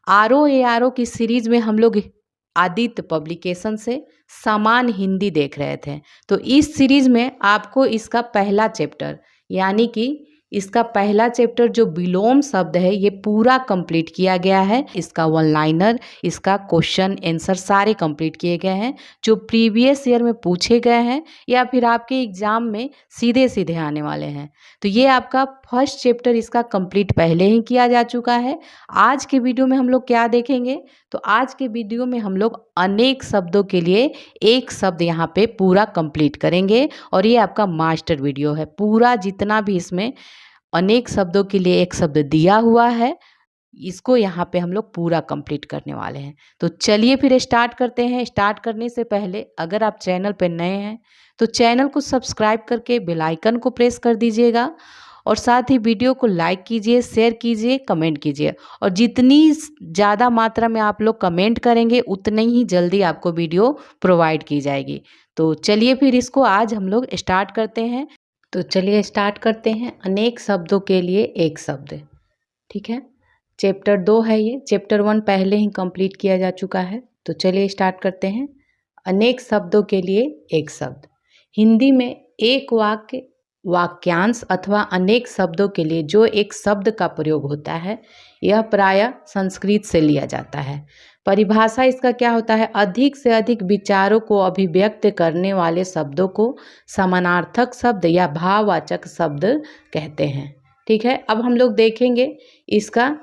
RO की series में हम लोग आदित्य पब्लिकेशन से समान हिंदी देख रहे थे। तो इस सीरीज में आपको इसका पहला चैप्टर यानी कि इसका पहला चैप्टर जो विलोम शब्द है ये पूरा कंप्लीट किया गया है। इसका वन लाइनर, इसका क्वेश्चन आंसर सारे कंप्लीट किए गए हैं जो प्रीवियस ईयर में पूछे गए हैं या फिर आपके एग्जाम में सीधे सीधे आने वाले हैं। तो ये आपका फर्स्ट चैप्टर इसका कंप्लीट पहले ही किया जा चुका है। आज के वीडियो में हम लोग क्या देखेंगे, तो आज के वीडियो में हम लोग अनेक शब्दों के लिए एक शब्द यहाँ पे पूरा कंप्लीट करेंगे और ये आपका मास्टर वीडियो है। पूरा जितना भी इसमें अनेक शब्दों के लिए एक शब्द दिया हुआ है इसको यहाँ पे हम लोग पूरा कंप्लीट करने वाले हैं। तो चलिए फिर स्टार्ट करते हैं। स्टार्ट करने से पहले अगर आप चैनल पे नए हैं तो चैनल को सब्सक्राइब करके बेल आइकन को प्रेस कर दीजिएगा और साथ ही वीडियो को लाइक कीजिए, शेयर कीजिए, कमेंट कीजिए। और जितनी ज़्यादा मात्रा में आप लोग कमेंट करेंगे उतनी ही जल्दी आपको वीडियो प्रोवाइड की जाएगी। तो चलिए फिर इसको आज हम लोग स्टार्ट करते हैं। तो चलिए स्टार्ट करते हैं। अनेक शब्दों के लिए एक शब्द, ठीक है। चैप्टर 2 है ये, चैप्टर 1 पहले ही कंप्लीट किया जा चुका है। तो चलिए स्टार्ट करते हैं। अनेक शब्दों के लिए एक शब्द। हिंदी में एक वाक्य, वाक्यांश अथवा अनेक शब्दों के लिए जो एक शब्द का प्रयोग होता है यह प्रायः संस्कृत से लिया जाता है। परिभाषा इसका क्या होता है, अधिक से अधिक विचारों को अभिव्यक्त करने वाले शब्दों को समानार्थक शब्द या भाववाचक शब्द कहते हैं, ठीक है। अब हम लोग देखेंगे इसका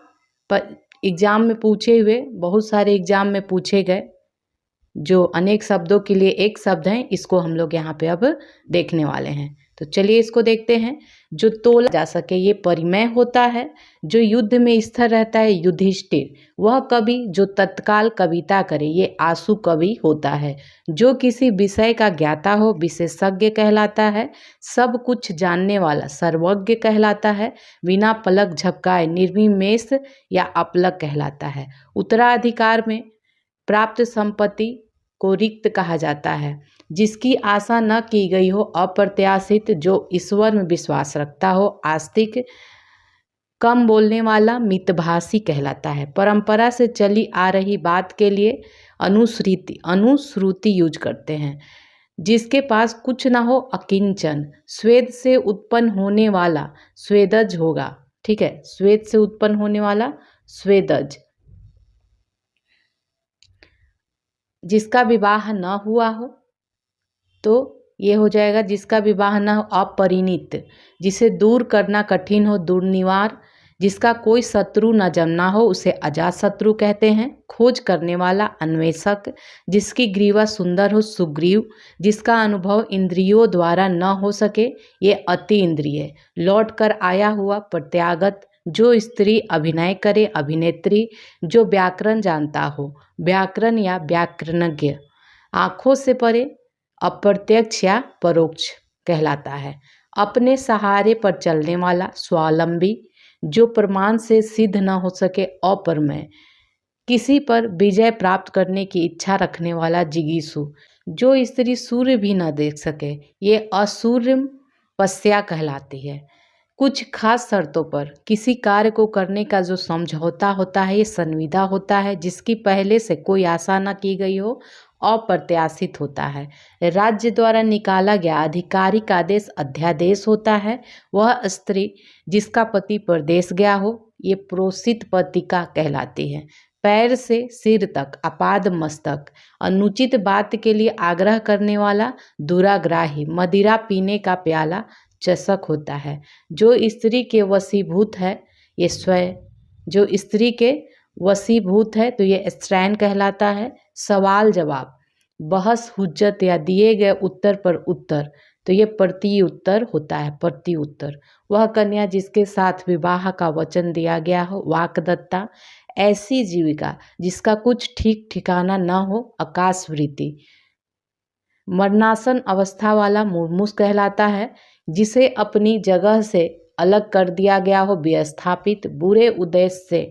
एग्जाम में पूछे हुए, बहुत सारे एग्जाम में पूछे गए जो अनेक शब्दों के लिए एक शब्द हैं, इसको हम लोग यहाँ पे अब देखने वाले हैं। तो चलिए इसको देखते हैं। जो तोला जा सके ये परिमेय होता है। जो युद्ध में स्थिर रहता है युधिष्ठिर। वह कवि जो तत्काल कविता करे ये आशु कवि होता है। जो किसी विषय का ज्ञाता हो विशेषज्ञ कहलाता है। सब कुछ जानने वाला सर्वज्ञ कहलाता है। बिना पलक झपकाए निर्विमेष या अपलक कहलाता है। उत्तराधिकार में प्राप्त संपत्ति को रिक्त कहा जाता है। जिसकी आशा न की गई हो अप्रत्याशित, जो ईश्वर में विश्वास रखता हो आस्तिक, कम बोलने वाला मितभाषी कहलाता है। परंपरा से चली आ रही बात के लिए अनुश्रुति यूज करते हैं। जिसके पास कुछ ना हो अकिंचन, स्वेद से उत्पन्न होने वाला स्वेदज होगा, ठीक है। स्वेद से उत्पन्न होने वाला स्वेदज। जिसका विवाह न हुआ हो तो ये हो जाएगा जिसका विवाह न हो अपरिणीत। जिसे दूर करना कठिन हो दुर्निवार। जिसका कोई शत्रु न जमना हो उसे अजातशत्रु कहते हैं। खोज करने वाला अन्वेषक। जिसकी ग्रीवा सुंदर हो सुग्रीव। जिसका अनुभव इंद्रियों द्वारा न हो सके ये अति इंद्रिय। लौट कर आया हुआ प्रत्यागत। जो स्त्री अभिनय करे अभिनेत्री। जो व्याकरण जानता हो व्याकरण या व्याकरणज्ञ। आँखों से परे अप्रत्यक्ष या परोक्ष कहलाता है। अपने सहारे पर चलने वाला स्वावलंबी। जो प्रमाण से सिद्ध न हो सके अप्रमेय। किसी पर विजय प्राप्त करने की इच्छा रखने वाला जिगीषु। जो स्त्री सूर्य भी न देख सके ये असूर्य पश्या कहलाती है। कुछ खास शर्तों पर किसी कार्य को करने का जो समझौता होता है ये संविदा होता है। जिसकी पहले से कोई आशा न की गई हो अप्रत्याशित होता है। राज्य द्वारा निकाला गया आधिकारिक आदेश अध्यादेश होता है। वह स्त्री जिसका पति परदेश गया हो ये प्रोषित पतिका कहलाती है। पैर से सिर तक अपाद मस्तक। अनुचित बात के लिए आग्रह करने वाला दुराग्राही। मदिरा पीने का प्याला चषक होता है। जो स्त्री के वशीभूत है ये स्वयं, जो स्त्री के वशीभूत है तो ये स्त्रैण कहलाता है। सवाल जवाब, बहस हुज्जत या दिए गए उत्तर पर उत्तर तो ये प्रति उत्तर होता है, प्रति उत्तर। वह कन्या जिसके साथ विवाह का वचन दिया गया हो वाकदत्ता। ऐसी जीविका जिसका कुछ ठीक ठिकाना न हो आकाशवृत्ति। मरणासन अवस्था वाला मुर्मुष कहलाता है। जिसे अपनी जगह से अलग कर दिया गया हो विस्थापित। बुरे उद्देश्य से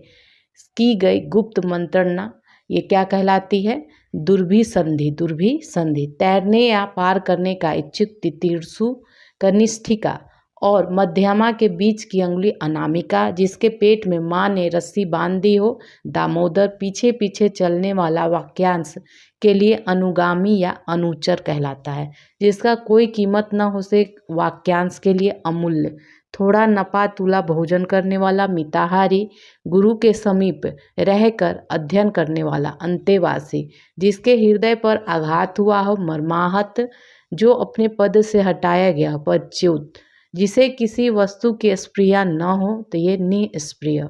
की गई गुप्त मंत्रणा ये क्या कहलाती है दुर्भिसंधि, दुर्भिसंधि। तैरने या पार करने का इच्छुक तितीर्षु। कनिष्ठिका और मध्यमा के बीच की अंगुली अनामिका, जिसके पेट में माँ ने रस्सी बांध दी हो। दामोदर पीछे पीछे चलने वाला वाक्यांश के लिए अनुगामी या अनुचर कहलाता है, जिसका कोई कीमत न हो से वाक्यांश के लिए अमूल्य। थोड़ा नपा तुला भोजन करने वाला मिताहारी, गुरु के समीप रहकर अध्ययन करने वाला अंतेवासी, जिसके हृदय पर आघात हुआ हो मर्माहत, जो अपने पद से हटाया गया पदच्युत, जिसे किसी वस्तु की स्प्रिया न हो तो ये निस्प्रिय,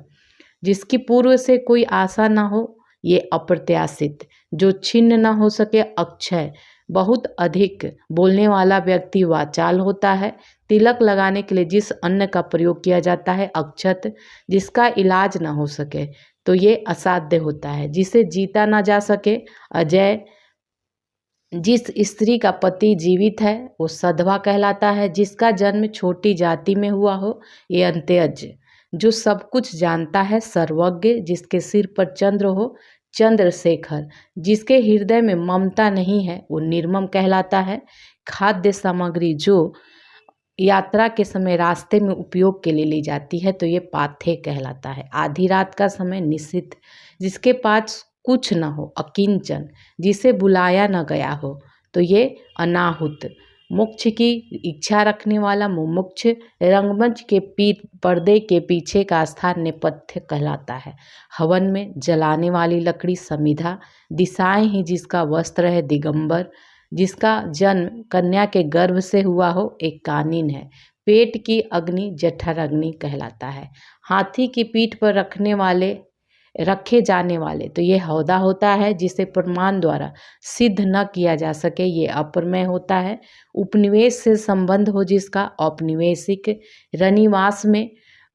जिसकी पूर्व से कोई आशा न हो ये अप्रत्याशित, जो छिन्न न हो सके अक्षय। बहुत अधिक बोलने वाला व्यक्ति वाचाल होता है। तिलक लगाने के लिए जिस अन्न का प्रयोग किया जाता है अक्षत, जिसका इलाज न हो सके तो ये असाध्य होता है, जिसे जीता न जा सके अजय। जिस स्त्री का पति जीवित है वो सधवा कहलाता है, जिसका जन्म छोटी जाति में हुआ हो ये अंत्यज, जो सब कुछ जानता है सर्वज्ञ, जिसके सिर पर चंद्र हो चंद्रशेखर, जिसके हृदय में ममता नहीं है वो निर्मम कहलाता है। खाद्य सामग्री जो यात्रा के समय रास्ते में उपयोग के लिए ली जाती है तो ये पाथे कहलाता है। आधी रात का समय निश्चित, जिसके पास कुछ न हो अकिंचन, जिसे बुलाया न गया हो तो ये अनाहुत। मोक्ष की इच्छा रखने वाला मुमुक्ष, रंगमंच के पर्दे के पीछे का स्थान नेपथ्य कहलाता है। हवन में जलाने वाली लकड़ी समिधा, दिशाएं ही जिसका वस्त्र है दिगंबर, जिसका जन्म कन्या के गर्भ से हुआ हो एक कानीन है। पेट की अग्नि जठराग्नि कहलाता है। हाथी की पीठ पर रखे जाने वाले तो ये हौदा होता है, जिसे प्रमाण द्वारा सिद्ध न किया जा सके ये अप्रमेय होता है। उपनिवेश से संबंध हो जिसका औपनिवेशिक। रनिवास में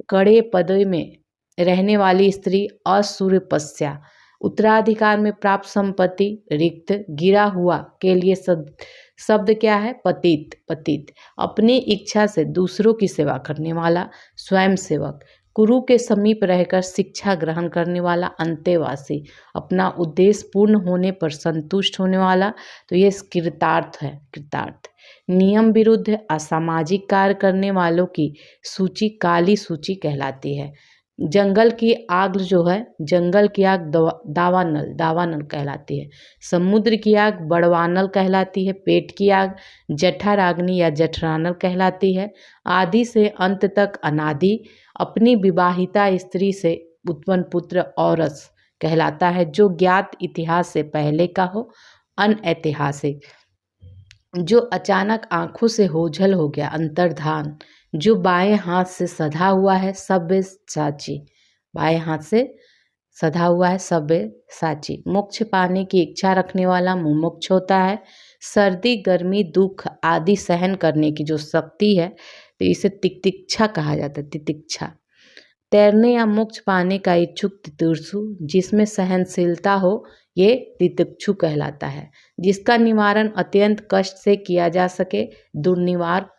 कड़े पद में रहने वाली स्त्री असुरपस्या। उत्तराधिकार में प्राप्त संपत्ति रिक्त। गिरा हुआ के लिए शब्द क्या है पतित। पतित अपनी इच्छा से दूसरों की सेवा करने वाला स्वयं सेवक। गुरु के समीप रहकर शिक्षा ग्रहण करने वाला अंतेवासी। अपना उद्देश्य पूर्ण होने पर संतुष्ट होने वाला तो ये कृतार्थ है। कृतार्थ नियम विरुद्ध असामाजिक कार्य करने वालों की सूची काली सूची कहलाती है। जंगल की आग जो है, जंगल की आग दावानल दावानल कहलाती है। समुद्र की आग बड़वानल कहलाती है। पेट की आग जठराग्नि या जठरानल कहलाती है। आदि से अंत तक अनादि। अपनी विवाहिता स्त्री से उत्पन्न पुत्र औरस कहलाता है, जो ज्ञात इतिहास से पहले का हो। अनऐतिहासिक जो अचानक आंखों से ओझल हो गया। अंतर्धान जो बाएं हाथ से सधा हुआ है। सब्यसाची बाएं हाथ से सधा हुआ है सब्यसाची। मोक्ष पाने की इच्छा रखने वाला मुमुक्ष होता है। सर्दी गर्मी दुख आदि सहन करने की जो शक्ति है तो इसे तितिक्षा कहा जाता है। तितिक्षा तैरने या मोक्ष पाने का इच्छुक तितिक्षु, जिसमें सहनशीलता हो ये तितिक्षु कहलाता है। जिसका निवारण अत्यंत कष्ट से किया जा सके। दुर्निवार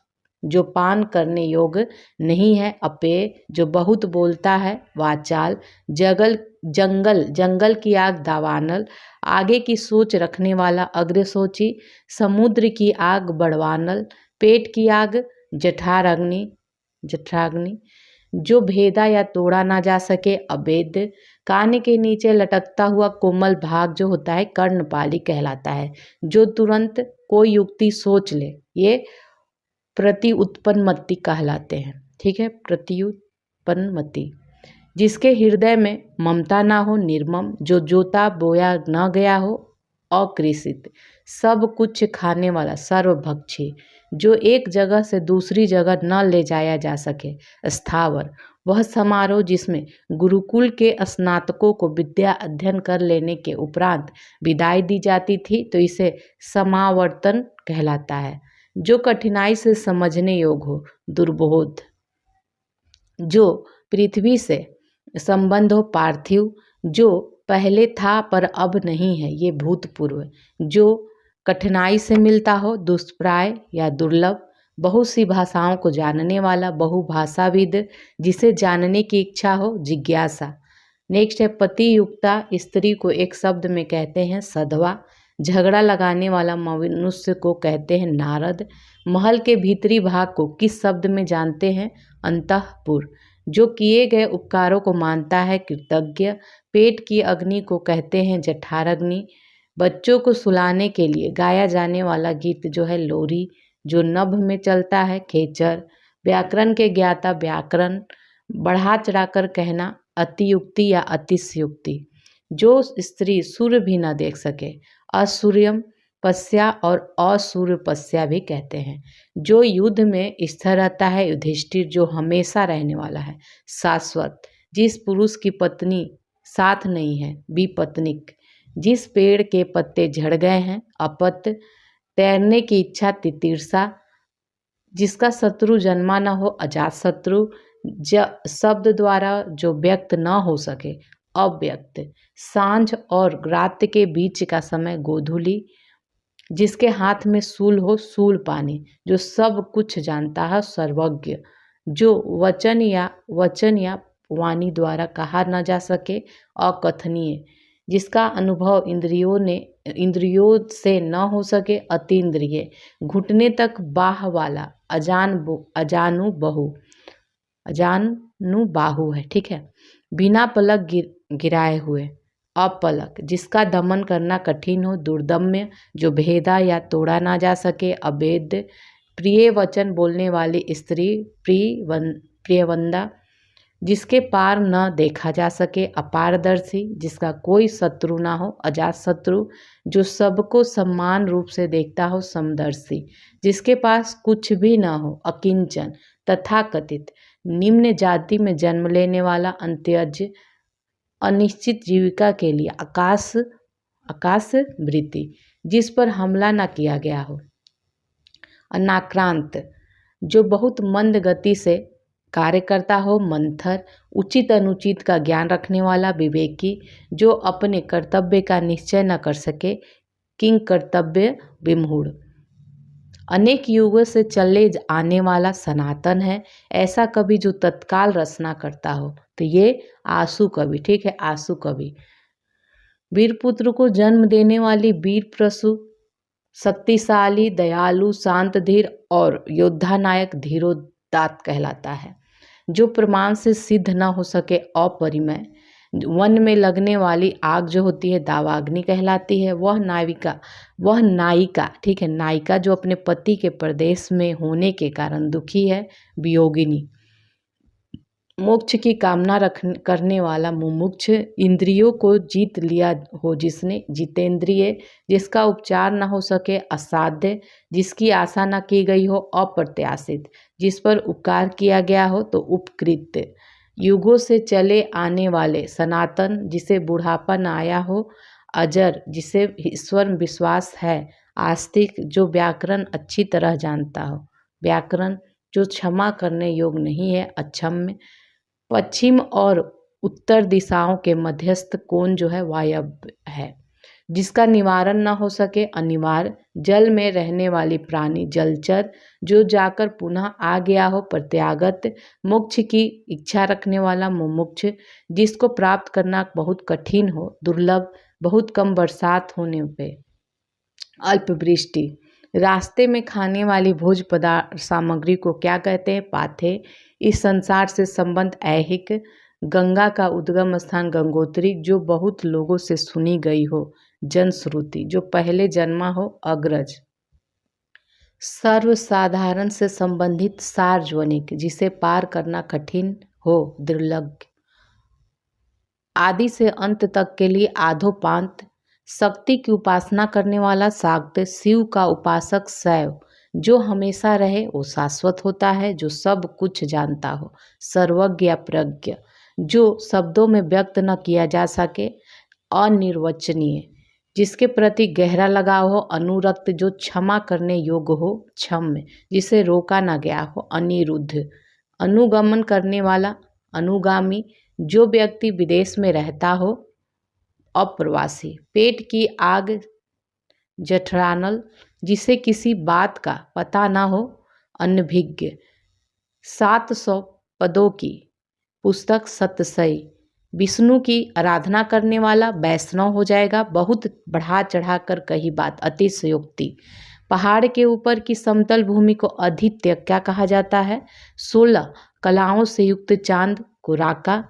जो पान करने योग्य नहीं है। अपेय जो बहुत बोलता है। वाचाल जंगल की आग दावानल आगे की सोच रखने वाला अग्रसोची। समुद्र की आग बड़वानल। पेट की आग जठराग्नि जो भेदा या तोड़ा ना जा सके। अभेद कान के नीचे लटकता हुआ कोमल भाग जो होता है कर्णपाली कहलाता है। जो तुरंत कोई युक्ति सोच ले ये प्रति उत्पन्नमति कहलाते हैं। ठीक है, प्रति उत्पन्नमति। जिसके हृदय में ममता ना हो निर्मम। जो जोता बोया न गया हो अकृषित। सब कुछ खाने वाला सर्वभक्षी। जो एक जगह से दूसरी जगह न ले जाया जा सके। स्थावर वह समारोह जिसमें गुरुकुल के स्नातकों को विद्या अध्ययन कर लेने के उपरांत विदाई दी जाती थी तो इसे समावर्तन कहलाता है। जो कठिनाई से समझने योग्य हो। दुर्बोध जो पृथ्वी से संबंध हो। पार्थिव जो पहले था पर अब नहीं है ये भूतपूर्व। जो कठिनाई से मिलता हो। दुष्प्राय या दुर्लभ बहुत सी भाषाओं को जानने वाला बहुभाषाविद। जिसे जानने की इच्छा हो। जिज्ञासा। नेक्स्ट है पति युक्ता स्त्री को एक शब्द में कहते हैं सधवा। झगड़ा लगाने वाला मनुष्य को कहते हैं नारद। महल के भीतरी भाग को किस शब्द में जानते हैं? अंतःपुर। जो किए गए उपकारों को मानता है कृतज्ञ। पेट की अग्नि को कहते हैं जठराग्नि। बच्चों को सुलाने के लिए गाया जाने वाला गीत जो है लोरी। जो नभ में चलता है खेचर। व्याकरण के ज्ञाता व्याकरण। बढ़ा चढ़ाकर कहना अतियुक्ति या अतिशयोक्ति। जो स्त्री सूर्य भी न देख सके असूर्यम पस्या और असूर्य पस्या भी कहते हैं। जो युद्ध में स्थिर रहता है युधिष्ठिर। जो हमेशा रहने वाला है शाश्वत। जिस पुरुष की पत्नी साथ नहीं है विपत्निक। जिस पेड़ के पत्ते झड़ गए हैं अपत्य। तैरने की इच्छा तितीर्षा। जिसका शत्रु जन्मा न हो अजात शत्रु। शब्द द्वारा जो व्यक्त न हो सके अव्यक्त। सांझ और रात के बीच का समय गोधूली। जिसके हाथ में शूल हो शूल पानी। जो सब कुछ जानता है सर्वज्ञ। जो वचन या वाणी द्वारा कहा न जा सके अकथनीय। जिसका अनुभव इंद्रियों से न हो सके अतीन्द्रिय। घुटने तक बाह वाला अजानु बाहु है, ठीक है। बिना पलक गिराए हुए अपलक। जिसका दमन करना कठिन हो दुर्दम्य। जो भेदा या तोड़ा ना जा सके अभेद्य। प्रिय वचन बोलने वाली स्त्री प्रियवंदा। जिसके पार न देखा जा सके अपारदर्शी। जिसका कोई शत्रु ना हो अजात शत्रु। जो सबको समान रूप से देखता हो समदर्शी। जिसके पास कुछ भी ना हो अकिंचन। तथाकथित निम्न जाति में जन्म लेने वाला अंत्यज। अनिश्चित जीविका के लिए आकाश वृत्ति। जिस पर हमला न किया गया हो अनाक्रांत। जो बहुत मंद गति से कार्य करता हो मंथर। उचित अनुचित का ज्ञान रखने वाला विवेकी। जो अपने कर्तव्य का निश्चय न कर सके किंग कर्तव्य विमूढ़। अनेक युगों से चले आने वाला सनातन है। ऐसा कवि जो तत्काल रचना करता हो तो ये आशु कवि, ठीक है, आशु कवि। वीरपुत्र को जन्म देने वाली वीर प्रसु। शक्तिशाली दयालु शांत धीर और योद्धा नायक धीरोदात्त कहलाता है। जो प्रमाण से सिद्ध न हो सके अपरिमेय। वन में लगने वाली आग जो होती है दावाग्नि कहलाती है। वह नायिका, ठीक है, नायिका जो अपने पति के परदेश में होने के कारण दुखी है वियोगिनी। मोक्ष की कामना करने वाला मुमुक्ष। इंद्रियों को जीत लिया हो जिसने जितेंद्रिय। जिसका उपचार न हो सके असाध्य। जिसकी आशा न की गई हो अप्रत्याशित। जिस पर उपकार किया गया हो तो उपकृत। युगों से चले आने वाले सनातन। जिसे बुढ़ापा न आया हो अजर। जिसे ईश्वर विश्वास है आस्तिक। जो व्याकरण अच्छी तरह जानता हो व्याकरण। जो क्षमा करने योग्य नहीं है अक्षम्य। पश्चिम और उत्तर दिशाओं के मध्यस्थ कोण जो है वायव्य है। जिसका निवारण न हो सके अनिवार्य। जल में रहने वाली प्राणी जलचर। जो जाकर पुनः आ गया हो प्रत्यागत। मोक्ष की इच्छा रखने वाला मुमुक्ष। जिसको प्राप्त करना बहुत कठिन हो दुर्लभ। बहुत कम बरसात होने पे अल्पवृष्टि। रास्ते में खाने वाली भोज पदार्थ सामग्री को क्या कहते हैं? पाथे। इस संसार से संबंध ऐहिक। गंगा का उद्गम स्थान गंगोत्री। जो बहुत लोगों से सुनी गई हो जनश्रुति। जो पहले जन्मा हो अग्रज। सर्वसाधारण से संबंधित सार्वजनिक। जिसे पार करना कठिन हो दुर्लभ। आदि से अंत तक के लिए आधोपांत। शक्ति की उपासना करने वाला शाक्त। शिव का उपासक शैव। जो हमेशा रहे वो शाश्वत होता है। जो सब कुछ जानता हो सर्वज्ञ या प्रज्ञ। जो शब्दों में व्यक्त न किया जा सके अनिर्वचनीय। जिसके प्रति गहरा लगाव हो अनुरक्त। जो क्षमा करने योग्य हो क्षम्य। जिसे रोका न गया हो अनिरुद्ध। अनुगमन करने वाला अनुगामी। जो व्यक्ति विदेश में रहता हो अप्रवासी। पेट की आग जठरानल। जिसे किसी बात का पता ना हो अनभिज्ञ। 700 पदों की पुस्तक सतसई। विष्णु की आराधना करने वाला वैष्णव हो जाएगा। बहुत बढ़ा चढ़ा कर कही बात, अतिशयोक्ति। पहाड़ के ऊपर की समतल भूमि को आदित्य क्या कहा जाता है? 16 कलाओं से युक्त चांद को राका।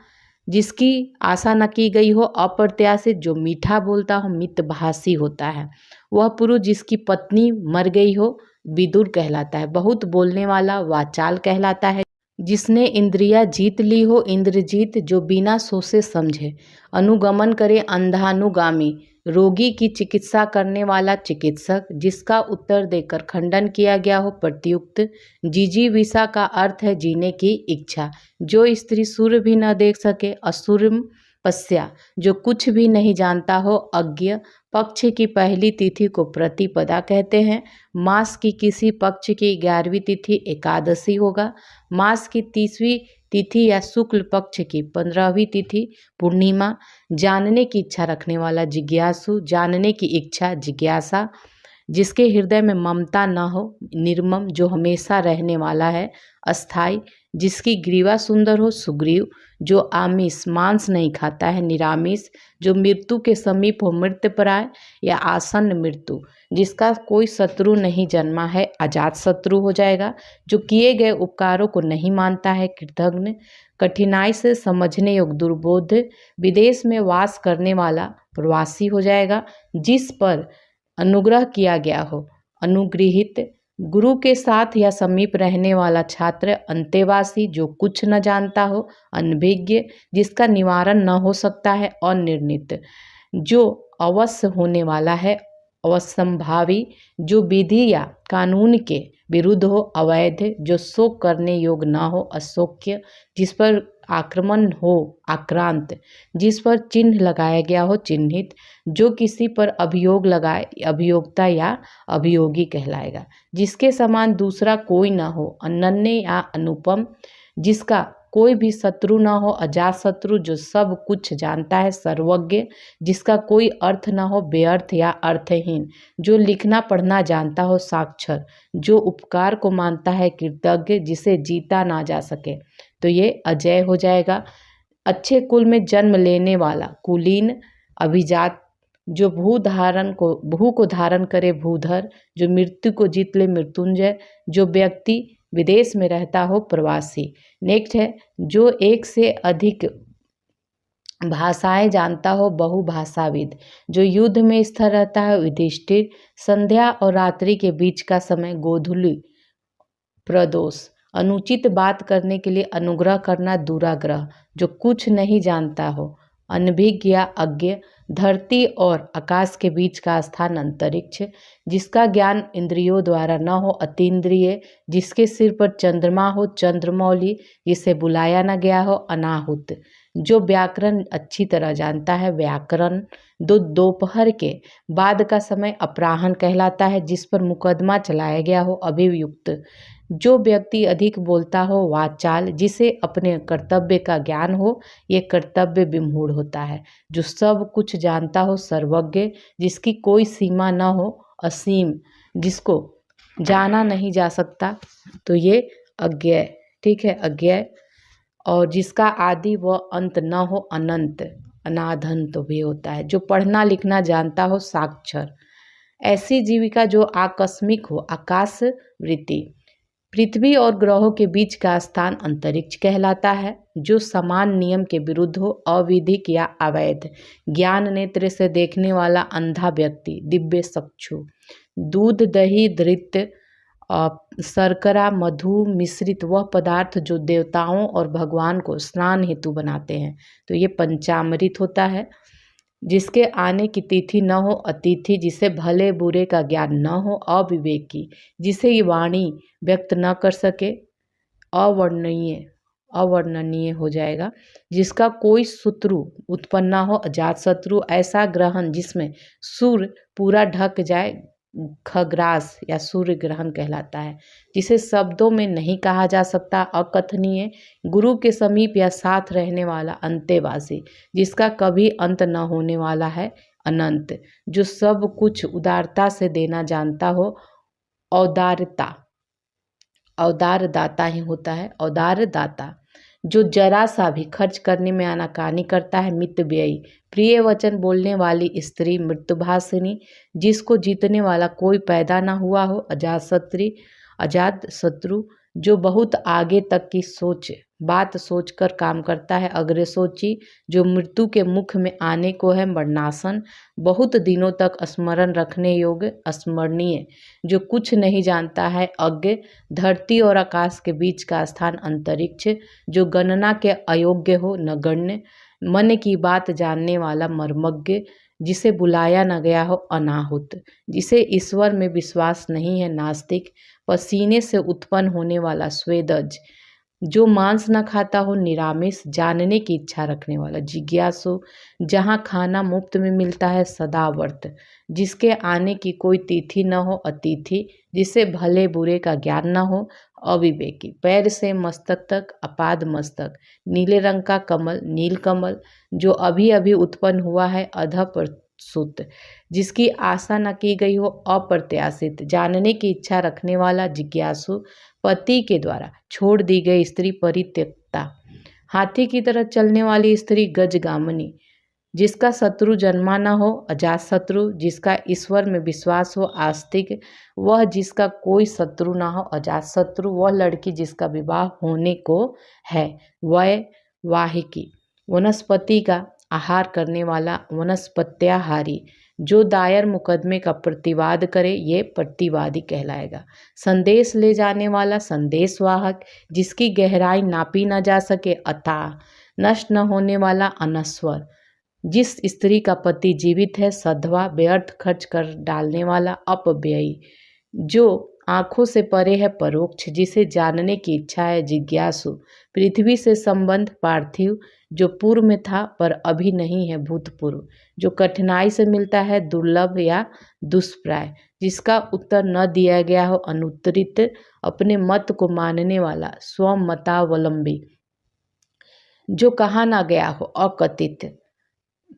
जिसकी आशा न की गई हो, अप्रत्याशित, जो मीठा बोलता हो, मितभाषी होता है। वह पुरुष जिसकी पत्नी मर गई हो, विदुर कहलाता है। बहुत बोलने वाला वाचाल कहलाता है। जिसने इंद्रिया जीत ली हो, इंद्रजीत, जो बिना सोचे समझे अनुगमन करे, अंधानुगामी। रोगी की चिकित्सा करने वाला चिकित्सक। जिसका उत्तर देकर खंडन किया गया हो, प्रत्युक्त। जिजीविषा का अर्थ है जीने की इच्छा। जो स्त्री सूर्य भी न देख सके, असुरम पश्या, जो कुछ भी नहीं जानता हो, अज्ञ। पक्ष की पहली तिथि को प्रतिपदा कहते हैं। मास की किसी पक्ष की 11वीं तिथि एकादशी होगा। मास की 30वीं तिथि या शुक्ल पक्ष की 15वीं तिथि पूर्णिमा। जानने की इच्छा रखने वाला जिज्ञासु, जानने की इच्छा जिज्ञासा। जिसके हृदय में ममता न हो, निर्मम, जो हमेशा रहने वाला है, अस्थाई। जिसकी ग्रीवा सुंदर हो, सुग्रीव, जो आमिष मांस नहीं खाता है, निरामिष। जो मृत्यु के समीप हो, मृत्यपराय या आसन्न मृत्यु। जिसका कोई शत्रु नहीं जन्मा है, अजात शत्रु हो जाएगा। जो किए गए उपकारों को नहीं मानता है, कृतघ्न। कठिनाई से समझने योग्य, दुर्बोध। विदेश में वास करने वाला प्रवासी हो जाएगा। जिस पर अनुग्रह किया गया हो, अनुगृहित। गुरु के साथ या समीप रहने वाला छात्र, अंतेवासी, जो कुछ न जानता हो, अनभिज्ञ। जिसका निवारण न हो सकता है, अनिर्णित। जो अवश्य होने वाला है, अवश्यंभावी। जो विधि या कानून के विरुद्ध हो, अवैध। जो शोक करने योग्य न हो, अशोक्य। जिस पर आक्रमण हो, आक्रांत। जिस पर चिन्ह लगाया गया हो, चिन्हित। जो किसी पर अभियोग लगाए, अभियोक्ता या अभियोगी कहलाएगा। जिसके समान दूसरा कोई न हो, अनन्य या अनुपम। जिसका कोई भी शत्रु न हो, अजात शत्रु। जो सब कुछ जानता है, सर्वज्ञ। जिसका कोई अर्थ न हो, बेअर्थ या अर्थहीन। जो लिखना पढ़ना जानता हो, साक्षर। जो उपकार को मानता है, कृतज्ञ। जिसे जीता ना जा सके, तो ये अजय हो जाएगा। अच्छे कुल में जन्म लेने वाला, कुलीन। अभिजात, जो भू को धारण करे, भूधर। जो मृत्यु को जीत ले, मृत्युंजय। जो व्यक्ति विदेश में रहता हो, प्रवासी। नेक्स्ट है, जो एक से अधिक भाषाएं जानता हो, बहुभाषाविद। जो युद्ध में स्थिर रहता है, युधिष्ठिर। संध्या और रात्रि के बीच का समय, गोधूली, प्रदोष। अनुचित बात करने के लिए अनुग्रह करना, दुराग्रह। जो कुछ नहीं जानता हो, अनभिज्ञ या अज्ञ। धरती और आकाश के बीच का स्थान, अंतरिक्ष। जिसका ज्ञान इंद्रियों द्वारा न हो, अतीन्द्रिय। जिसके सिर पर चंद्रमा हो, चंद्रमौली। जिसे बुलाया न गया हो, अनाहुत। जो व्याकरण अच्छी तरह जानता है, व्याकरण। दोपहर के बाद का समय अपराह्न कहलाता है। जिस पर मुकदमा चलाया गया हो, अभियुक्त। जो व्यक्ति अधिक बोलता हो, वाचाल। जिसे अपने कर्तव्य का ज्ञान हो, ये कर्तव्य विमूढ़ होता है। जो सब कुछ जानता हो, सर्वज्ञ। जिसकी कोई सीमा न हो, असीम। जिसको जाना नहीं जा सकता, तो ये अज्ञेय। ठीक है, अज्ञेय। और जिसका आदि व अंत न हो, अनंत। अनादंत भी होता है। जो पढ़ना लिखना जानता हो, साक्षर। ऐसी जीविका जो आकस्मिक हो, आकाश वृत्ति। पृथ्वी और ग्रहों के बीच का स्थान, अंतरिक्ष कहलाता है। जो समान नियम के विरुद्ध हो, अविधिक या अवैध। ज्ञान नेत्र से देखने वाला, अंधा व्यक्ति, दिव्य चक्षु। दूध, दही, घृत, शर्करा, मधु मिश्रित वह पदार्थ जो देवताओं और भगवान को स्नान हेतु बनाते हैं, तो ये पंचामृत होता है। जिसके आने की तिथि न हो, अतिथि। जिसे भले बुरे का ज्ञान न हो, अविवेकी। जिसे ये वाणी व्यक्त न कर सके, अवर्णनीय, अवर्णनीय हो जाएगा। जिसका कोई शत्रु उत्पन्न न हो, अजात शत्रु। ऐसा ग्रहण जिसमें सूर्य पूरा ढक जाए, खग्रास या सूर्य ग्रहण कहलाता है। जिसे शब्दों में नहीं कहा जा सकता, अकथनीय। गुरु के समीप या साथ रहने वाला, अंतेवासी। जिसका कभी अंत न होने वाला है, अनंत। जो सब कुछ उदारता से देना जानता हो, औदारता। औदार दाता ही होता है, औदार दाता। जो जरा सा भी खर्च करने में आनाकानी करता है, मितव्ययी। प्रिय वचन बोलने वाली स्त्री, मृत्युभाषिनी, जिसको जीतने वाला कोई पैदा ना हुआ हो, अजात शत्रु, जो बहुत आगे तक की बात सोचकर काम करता है, अग्रसोची, जो मृत्यु के मुख में आने को है, मरणासन, बहुत दिनों तक स्मरण रखने योग्य, स्मरणीय, जो कुछ नहीं जानता है, अज्ञ, धरती और आकाश के बीच का स्थान, अंतरिक्ष, जो गणना के अयोग्य हो, नगण्य, मन की बात जानने वाला, मर्मज्ञ, जिसे बुलाया न गया हो, अनाहुत, जिसे ईश्वर में विश्वास नहीं है, नास्तिक, पसीने से उत्पन्न होने वाला, स्वेदज, जो मांस न खाता हो, निरामिष, जानने की इच्छा रखने वाला, जिज्ञासु, जहाँ खाना मुफ्त में मिलता है, सदावर्त, जिसके आने की कोई तिथि न हो, अतिथि, जिसे भले बुरे का ज्ञान न हो, अविवेकी, पैर से मस्तक तक, अपाद मस्तक, नीले रंग का कमल, नील कमल, जो अभी अभी उत्पन्न हुआ है, अधप्रसूत, जिसकी आशा न की गई हो, अप्रत्याशित, जानने की इच्छा रखने वाला, जिज्ञासु, पति के द्वारा छोड़ दी गई स्त्री, परित्यक्ता, हाथी की तरह चलने वाली स्त्री, गजगामिनी, जिसका शत्रु जन्मा न हो, अजातशत्रु, जिसका ईश्वर में विश्वास हो, आस्तिक, वह जिसका कोई शत्रु न हो, अजातशत्रु, वह लड़की जिसका विवाह होने को है, वैवाहिकी, वनस्पति का आहार करने वाला, वनस्पत्याहारी, जो दायर मुकदमे का प्रतिवाद करे, ये प्रतिवादी कहलाएगा, संदेश ले जाने वाला, संदेशवाहक, जिसकी गहराई नापी न जा सके, अथाह, नष्ट न होने वाला, अनश्वर, जिस स्त्री का पति जीवित है, सधवा, व्यर्थ खर्च कर डालने वाला, अपव्ययी, जो आँखों से परे है, परोक्ष, जिसे जानने की इच्छा है, जिज्ञासु, पृथ्वी से संबंध, पार्थिव, जो पूर्व में था पर अभी नहीं है, भूतपूर्व, जो कठिनाई से मिलता है, दुर्लभ या दुष्प्राय, जिसका उत्तर न दिया गया हो, अनुत्तरित, अपने मत को मानने वाला, स्वमतावलंबी, जो कहा ना गया हो, अकथित,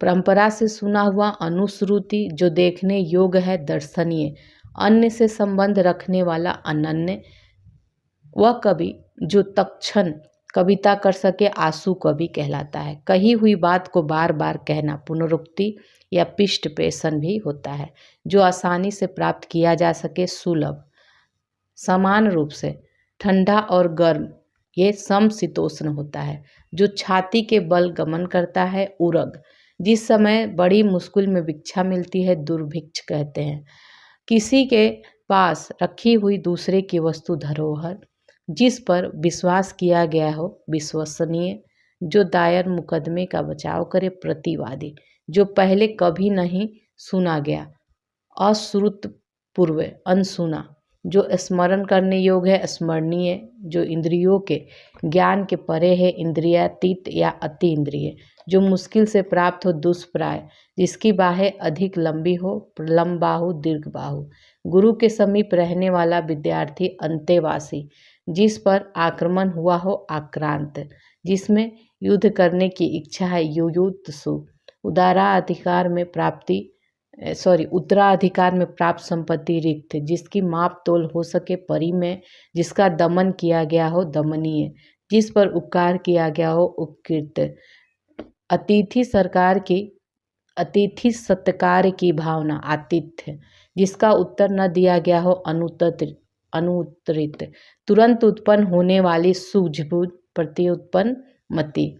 परंपरा से सुना हुआ, अनुश्रुति, जो देखने योग्य है, दर्शनीय, अन्य से संबंध रखने वाला, अनन्य, वह कवि जो तत्क्षण कविता कर सके, आंसू कवि कहलाता है। कही हुई बात को बार बार कहना, पुनरुक्ति या पिष्ट पेशन भी होता है, जो आसानी से प्राप्त किया जा सके, सुलभ, समान रूप से ठंडा और गर्म, ये समशीतोष्ण होता है, जो छाती के बल गमन करता है, उरग, जिस समय बड़ी मुश्किल में भिक्षा मिलती है, दुर्भिक्ष कहते हैं, किसी के पास रखी हुई दूसरे की वस्तु, धरोहर, जिस पर विश्वास किया गया हो, विश्वसनीय, जो दायर मुकदमे का बचाव करे, प्रतिवादी, जो पहले कभी नहीं सुना गया, अश्रुतपूर्व, अनसुना, जो स्मरण करने योग्य है, स्मरणीय, जो इंद्रियों के ज्ञान के परे है, इंद्रियातीत या अति इंद्रिय, जो मुश्किल से प्राप्त हो, दुष्प्राय, जिसकी बाहें अधिक लंबी हो, प्रलम्ब बाहु, दीर्घ बाहु, गुरु के समीप रहने वाला विद्यार्थी, अंतेवासी, जिस पर आक्रमण हुआ हो, आक्रांत, जिसमें युद्ध करने की इच्छा है, युयुत्सु, उत्तराधिकार में प्राप्त संपत्ति, रिक्त, जिसकी माप तोल हो सके, परिमेय, जिसका दमन किया गया हो, दमनीय, जिस पर उपकार किया गया हो, उपकृत, अतिथि सत्कार की भावना, आतिथ्य, जिसका उत्तर न दिया गया हो, अनुत्तरित, तुरंत उत्पन्न होने वाली, सूझबूझ, प्रत्युत्पन्न मति,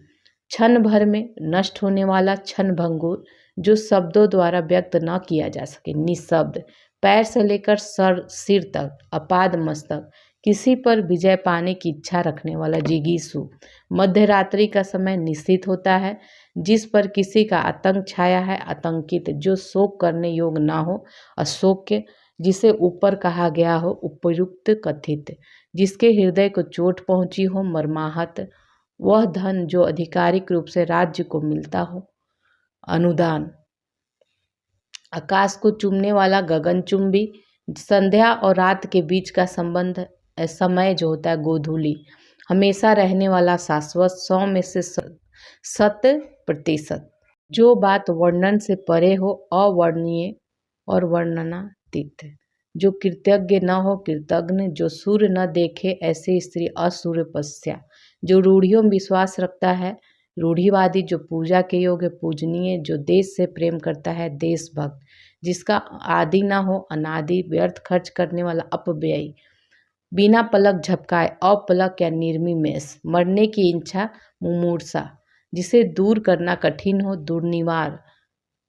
क्षण भर में नष्ट होने वाला, क्षणभंगुर, जो शब्दों द्वारा व्यक्त न किया जा सके, निशब्द, पैर से लेकर सिर तक, अपाद मस्तक, किसी पर विजय पाने की इच्छा रखने वाला, जिगीषु, मध्य रात्रि का समय निश्चित होता है, जिस पर किसी का आतंक छाया है, आतंकित, जो शोक करने योग्य ना हो, अशोक्य, जिसे ऊपर कहा गया हो, उपयुक्त, कथित, जिसके हृदय को चोट पहुंची हो, मर्माहत, वह धन जो आधिकारिक रूप से राज्य को मिलता हो, अनुदान, आकाश को चूमने वाला, गगनचुंबी, संध्या और रात के बीच का संबंध, समय जो होता है, गोधूली, हमेशा रहने वाला, शाश्वत, 100 में से 100%, जो बात वर्णन से परे हो, अवर्णनीय और वर्णनातीत, जो कृतज्ञ न हो, कृतज्ञ, जो सूर्य न देखे ऐसी स्त्री, असूर्यपस्या, जो रूढ़ियों में विश्वास रखता है, रूढ़िवादी। जो पूजा के योग्य, पूजनीय। जो देश से प्रेम करता है, देशभक्त। जिसका आदि ना हो, अनादि। व्यर्थ खर्च करने वाला, अपव्ययी। बिना पलक झपकाए, अपलक या निर्निमेष। मरने की इच्छा, मुमूर्षा। जिसे दूर करना कठिन हो, दुर्निवार।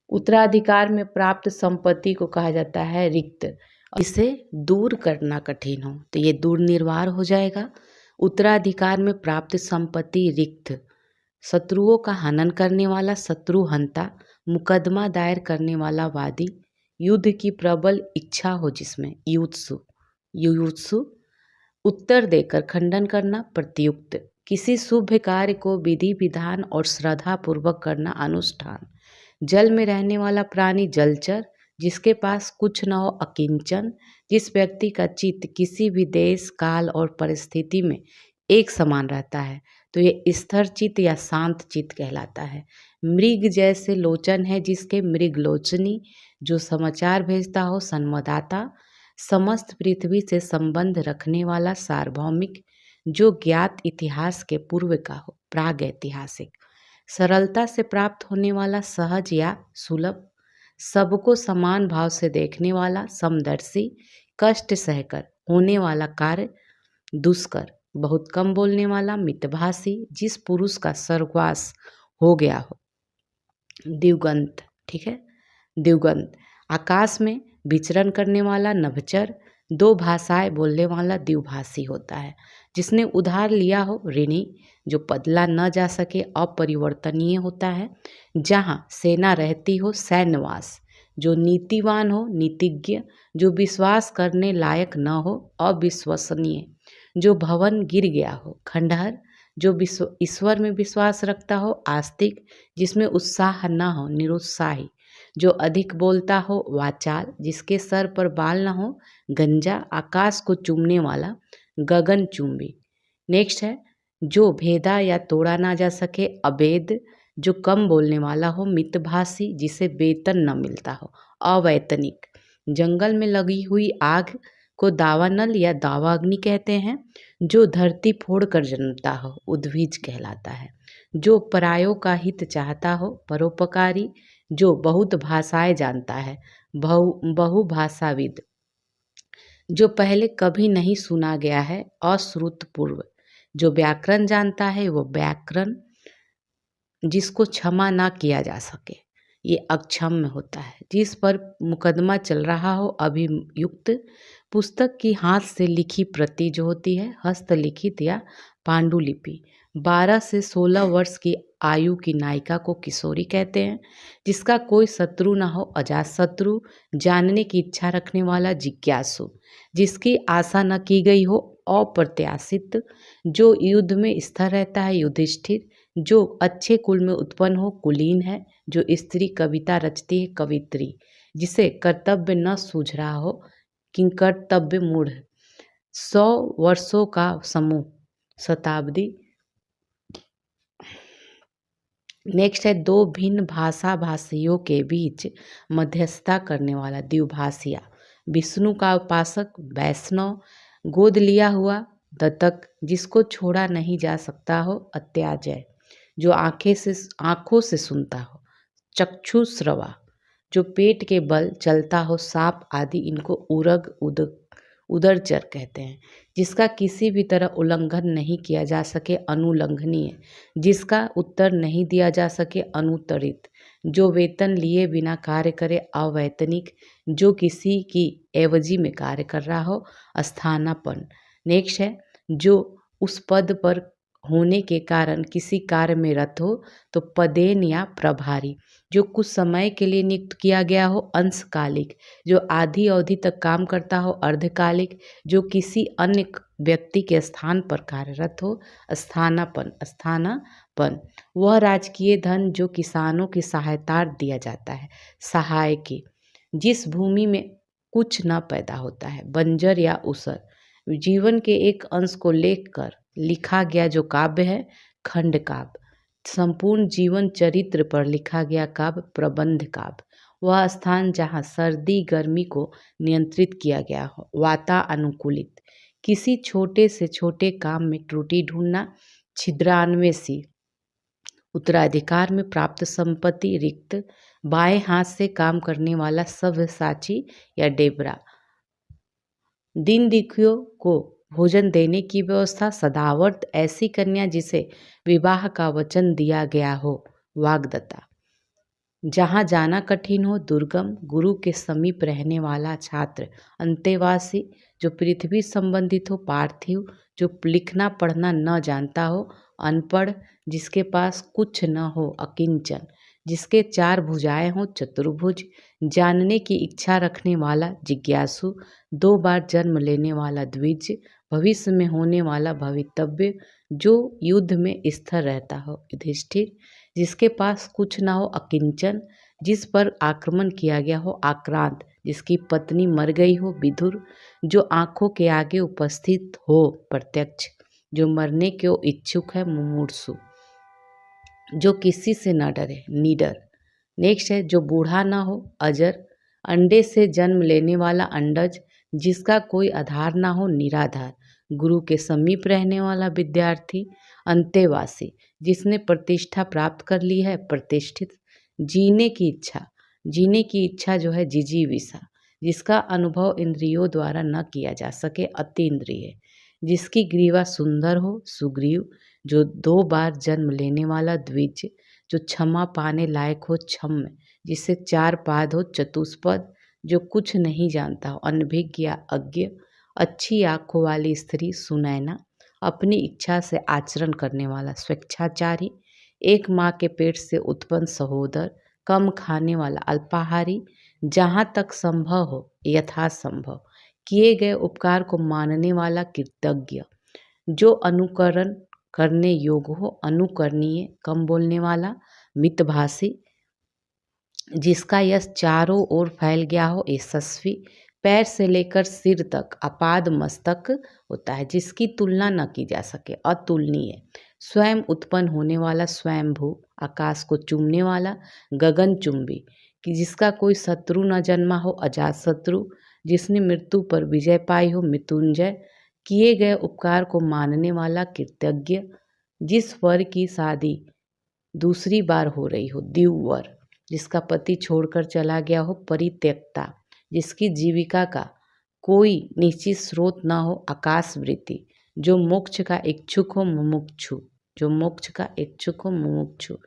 उत्तराधिकार में प्राप्त संपत्ति को कहा जाता है रिक्त। इसे दूर करना कठिन हो तो ये दुर्निवार हो जाएगा। उत्तराधिकार में प्राप्त संपत्ति रिक्त। शत्रुओं का हनन करने वाला, शत्रुहंता। मुकदमा दायर करने वाला, वादी। युद्ध की प्रबल इच्छा हो जिसमें, युत्सु। युयुत्सु। उत्तर देकर खंडन करना, प्रत्युक्त। किसी शुभ कार्य को विधि विधान और श्रद्धा पूर्वक करना, अनुष्ठान। जल में रहने वाला प्राणी, जलचर। जिसके पास कुछ न हो, अकिंचन। जिस व्यक्ति का चित्त किसी भी देश, काल और परिस्थिति में एक समान रहता है तो ये स्थिर चित्त या शांत चित्त कहलाता है। मृग जैसे लोचन है जिसके, मृगलोचनी। जो समाचार भेजता हो, संवाददाता। समस्त पृथ्वी से संबंध रखने वाला, सार्वभौमिक। जो ज्ञात इतिहास के पूर्व का हो, प्रागैतिहासिक। सरलता से प्राप्त होने वाला, सहज या सुलभ। सबको समान भाव से देखने वाला, समदर्शी। कष्ट सहकर होने वाला कार्य, दुष्कर। बहुत कम बोलने वाला, मितभाषी। जिस पुरुष का स्वर्गवास हो गया हो, दिवगंत। ठीक है, दिवगंत। आकाश में विचरण करने वाला, नभचर। दो भाषाएं बोलने वाला, द्विभाषी होता है। जिसने उधार लिया हो, ऋणी। जो बदला न जा सके, अपरिवर्तनीय होता है। जहाँ सेना रहती हो, सैन्यवास। जो नीतिवान हो, नीतिज्ञ। जो विश्वास करने लायक न हो, अविश्वसनीय। जो भवन गिर गया हो, खंडहर। जो ईश्वर में विश्वास रखता हो, आस्तिक। जिसमें उत्साह न हो, निरुत्साही। जो अधिक बोलता हो, वाचाल। जिसके सर पर बाल न हो, गंजा। आकाश को चूमने वाला, गगनचुंबी। नेक्स्ट है, जो भेदा या तोड़ा ना जा सके, अभेद। जो कम बोलने वाला हो, मितभाषी। जिसे वेतन न मिलता हो, अवैतनिक। जंगल में लगी हुई आग को दावानल या दावाग्नि कहते हैं। जो धरती फोड़ कर जन्मता हो, उद्भिज कहलाता है। जो परायों का हित चाहता हो, परोपकारी। जो बहुत भाषाएं जानता है, बहुभाषाविद। जो पहले कभी नहीं सुना गया है, अश्रुतपूर्व। जो व्याकरण जानता है, वो व्याकरण। जिसको क्षमा ना किया जा सके, ये अक्षम्य होता है। जिस पर मुकदमा चल रहा हो, अभियुक्त। पुस्तक की हाथ से लिखी प्रति जो होती है, हस्तलिखित या पांडुलिपि। 12 से 16 वर्ष की आयु की नायिका को किशोरी कहते हैं। जिसका कोई शत्रु ना हो, अजातशत्रु। जानने की इच्छा रखने वाला, जिज्ञासु। जिसकी आशा न की गई हो, अप्रत्याशित। जो युद्ध में स्थिर रहता है, युधिष्ठिर। जो अच्छे कुल में उत्पन्न हो, कुलीन है। जो स्त्री कविता रचती है, कवित्री। जिसे कर्तव्य न सूझ रहा हो, किंकर्तव्य मूढ़। 100 वर्षों का समूह, शताब्दी। नेक्स्ट है, दो भिन्न भाषा भाषियों के बीच मध्यस्थता करने वाला, द्विभाषिया। विष्णु का उपासक, वैष्णव। गोद लिया हुआ, दत्तक। जिसको छोड़ा नहीं जा सकता हो, अत्याजय। जो आँखों से सुनता हो, चक्षुश्रवा। जो पेट के बल चलता हो, सांप आदि। इनको उदरचर कहते हैं। जिसका किसी भी तरह उल्लंघन नहीं किया जा सके, अनुलंघनीय। जिसका उत्तर नहीं दिया जा सके, अनुत्तरित। जो वेतन लिए बिना कार्य करे, अवैतनिक। जो किसी की एवजी में कार्य कर रहा हो, स्थानापन्न। नेक्स्ट है, जो उस पद पर होने के कारण किसी कार्य में रत हो तो पदेन या प्रभारी। जो कुछ समय के लिए नियुक्त किया गया हो, अंशकालिक। जो आधी अवधि तक काम करता हो, अर्धकालिक। जो किसी अन्य व्यक्ति के स्थान पर कार्यरत हो, स्थानापन्न। वह राजकीय धन जो किसानों की सहायता दिया जाता है, सहायकी। जिस भूमि में कुछ न पैदा होता है, बंजर या ऊसर। जीवन के एक अंश को लेकर लिखा गया जो काव्य है, खंड काव्य। संपूर्ण जीवन चरित्र पर लिखा गया काव्य, प्रबंध काव्य। वह स्थान जहाँ सर्दी गर्मी को नियंत्रित किया गया हो, वातानुकूलित। किसी छोटे से छोटे काम में त्रुटि ढूंढना, छिद्रान्वेषी, उत्तराधिकार में प्राप्त संपत्ति रिक्त, बाएं हाथ से काम करने वाला सव्यसाची या डेबरा, दीन दुखियों को भोजन देने की व्यवस्था, सदावर्त, ऐसी कन्या जिसे विवाह का वचन दिया गया हो, वाग्दत्ता, जहाँ जाना कठिन हो, दुर्गम, गुरु के समीप रहने वाला छात्र, अंतेवासी, जो पृथ्वी संबंधित हो, पार्थिव, जो लिखना पढ़ना न जानता हो, अनपढ़, जिसके पास कुछ न हो, अकिंचन, जिसके 4 भुजाएं हो, चतुर्भुज, जानने की इच्छा रखने वाला, जिज्ञासु, 2 बार जन्म लेने वाला, द्विज, भविष्य में होने वाला, भवितव्य, जो युद्ध में स्थिर रहता हो, युधिष्ठिर, जिसके पास कुछ ना हो, अकिंचन, जिस पर आक्रमण किया गया हो, आक्रांत, जिसकी पत्नी मर गई हो, विधुर, जो आंखों के आगे उपस्थित हो, प्रत्यक्ष, जो मरने के इच्छुक है, मुमूर्षु, जो किसी से न डरे, निडर। नेक्स्ट है जो बूढ़ा ना हो, अजर, अंडे से जन्म लेने वाला, अंडज, जिसका कोई आधार ना हो, निराधार, गुरु के समीप रहने वाला, विद्यार्थी, अंतेवासी, जिसने प्रतिष्ठा प्राप्त कर ली है, प्रतिष्ठित, जीने की इच्छा जो है, जिजीविषा, जिसका अनुभव इंद्रियों द्वारा न किया जा सके, अतीन्द्रिय, जिसकी ग्रीवा सुंदर हो, सुग्रीव, जो 2 बार जन्म लेने वाला, द्विज, जो क्षमा पाने लायक हो, क्षम्य, जिसे 4 पाद हो, चतुष्पद, जो कुछ नहीं जानता हो, अनभिज्ञ, अज्ञ, अच्छी आंखों वाली स्त्री, सुनैना, अपनी इच्छा से आचरण करने वाला, स्वेच्छाचारी, एक माँ के पेट से उत्पन्न सहोदर, कम खाने वाला, अल्पाहारी, जहाँ तक संभव हो, यथासंभव, किए गए उपकार को मानने वाला, कृतज्ञ, जो अनुकरण करने योग्य हो, अनुकरणीय, कम बोलने वाला, मितभाषी, जिसका यश चारों ओर फैल गया हो, यशस्वी, पैर से लेकर सिर तक अपाद मस्तक होता है, जिसकी तुलना न की जा सके, अतुलनीय, स्वयं उत्पन्न होने वाला, स्वयंभू, आकाश को चूमने वाला, गगनचुंबी, कि जिसका कोई शत्रु न जन्मा हो, अजात शत्रु, जिसने मृत्यु पर विजय पाई हो, मृत्युंजय, किए गए उपकार को मानने वाला, कृतज्ञ, जिस वर की शादी दूसरी बार हो रही हो, द्विवर, जिसका पति छोड़कर चला गया हो, परित्यक्ता, जिसकी जीविका का कोई निश्चित स्रोत न हो, आकाशवृत्ति, जो मोक्ष का इच्छुक हो, मुमुक्षु, जो मोक्ष का इच्छुक हो, मुमुक्षु,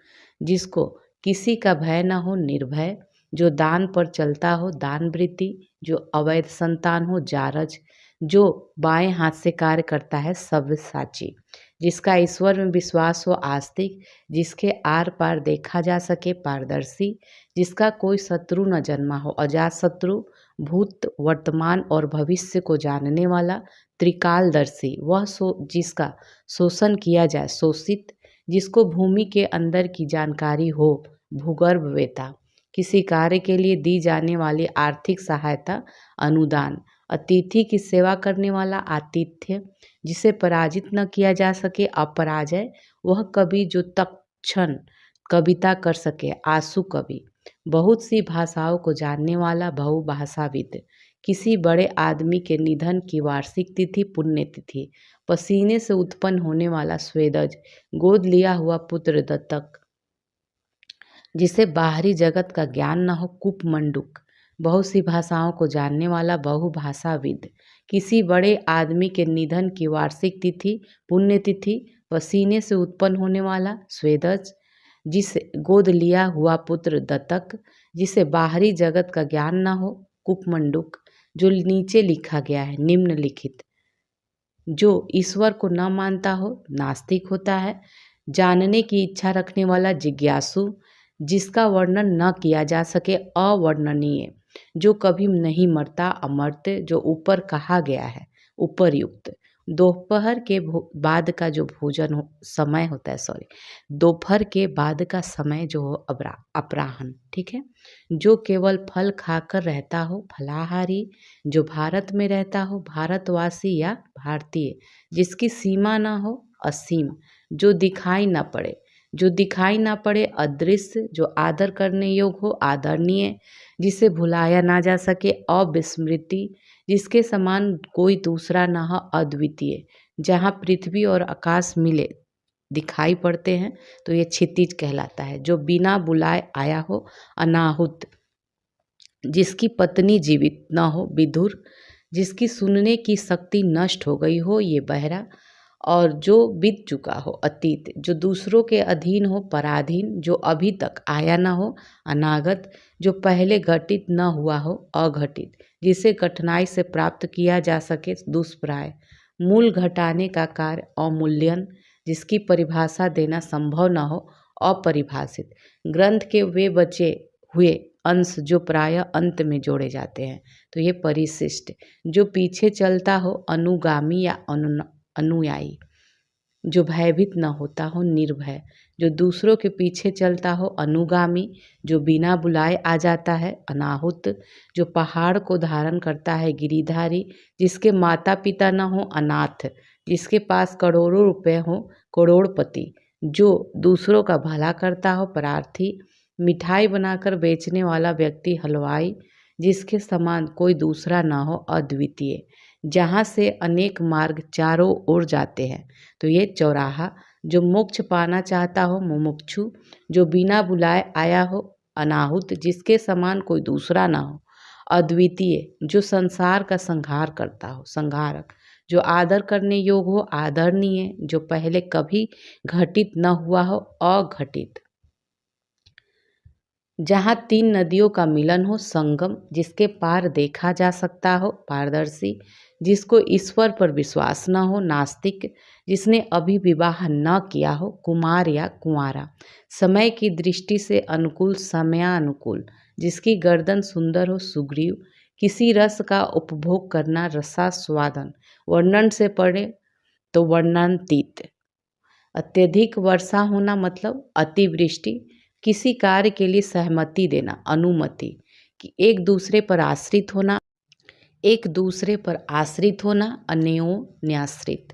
जिसको किसी का भय न हो, निर्भय, जो दान पर चलता हो, दानवृत्ति, जो अवैध संतान हो, जारज, जो बाएं हाथ से कार्य करता है, सव्यसाची, जिसका ईश्वर में विश्वास हो, आस्तिक, जिसके आर पार देखा जा सके, पारदर्शी, जिसका कोई शत्रु न जन्मा हो, अजात शत्रु, भूत, वर्तमान और भविष्य को जानने वाला, त्रिकालदर्शी, वह जिसका शोषण किया जाए, शोषित, जिसको भूमि के अंदर की जानकारी हो, भूगर्भवेता, किसी कार्य के लिए दी जाने वाली आर्थिक सहायता, अनुदान, अतिथि की सेवा करने वाला, आतिथ्य, जिसे पराजित न किया जा सके, अपराजय, वह कवि जो तत्क्षण कविता कर सके, आंसू कवि, बहुत सी भाषाओं को जानने वाला, बहुभाषाविद, किसी बड़े आदमी के निधन की वार्षिक तिथि, पुण्यतिथि, पसीने से उत्पन्न होने वाला, स्वेदज, गोद लिया हुआ पुत्र, दत्तक, जिसे बाहरी जगत का ज्ञान न हो, कुपमंडुक, बहुत सी भाषाओं को जानने वाला, बहुभाषाविद, किसी बड़े आदमी के निधन की वार्षिक तिथि, पुण्यतिथि, पसीने से उत्पन्न होने वाला, स्वेदज, जिसे गोद लिया हुआ पुत्र, दत्तक, जिसे बाहरी जगत का ज्ञान न हो, कुपमंडुक, जो नीचे लिखा गया है, निम्नलिखित, जो ईश्वर को न मानता हो, नास्तिक होता है, जानने की इच्छा रखने वाला, जिज्ञासु, जिसका वर्णन न किया जा सके, अवर्णनीय, जो कभी नहीं मरता, अमर्त्य, जो ऊपर कहा गया है, उपरयुक्त, दोपहर के बाद का जो भोजन समय होता है, दोपहर के बाद का समय जो हो, अपराह्न, ठीक है, जो केवल फल खाकर रहता हो, फलाहारी, जो भारत में रहता हो, भारतवासी या भारतीय, जिसकी सीमा ना हो, असीम, जो दिखाई ना पड़े, अदृश्य, जो आदर करने योग्य हो, आदरणीय, जिसे भुलाया ना जा सके, अविस्मृति, जिसके समान कोई दूसरा ना हो, अद्वितीय, जहाँ पृथ्वी और आकाश मिले दिखाई पड़ते हैं तो ये क्षितिज कहलाता है। जो बिना बुलाए आया हो अनाहुत, जिसकी पत्नी जीवित न हो विधुर, जिसकी सुनने की शक्ति नष्ट हो गई हो ये बहरा, और जो बीत चुका हो अतीत, जो दूसरों के अधीन हो पराधीन, जो अभी तक आया न हो अनागत, जो पहले घटित न हुआ हो अघटित, जिसे कठिनाई से प्राप्त किया जा सके दुष्प्राय, मूल घटाने का कार्य अवमूल्यन, जिसकी परिभाषा देना संभव न हो अपरिभाषित, ग्रंथ के वे बचे हुए अंश जो प्रायः अंत में जोड़े जाते हैं तो ये परिशिष्ट, जो पीछे चलता हो अनुगामी या अनुयायी, जो भयभीत न होता हो निर्भय, जो दूसरों के पीछे चलता हो अनुगामी, जो बिना बुलाए आ जाता है अनाहुत, जो पहाड़ को धारण करता है गिरिधारी, जिसके माता पिता न हो अनाथ, जिसके पास करोड़ों रुपए हो करोड़पति, जो दूसरों का भला करता हो परार्थी, मिठाई बनाकर बेचने वाला व्यक्ति हलवाई, जिसके समान कोई दूसरा ना हो अद्वितीय, जहाँ से अनेक मार्ग चारों ओर जाते हैं तो ये चौराहा, जो मोक्ष पाना चाहता हो मुमुक्षु, जो बिना बुलाए आया हो अनाहुत, जिसके समान कोई दूसरा ना हो अद्वितीय, जो संसार का संहार करता हो संहारक, जो आदर करने योग्य हो आदरणीय, जो पहले कभी घटित न हुआ हो अघटित, जहाँ तीन नदियों का मिलन हो संगम, जिसके पार देखा जा सकता हो पारदर्शी, जिसको ईश्वर पर विश्वास न हो नास्तिक, जिसने अभी विवाह न किया हो कुमार या कुंवारा, समय की दृष्टि से अनुकूल समयानुकूल, जिसकी गर्दन सुंदर हो सुग्रीव, किसी रस का उपभोग करना रसास्वादन, वर्णन से पढ़े तो वर्णनातीत, अत्यधिक वर्षा होना मतलब अतिवृष्टि, किसी कार्य के लिए सहमति देना अनुमति, कि एक दूसरे पर आश्रित होना अन्योन्याश्रित,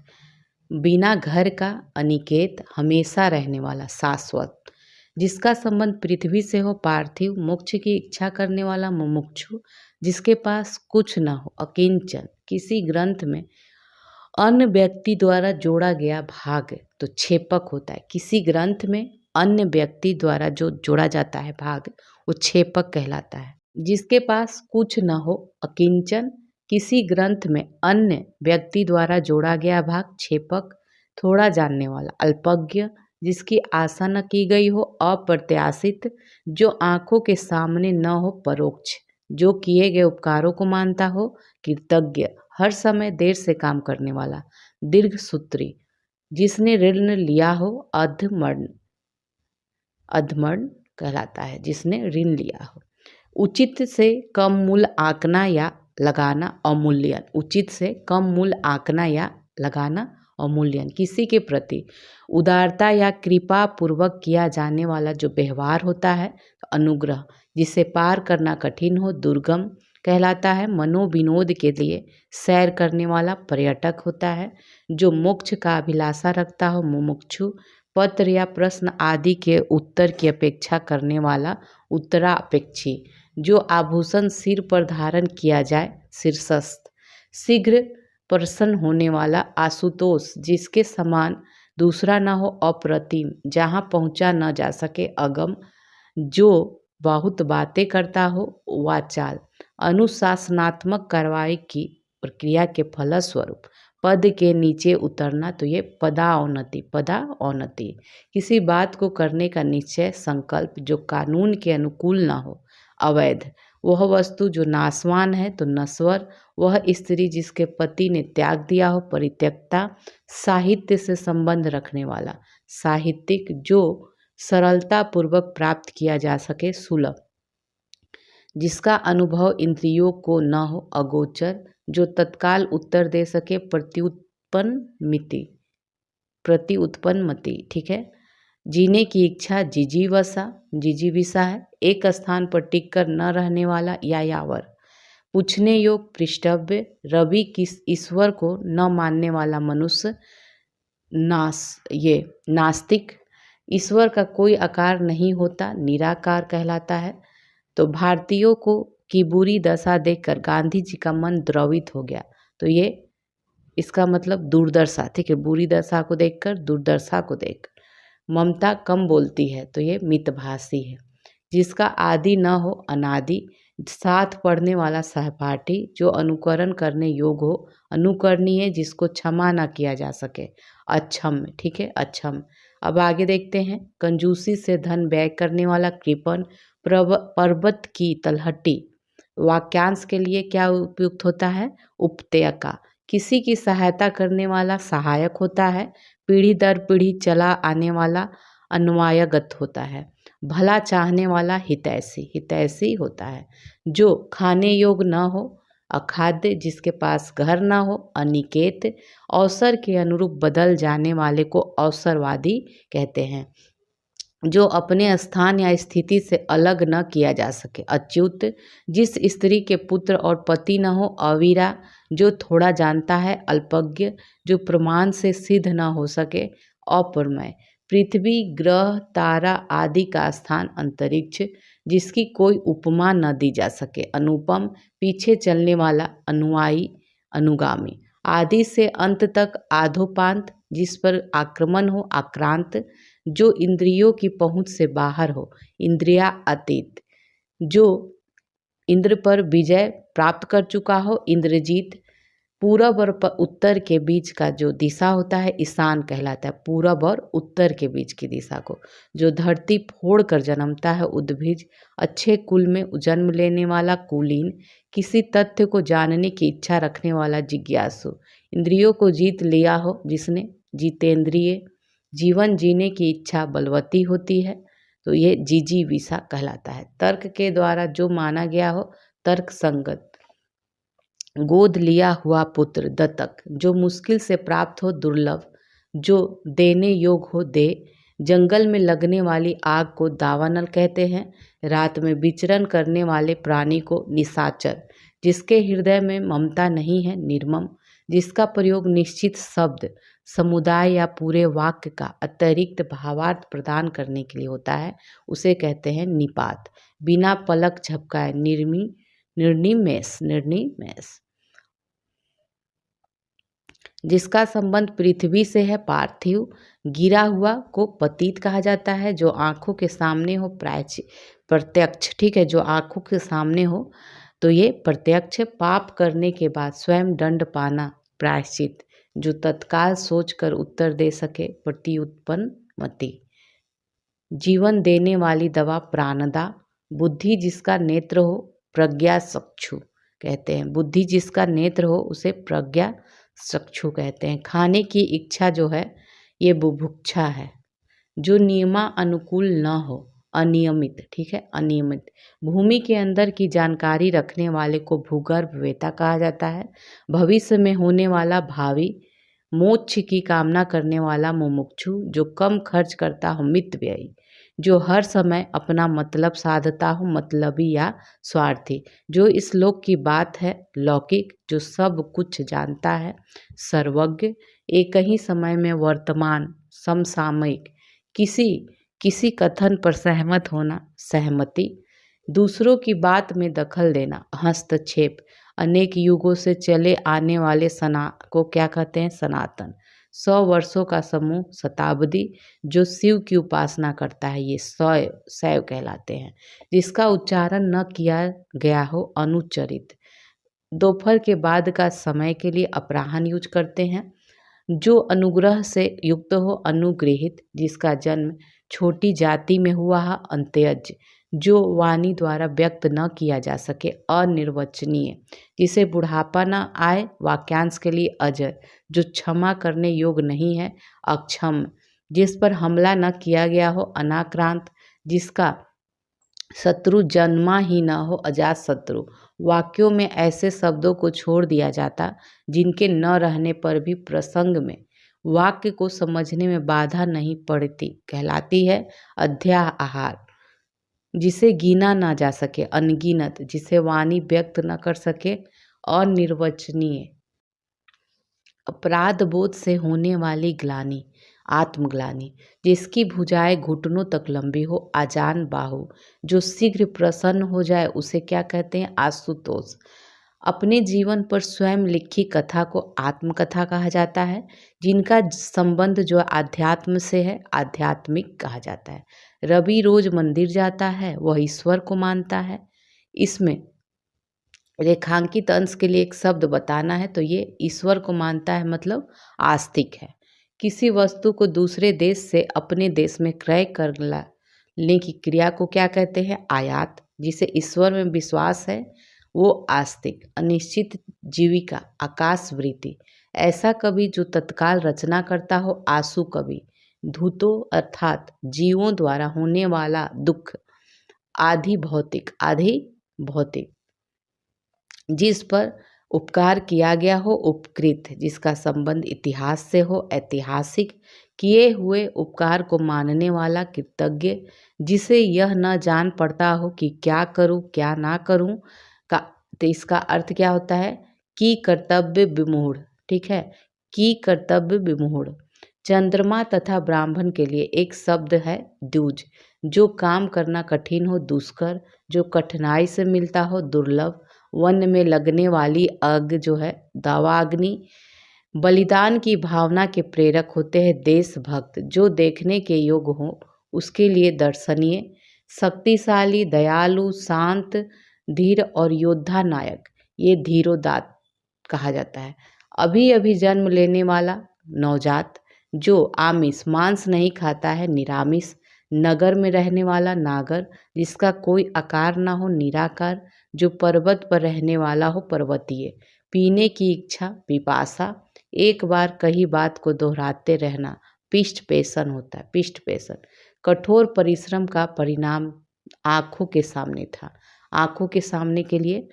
बिना घर का अनिकेत, हमेशा रहने वाला शाश्वत, जिसका संबंध पृथ्वी से हो पार्थिव, मोक्ष की इच्छा करने वाला मुमुक्षु, जिसके पास कुछ न हो अकिंचन, किसी ग्रंथ में अन्य व्यक्ति द्वारा जोड़ा गया भाग तो छेपक होता है, किसी ग्रंथ में अन्य व्यक्ति द्वारा जो जोड़ा जाता है भाग वो छेपक कहलाता है, जिसके पास कुछ न हो अकिंचन, किसी ग्रंथ में अन्य व्यक्ति द्वारा जोड़ा गया भाग छेपक, थोड़ा जानने वाला अल्पज्ञ, जिसकी आशा न की गई हो अप्रत्याशित, जो आंखों के सामने न हो परोक्ष, जो किए गए उपकारों को मानता हो कृतज्ञ, हर समय देर से काम करने वाला दीर्घ सूत्री, जिसने ऋण लिया हो अधमर्ण कहलाता है, जिसने ऋण लिया हो, उचित से कम मूल्य आंकना या लगाना अवमूल्यन, उचित से कम मूल्य आंकना या लगाना अवमूल्यन, किसी के प्रति उदारता या कृपा पूर्वक किया जाने वाला जो व्यवहार होता है अनुग्रह, जिसे पार करना कठिन हो दुर्गम कहलाता है, मनोविनोद के लिए सैर करने वाला पर्यटक होता है, जो मोक्ष का अभिलाषा रखता हो मुमुक्षु, पत्र या प्रश्न आदि के उत्तर की अपेक्षा करने वाला उत्तरापेक्षी, जो आभूषण सिर पर धारण किया जाए शीर्षस्थ, शीघ्र प्रसन्न होने वाला आशुतोष, जिसके समान दूसरा न हो अप्रतिम, जहाँ पहुँचा न जा सके अगम, जो बहुत बातें करता हो वाचाल, अनुशासनात्मक कार्रवाई की प्रक्रिया के फलस्वरूप पद के नीचे उतरना तो ये पदावनति, किसी बात को करने का निश्चय संकल्प जो कानून के अनुकूल न हो अवैध, वह वस्तु जो नाशवान है तो नश्वर, वह स्त्री जिसके पति ने त्याग दिया हो परित्यक्ता, साहित्य से संबंध रखने वाला साहित्यिक, जो सरलता पूर्वक प्राप्त किया जा सके सुलभ, जिसका अनुभव इंद्रियों को न हो अगोचर, जो तत्काल उत्तर दे सके प्रत्युत्पन्नमति, ठीक है, जीने की इच्छा जिजीविषा है, एक स्थान पर टिक कर न रहने वाला यायावर, पूछने योग पृष्ठव्य, रवि किस ईश्वर को न मानने वाला मनुष्य नास्तिक, ईश्वर का कोई आकार नहीं होता निराकार कहलाता है। तो भारतीयों को की बुरी दशा देखकर गांधी जी का मन द्रवित हो गया, तो ये इसका मतलब दुर्दशा, ठीक है, बुरी दशा को देखकर, दुर्दशा को देखकर। ममता कम बोलती है, तो ये मितभाषी है। जिसका आदि न हो, अनादि, साथ पढ़ने वाला सहपाठी, जो अनुकरण करने योग्य हो, अनुकरणीय, जिसको क्षमा ना किया जा सके, अक्षम, ठीक है, अक्षम। अब आगे देखते हैं। कंजूसी से धन व्यय करने वाला, कृपण, पर्वत की तलहटी। वाक्यांश के लिए क्या उपयुक्त होता है? उपत्यका। किसी की सहायता करने वाला सहायक होता है। पीढ़ी दर पीढ़ी चला आने वाला अन्वयगत होता है। भला चाहने वाला हितैषी, हितैषी होता है। जो खाने योग्य न हो, अखाद्य, जिसके पास घर न हो, अनिकेत, अवसर के अनुरूप बदल जाने वाले को अवसरवादी कहते हैं। जो अपने स्थान या स्थिति से अलग न किया जा सके, अच्युत, जिस स्त्री के पुत्र और पति न हो, अवीरा, जो थोड़ा जानता है, अल्पज्ञ, जो प्रमाण से सिद्ध न हो सके, अप्रमेय। पृथ्वी, ग्रह, तारा आदि का स्थान अंतरिक्ष, जिसकी कोई उपमा न दी जा सके, अनुपम, पीछे चलने वाला, अनुयायी, अनुगामी। आदि से अंत तक आधोपांत, जिस पर आक्रमण हो, आक्रांत, जो इंद्रियों की पहुंच से बाहर हो, इंद्रिया अतीत, जो इंद्र पर विजय प्राप्त कर चुका हो, इंद्रजीत। पूरब और उत्तर के बीच का जो दिशा होता है, ईशान कहलाता है। पूरब और उत्तर के बीच की दिशा को। जो धरती फोड़ कर जन्मता है, उद्भिज। अच्छे कुल में जन्म लेने वाला, कुलीन। किसी तथ्य को जानने की इच्छा रखने वाला, जिज्ञासु। इंद्रियों को जीत लिया हो जिसने, जितेंद्रिय। जीवन जीने की इच्छा बलवती होती है, तो ये जिजीविषा कहलाता है। तर्क के द्वारा जो माना गया हो, तर्क संगत। गोद लिया हुआ पुत्र, दत्तक, जो मुश्किल से प्राप्त हो, दुर्लभ, जो देने योग्य हो, दे। जंगल में लगने वाली आग को दावानल कहते हैं। रात में विचरण करने वाले प्राणी को निशाचर। जिसके हृदय में ममता नहीं है, निर्मम। जिसका प्रयोग निश्चित शब्द, समुदाय या पूरे वाक्य का अतिरिक्त भावार्थ प्रदान करने के लिए होता है, उसे कहते हैं निपात। बिना पलक झपकाए, निर्निमेष, निर्निमेष। जिसका संबंध पृथ्वी से है, पार्थिव। गिरा हुआ को पतित कहा जाता है। जो आंखों के सामने हो, प्रत्यक्ष, ठीक है, जो आंखों के सामने हो, तो ये प्रत्यक्ष। पाप करने के बाद स्वयं दंड पाना, प्रायश्चित। जो तत्काल सोचकर उत्तर दे सके, प्रत्युत्पन्न मति। जीवन देने वाली दवा, प्राणदा। बुद्धि जिसका नेत्र हो, प्रज्ञा चक्षु कहते हैं। बुद्धि जिसका नेत्र हो, उसे प्रज्ञा चक्षु कहते हैं। खाने की इच्छा जो है, ये बुभुक्षा है। जो नियमानुकूल न हो, अनियमित, ठीक है, अनियमित। भूमि के अंदर की जानकारी रखने वाले को भूगर्भ वेता कहा जाता है। भविष्य में होने वाला, भावी। मोक्ष की कामना करने वाला, मुमुक्षु। जो कम खर्च करता हो, मितव्ययी। जो हर समय अपना मतलब साधता हो, मतलबी या स्वार्थी। जो इस लोक की बात है, लौकिक। जो सब कुछ जानता है, सर्वज्ञ। एक ही समय में वर्तमान, समसामयिक। किसी कथन पर सहमत होना, सहमति। दूसरों की बात में दखल देना, हस्तक्षेप। अनेक युगों से चले आने वाले सना को क्या कहते हैं, सनातन। 100 वर्षों का समूह, शताब्दी। जो शिव की उपासना करता है, ये शैव कहलाते हैं। जिसका उच्चारण न किया गया हो, अनुच्चरित। दोपहर के बाद का समय के लिए अपराह्न यूज करते हैं। जो अनुग्रह से युक्त हो, अनुग्रहित। जिसका जन्म छोटी जाति में हुआ है, अंत्यज। जो वाणी द्वारा व्यक्त न किया जा सके, अनिर्वचनीय। जिसे बुढ़ापा न आए, वाक्यांश के लिए अजर। जो क्षमा करने योग्य नहीं है, अक्षम। जिस पर हमला न किया गया हो, अनाक्रांत। जिसका शत्रु जन्मा ही न हो, अजात शत्रु। वाक्यों में ऐसे शब्दों को छोड़ दिया जाता जिनके न रहने पर भी प्रसंग में वाक्य को समझने में बाधा नहीं पड़ती, कहलाती है अध्याहार। जिसे गिना ना जा सके, अनगिनत। जिसे वाणी व्यक्त न कर सके, अनिर्वचनीय। अपराध बोध से होने वाली ग्लानि, आत्मग्लानि। जिसकी भुजाएं घुटनों तक लंबी हो, आजान बाहु। जो शीघ्र प्रसन्न हो जाए, उसे क्या कहते हैं, आशुतोष। अपने जीवन पर स्वयं लिखी कथा को आत्मकथा कहा जाता है, जिनका संबंध जो आध्यात्म से है आध्यात्मिक कहा जाता है। रवि रोज मंदिर जाता है, वह ईश्वर को मानता है। इसमें रेखांकित अंश के लिए एक शब्द बताना है, तो ये ईश्वर को मानता है मतलब आस्तिक है। किसी वस्तु को दूसरे देश से अपने देश में क्रय करने की क्रिया को क्या कहते हैं? आयात। जिसे ईश्वर में विश्वास है वो आस्तिक। अनिश्चित जीविका, आकाश वृत्ति, ऐसा कवि जो तत्काल रचना करता हो आंसू कवि। धूतो अर्थात जीवों द्वारा होने वाला दुख। आधि भौतिक जिस पर उपकार किया गया हो उपकृत, जिसका संबंध इतिहास से हो ऐतिहासिक। किए हुए उपकार को मानने वाला कृतज्ञ, जिसे यह न जान पड़ता हो कि क्या करूं क्या ना करूं का, तो इसका अर्थ क्या होता है? कि कर्तव्य विमूढ़। ठीक है, कि कर्तव्य विमूढ़। चंद्रमा तथा ब्राह्मण के लिए एक शब्द है द्विज। जो काम करना कठिन हो दुष्कर, जो कठिनाई से मिलता हो दुर्लभ। वन में लगने वाली आग जो है दावाग्नि। बलिदान की भावना के प्रेरक होते हैं देशभक्त। जो देखने के योग्य हो उसके लिए दर्शनीय। शक्तिशाली, दयालु, शांत, धीर और योद्धा नायक, ये धीरोदात्त कहा जाता है। अभी अभी जन्म लेने वाला नवजात, जो आमिष मांस नहीं खाता है निरामिष। नगर में रहने वाला नागर, जिसका कोई आकार ना हो निराकार। जो पर्वत पर रहने वाला हो पर्वतीय। पीने की इच्छा पिपासा। एक बार कही बात को दोहराते रहना पिष्टपेशन होता है, पिष्टपेशन। कठोर परिश्रम का परिणाम आँखों के सामने था। आँखों के सामने के लिए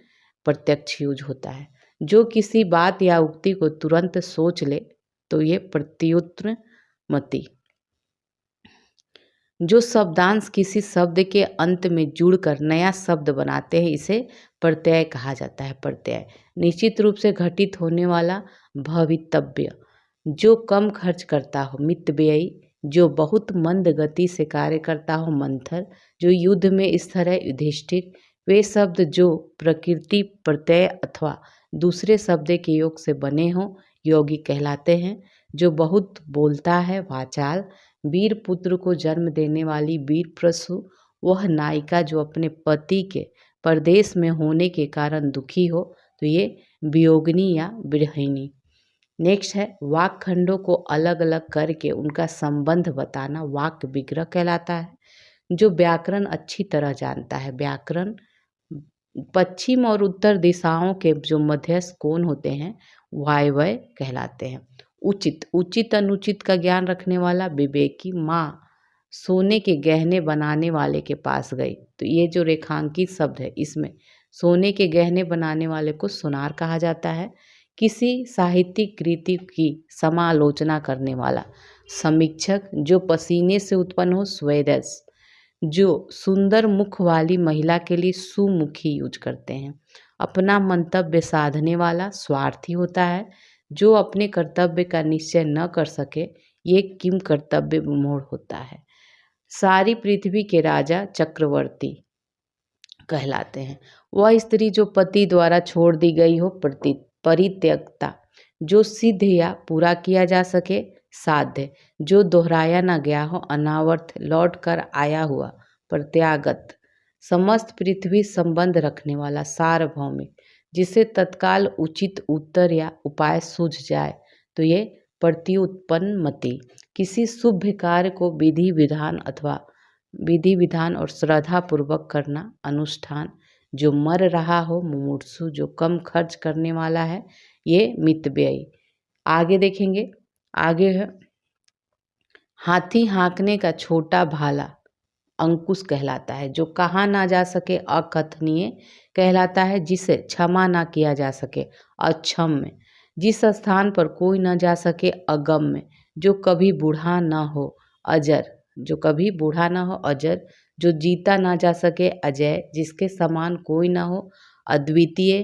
प्रत्यक्ष यूज होता है। जो किसी बात या उक्ति को तुरंत सोच ले तो ये प्रत्युत्तर मति। जो शब्दांश किसी शब्द के अंत में जुड़कर नया शब्द बनाते हैं इसे प्रत्यय कहा जाता है। प्रत्यय निश्चित रूप से घटित होने वाला भवितव्य। जो कम खर्च करता हो मितव्ययी। जो बहुत मंद गति से कार्य करता हो मंथर। जो युद्ध में स्थिर है युधिष्ठिर। वे शब्द जो प्रकृति प्रत्यय अथवा दूसरे शब्द के योग से बने हों योगी कहलाते हैं। जो बहुत बोलता है वाचाल। वीर पुत्र को जन्म देने वाली वीर प्रसु। वह नायिका जो अपने पति के परदेश में होने के कारण दुखी हो तो ये वियोगिनी या विरहिणी। नेक्स्ट है वाक खंडों को अलग अलग करके उनका संबंध बताना वाक्य विग्रह कहलाता है। जो व्याकरण अच्छी तरह जानता है, व्याकरण पश्चिम और उत्तर दिशाओं के जो मध्यस्थ कोण होते हैं वायव्य कहलाते हैं। उचित, उचित अनुचित का ज्ञान रखने वाला विवेकी। माँ सोने के गहने बनाने वाले के पास गई, तो ये जो रेखांकित शब्द है इसमें सोने के गहने बनाने वाले को सुनार कहा जाता है। किसी साहित्यिक कृति की समालोचना करने वाला समीक्षक। जो पसीने से उत्पन्न हो स्वेदस। जो सुंदर मुख वाली महिला के लिए सुमुखी यूज करते हैं। अपना मंतव्य साधने वाला स्वार्थी होता है। जो अपने कर्तव्य का निश्चय न कर सके ये किम कर्तव्य विमूढ़ होता है। सारी पृथ्वी के राजा चक्रवर्ती कहलाते हैं। वह स्त्री जो पति द्वारा छोड़ दी गई हो परित्यक्ता। जो सिद्ध या पूरा किया जा सके साध्य। जो दोहराया न गया हो अनावर्त, लौट कर आया हुआ प्रत्यागत। समस्त पृथ्वी संबंध रखने वाला सार्वभौमिक। जिसे तत्काल उचित उत्तर या उपाय सूझ जाए तो ये प्रत्युत्पन्न मति। किसी शुभ कार्य को विधि विधान और श्रद्धा पूर्वक करना अनुष्ठान। जो मर रहा हो मुमूर्षु। जो कम खर्च करने वाला है ये मितव्ययी। आगे देखेंगे, आगे है हाथी हाँकने का छोटा भाला अंकुश कहलाता है। जो कहा ना जा सके अकथनीय कहलाता है। जिसे क्षमा ना किया जा सके अक्षम्य। जिस स्थान पर कोई ना जा सके अगम्य। जो कभी बूढ़ा ना हो अजर। जो कभी बूढ़ा ना हो अजर। जो जीता ना जा सके अजय। जिसके समान कोई ना हो अद्वितीय।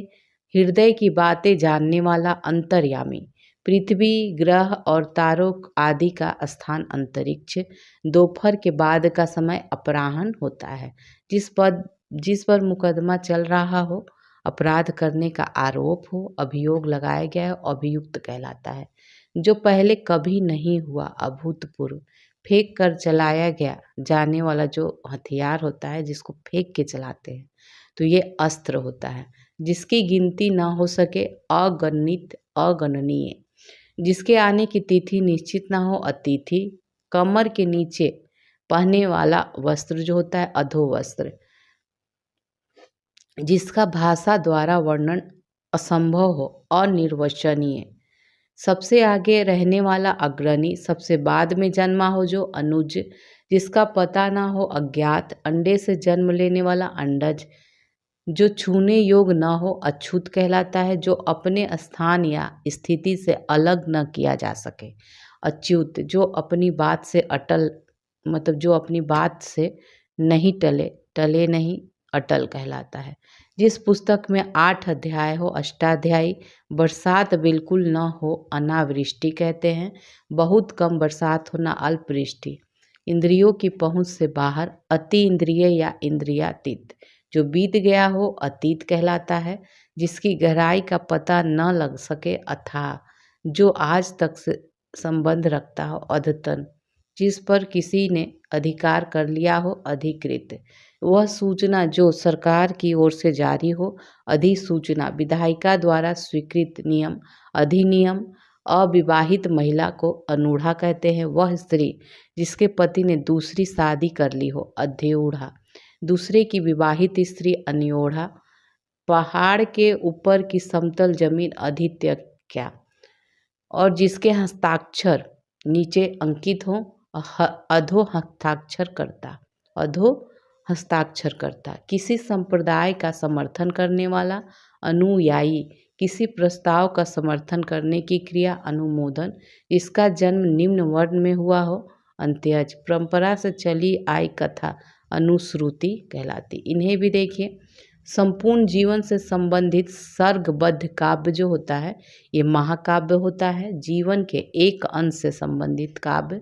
हृदय की बातें जानने वाला अंतर्यामी। पृथ्वी ग्रह और तारों आदि का स्थान अंतरिक्ष। दोपहर के बाद का समय अपराह्न होता है। जिस पर मुकदमा चल रहा हो अपराध करने का आरोप हो, अभियोग लगाया गया हो, अभियुक्त कहलाता है। जो पहले कभी नहीं हुआ, अभूतपूर्व, फेंक कर चलाया गया जाने वाला जो हथियार होता है जिसको फेंक के चलाते हैं, तो ये अस्त्र होता है। जिसकी गिनती ना हो सके, अगणित, अगणनीय, जिसके आने की तिथि निश्चित ना हो, अतिथि, कमर के नीचे पहनने वाला वस्त्र जो होता है, अधोवस्त्र, जिसका भाषा द्वारा वर्णन असंभव हो, अनिर्वचनीय, सबसे आगे रहने वाला अग्रणी, सबसे बाद में जन्मा हो जो अनुज, जिसका पता ना हो, अज्ञात, अंडे से जन्म लेने वाला अंडज, जो छूने योग न हो, अछूत कहलाता है। जो अपने स्थान या स्थिति से अलग न किया जा सके, अच्युत, जो अपनी बात से अटल, मतलब जो अपनी बात से नहीं टले, टले नहीं, अटल कहलाता है। जिस पुस्तक में 8 अध्याय हो, अष्टाध्यायी, बरसात बिल्कुल न हो, अनावृष्टि कहते हैं। बहुत कम बरसात होना, अल्पवृष्टि। इंद्रियों की पहुंच से बाहर, अति इंद्रिय या इंद्रियातीत, जो बीत गया हो, अतीत कहलाता है। जिसकी गहराई का पता न लग सके, अथाह, जो आज तक से संबंध रखता हो, अद्यतन, जिस पर किसी ने अधिकार कर लिया हो, अधिकृत, वह सूचना जो सरकार की ओर से जारी हो, अधिसूचना, विधायिका द्वारा स्वीकृत नियम, अधिनियम। अविवाहित महिला को अनूढ़ा कहते हैं। वह स्त्री जिसके पति ने दूसरी शादी कर ली हो, अध्यूढ़ा। दूसरे की विवाहित स्त्री अन्योढ़ा। पहाड़ के ऊपर की समतल जमीन, अधित्यक्या, और जिसके हस्ताक्षर नीचे अंकित हो, अधो हस्ताक्षर करता, अधो हस्ताक्षर करता। किसी संप्रदाय का समर्थन करने वाला, अनुयायी, किसी प्रस्ताव का समर्थन करने की क्रिया, अनुमोदन, इसका जन्म निम्न वर्ण में हुआ हो, अंत्यज, परंपरा से चली आई कथा, अनुश्रुति कहलाती। इन्हें भी देखिए। संपूर्ण जीवन से संबंधित सर्गबद्ध काव्य जो होता है, ये महाकाव्य होता है। जीवन के एक अंश से संबंधित काव्य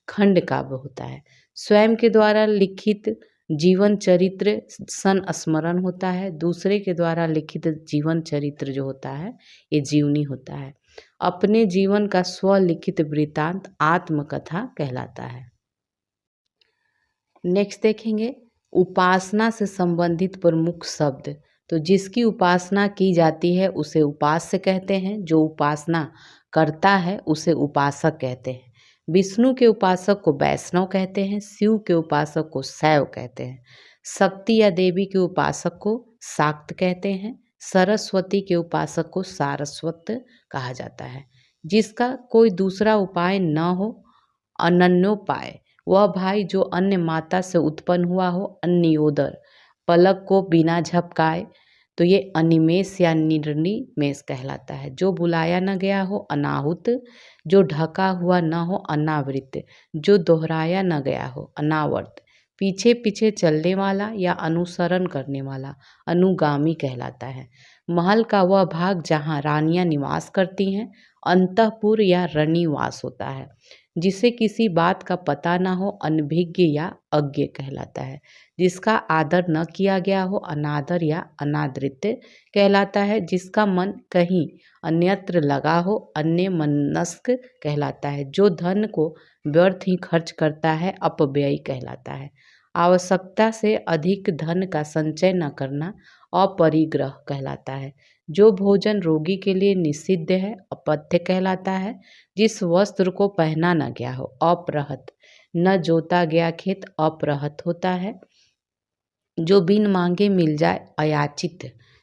खंड काव्य होता है। स्वयं के द्वारा लिखित जीवन चरित्र संस्मरण होता है। दूसरे के द्वारा लिखित जीवन चरित्र जो होता है, ये जीवनी होता है। अपने जीवन का स्वलिखित वृतांत आत्मकथा कहलाता है। नेक्स्ट देखेंगे, उपासना से संबंधित प्रमुख शब्द। तो जिसकी उपासना की जाती है उसे उपास्य कहते हैं। जो उपासना करता है उसे उपासक कहते हैं। विष्णु के उपासक को वैष्णव कहते हैं। शिव के उपासक को शैव कहते हैं। शक्ति या देवी के उपासक को शाक्त कहते हैं। सरस्वती के उपासक को सारस्वत कहा जाता है। जिसका कोई दूसरा उपाय न हो, अनन्योपाय, वह भाई जो अन्य माता से उत्पन्न हुआ हो, अन्योदर, पलक को बिना झपकाए, तो ये अनिमेष या निर्निमेष कहलाता है। जो बुलाया न गया हो, अनाहुत, जो ढका हुआ न हो, अनावृत, जो दोहराया न गया हो, अनावर्त, पीछे पीछे चलने वाला या अनुसरण करने वाला, अनुगामी कहलाता है। महल का वह भाग जहाँ रानियां निवास करती हैं, अंतःपुर या रनिवास होता है। जिसे किसी बात का पता ना हो, अनभिज्ञ या अज्ञ कहलाता है। जिसका आदर न किया गया हो, अनादर या अनादृत कहलाता है। जिसका मन कहीं अन्यत्र लगा हो, अन्य मनस्क कहलाता है। जो धन को व्यर्थ ही खर्च करता है, अपव्ययी कहलाता है। आवश्यकता से अधिक धन का संचय न करना, अपरिग्रह कहलाता है। जो भोजन रोगी के लिए निषिद्ध है, अपथ्य कहलाता है। जिस वस्त्र को पहना न गया हो, अपरहत, न जोता गया खेत अपरहत होता है। जो बिन मांगे मिल जाए, अयाचित,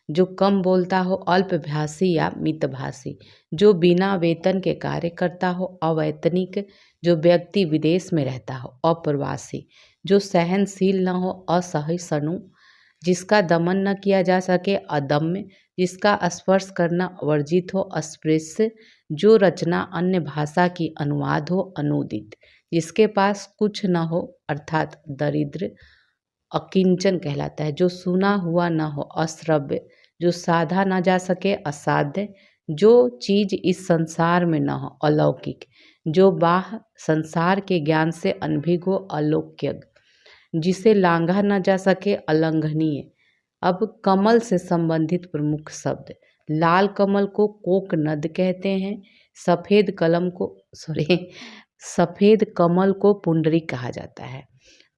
जो कम बोलता हो, अल्पभाषी या मितभाषी, जो बिना वेतन के कार्य करता हो, अवैतनिक, जो व्यक्ति विदेश में रहता हो, अप्रवासी, जो सहनशील न हो, असहिष्णु, जिसका दमन न किया जा सके, अदम्य, जिसका स्पर्श करना वर्जित हो, अस्पृश्य, जो रचना अन्य भाषा की अनुवाद हो, अनुदित, जिसके पास कुछ न हो अर्थात दरिद्र, अकिंचन कहलाता है। जो सुना हुआ न हो, अश्रव्य, जो साधा न जा सके, असाध्य, जो चीज इस संसार में न हो, अलौकिक, जो बाह्य संसार के ज्ञान से अनभिज्ञ हो, अलौक्य, जिसे लांघा न जा सके, अलंघनीय, अब कमल से संबंधित प्रमुख शब्द। लाल कमल को कोकनद कहते हैं। सफ़ेद कमल को पुंडरीक कहा जाता है।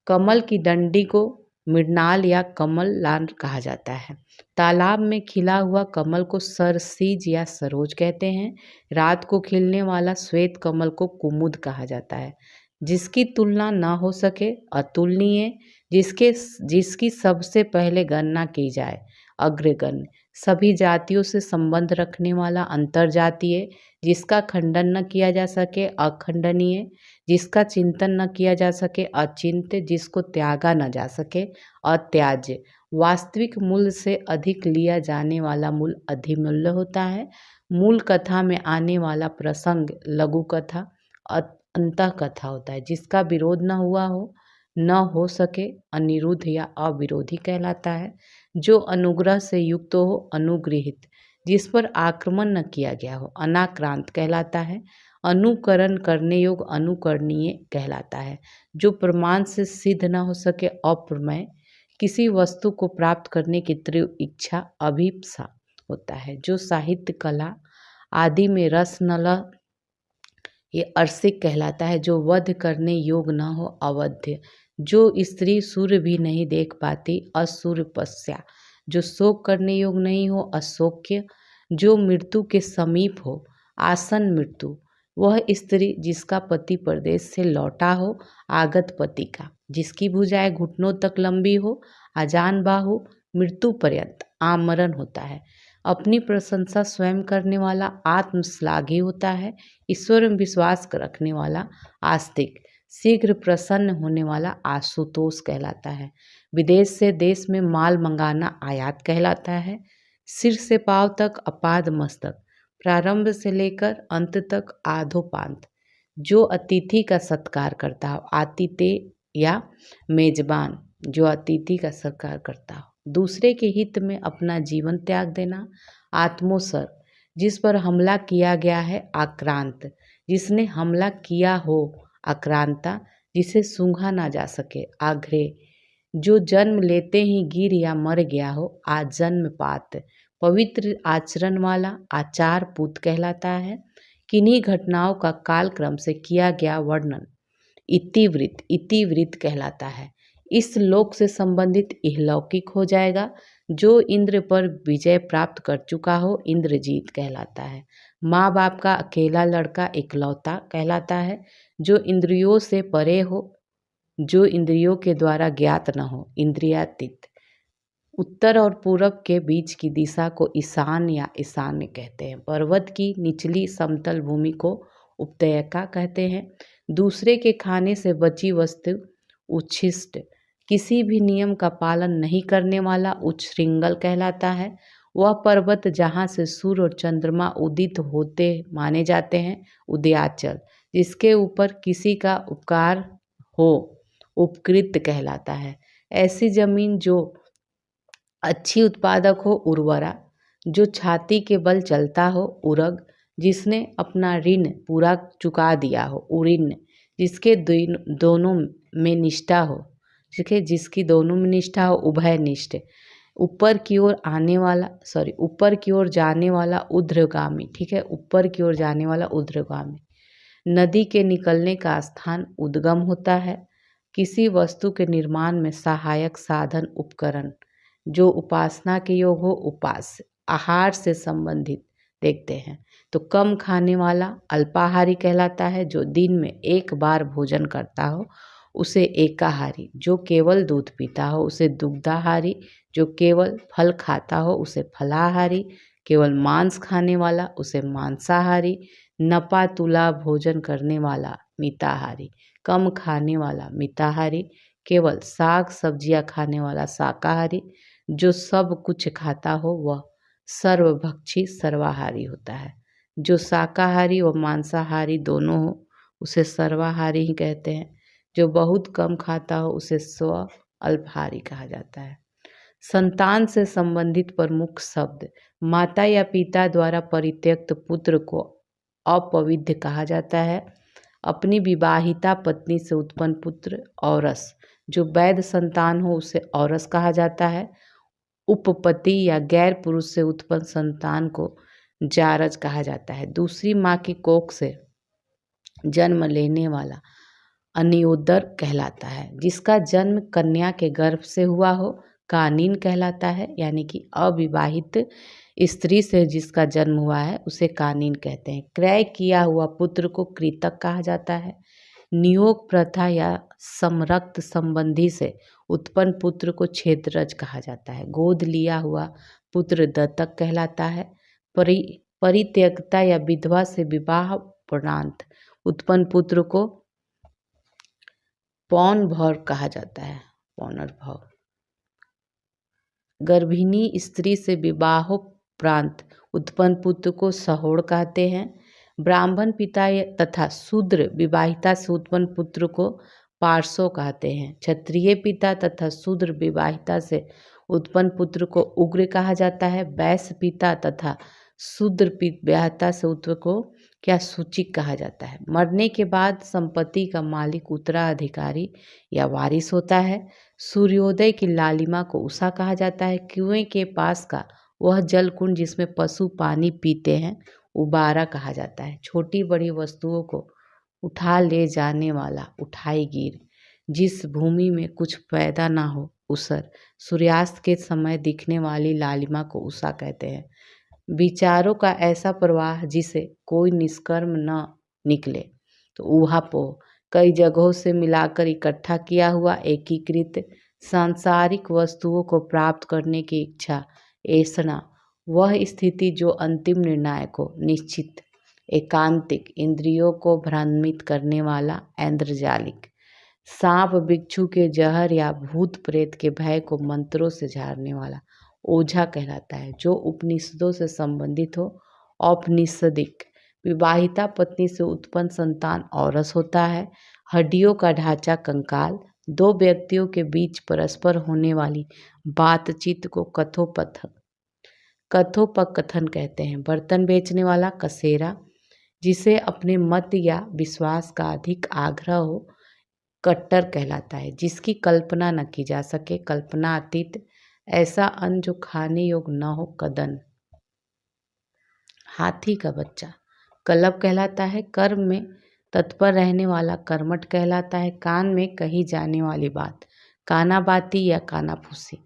कमल की डंडी को मृणाल या कमल लाल कहा जाता है। तालाब में खिला हुआ कमल को सरसीज या सरोज कहते हैं। रात को खिलने वाला श्वेत कमल को कुमुद कहा जाता है। जिसकी तुलना न हो सके अतुलनीय, जिसकी सबसे पहले गणना की जाए अग्रगण्य, सभी जातियों से संबंध रखने वाला अंतर्जातीय, जिसका खंडन न किया जा सके अखंडनीय, जिसका चिंतन न किया जा सके अचिंत्य, जिसको त्यागा न जा सके अत्याज्य, वास्तविक मूल्य से अधिक लिया जाने वाला मूल्य अधिमूल्य होता है। मूल कथा में आने वाला प्रसंग लघु कथा अंतः कथा होता है। जिसका विरोध न हो सके अनिरुद्ध या अविरोधी कहलाता है। जो अनुग्रह से युक्त हो अनुगृहित, जिस पर आक्रमण न किया गया हो अनाक्रांत कहलाता है। अनुकरण करने योग्य अनुकरणीय कहलाता है। जो प्रमाण से सिद्ध न हो सके अप्रमेय, किसी वस्तु को प्राप्त करने की तीव्र इच्छा अभिप्सा होता है। जो साहित्य कला आदि में रस न ल, ये अर्शिक कहलाता है। जो वध करने योग्य न हो अवध्य, जो स्त्री सूर्य भी नहीं देख पाती असूर्यपस्या, जो शोक करने योग्य नहीं हो अशोक्य, जो मृत्यु के समीप हो आसन मृत्यु, वह स्त्री जिसका पति परदेश से लौटा हो आगत पति का, जिसकी भुजाएं घुटनों तक लंबी हो अजान बाहु, मृत्यु पर्यंत आमरण होता है। अपनी प्रशंसा स्वयं करने वाला आत्मश्लाघी होता है। ईश्वर में विश्वास रखने वाला आस्तिक, शीघ्र प्रसन्न होने वाला आशुतोष कहलाता है। विदेश से देश में माल मंगाना आयात कहलाता है। सिर से पांव तक अपाद मस्तक, प्रारंभ से लेकर अंत तक आधोपांत, जो अतिथि का सत्कार करता हो आतिथ्य या मेजबान, जो अतिथि का सत्कार करता हो। दूसरे के हित में अपना जीवन त्याग देना आत्मोत्सर्ग, जिस पर हमला किया गया है आक्रांत, जिसने हमला किया हो आक्रांता, जिसे सूंघा ना जा सके आघ्रे, जो जन्म लेते ही गिर या मर गया हो आजन्म पात, पवित्र आचरण वाला आचार पूत कहलाता है। किन्हीं घटनाओं का कालक्रम से किया गया वर्णन इतिवृत्त कहलाता है। इस लोक से संबंधित इहलौकिक हो जाएगा। जो इंद्र पर विजय प्राप्त कर चुका हो इंद्रजीत कहलाता है। माँ बाप का अकेला लड़का इकलौता कहलाता है। जो इंद्रियों से परे हो, जो इंद्रियों के द्वारा ज्ञात न हो इंद्रियातीत। उत्तर और पूरब के बीच की दिशा को ईशान या ईशान्य कहते हैं। पर्वत की निचली समतल भूमि को उपत्यका कहते हैं। दूसरे के खाने से बची वस्तु उच्छिष्ट, किसी भी नियम का पालन नहीं करने वाला उच्छृंखल कहलाता है। वह पर्वत जहाँ से सूर्य और चंद्रमा उदित होते माने जाते हैं उदयाचल, जिसके ऊपर किसी का उपकार हो उपकृत कहलाता है। ऐसी जमीन जो अच्छी उत्पादक हो उर्वरा, जो छाती के बल चलता हो उरग, जिसने अपना ऋण पूरा चुका दिया हो उऋण, जिसके दोनों में निष्ठा हो, जिसकी दोनों में निष्ठा हो उभयनिष्ठ, ऊपर की ओर जाने वाला ऊर्ध्वगामी, ठीक है, ऊपर की ओर जाने वाला ऊर्ध्वगामी। नदी के निकलने का स्थान उद्गम होता है। किसी वस्तु के निर्माण में सहायक साधन उपकरण, जो उपासना के योग हो उपास्य। आहार से संबंधित देखते हैं तो कम खाने वाला अल्पाहारी कहलाता है। जो दिन में एक बार भोजन करता हो उसे एकाहारी, जो केवल दूध पीता हो उसे दुग्धाहारी, जो केवल फल खाता हो उसे फलाहारी, केवल मांस खाने वाला उसे मांसाहारी, नपा तुला भोजन करने वाला मिताहारी, कम खाने वाला मिताहारी, केवल साग सब्जियां खाने वाला शाकाहारी, जो सब कुछ खाता हो वह सर्वभक्षी सर्वाहारी होता है। जो शाकाहारी व मांसाहारी दोनों हो उसे सर्वाहारी ही कहते हैं। जो बहुत कम खाता हो उसे स्व अल्पहारी कहा जाता है। संतान से संबंधित प्रमुख शब्द। माता या पिता द्वारा परित्यक्त पुत्र को अपविद्ध कहा जाता है। अपनी विवाहिता पत्नी से उत्पन्न पुत्र औरस, जो वैध संतान हो उसे औरस कहा जाता है। उपपति या गैर पुरुष से उत्पन्न संतान को जारज कहा जाता है। दूसरी माँ की कोख से जन्म लेने वाला अनियोदर कहलाता है। जिसका जन्म कन्या के गर्भ से हुआ हो कानीन कहलाता है, यानी कि अविवाहित स्त्री से जिसका जन्म हुआ है उसे कानीन कहते हैं। क्रय किया हुआ पुत्र को कृतक कहा जाता है। नियोग प्रथा या समरक्त संबंधी से उत्पन्न पुत्र को क्षेत्रज कहा जाता है। गोद लिया हुआ पुत्र दत्तक कहलाता है। परित्यक्ता या विधवा से विवाह उपरांत उत्पन्न पुत्र को पौन भौर कहा जाता है। पौनर भौर। गर्भिणी स्त्री से विवाहोपरांत उत्पन्न पुत्र को सहोड़ कहते हैं। ब्राह्मण पिता तथा शूद्र विवाहिता से उत्पन्न पुत्र को पार्श्व कहते हैं। क्षत्रिय पिता तथा शूद्र विवाहिता से उत्पन्न पुत्र को उग्र कहा जाता है। वैश्य पिता तथा शूद्र विवाहिता से उत्पन्न को क्या सूचिक कहा जाता है। मरने के बाद संपत्ति का मालिक उत्तराधिकारी या वारिस होता है। सूर्योदय की लालिमा को उषा कहा जाता है। कुएं के पास का वह जल कुंड जिसमें पशु पानी पीते हैं उबारा कहा जाता है। छोटी बड़ी वस्तुओं को उठा ले जाने वाला उठाईगीर। जिस भूमि में कुछ पैदा ना हो उसर। सूर्यास्त के समय दिखने वाली लालिमा को उषा कहते हैं। विचारों का ऐसा प्रवाह जिसे कोई निष्कर्म न निकले तो ऊहापोह। कई जगहों से मिलाकर इकट्ठा किया हुआ एकीकृत सांसारिक वस्तुओं को प्राप्त करने की इच्छा ऐसना वह स्थिति जो अंतिम निर्णय को निश्चित एकांतिक इंद्रियों को भ्रमित करने वाला ऐन्द्रजालिक। सांप बिच्छू के जहर या भूत प्रेत के भय को मंत्रों से झाड़ने वाला ओझा कहलाता है। जो उपनिषदों से संबंधित हो औपनिषदिक। विवाहिता पत्नी से उत्पन्न संतान औरस होता है। हड्डियों का ढांचा कंकाल। दो व्यक्तियों के बीच परस्पर होने वाली बातचीत को कथोपकथन कहते हैं। बर्तन बेचने वाला कसेरा। जिसे अपने मत या विश्वास का अधिक आग्रह हो कट्टर कहलाता है। जिसकी कल्पना न की जा सके कल्पनातीत। ऐसा अन्न जो खाने योग्य न हो कदन। हाथी का बच्चा कलब कहलाता है। कर्म में तत्पर रहने वाला कर्मठ कहलाता है। कान में कही जाने वाली बात कानाबाती या कानाफूसी।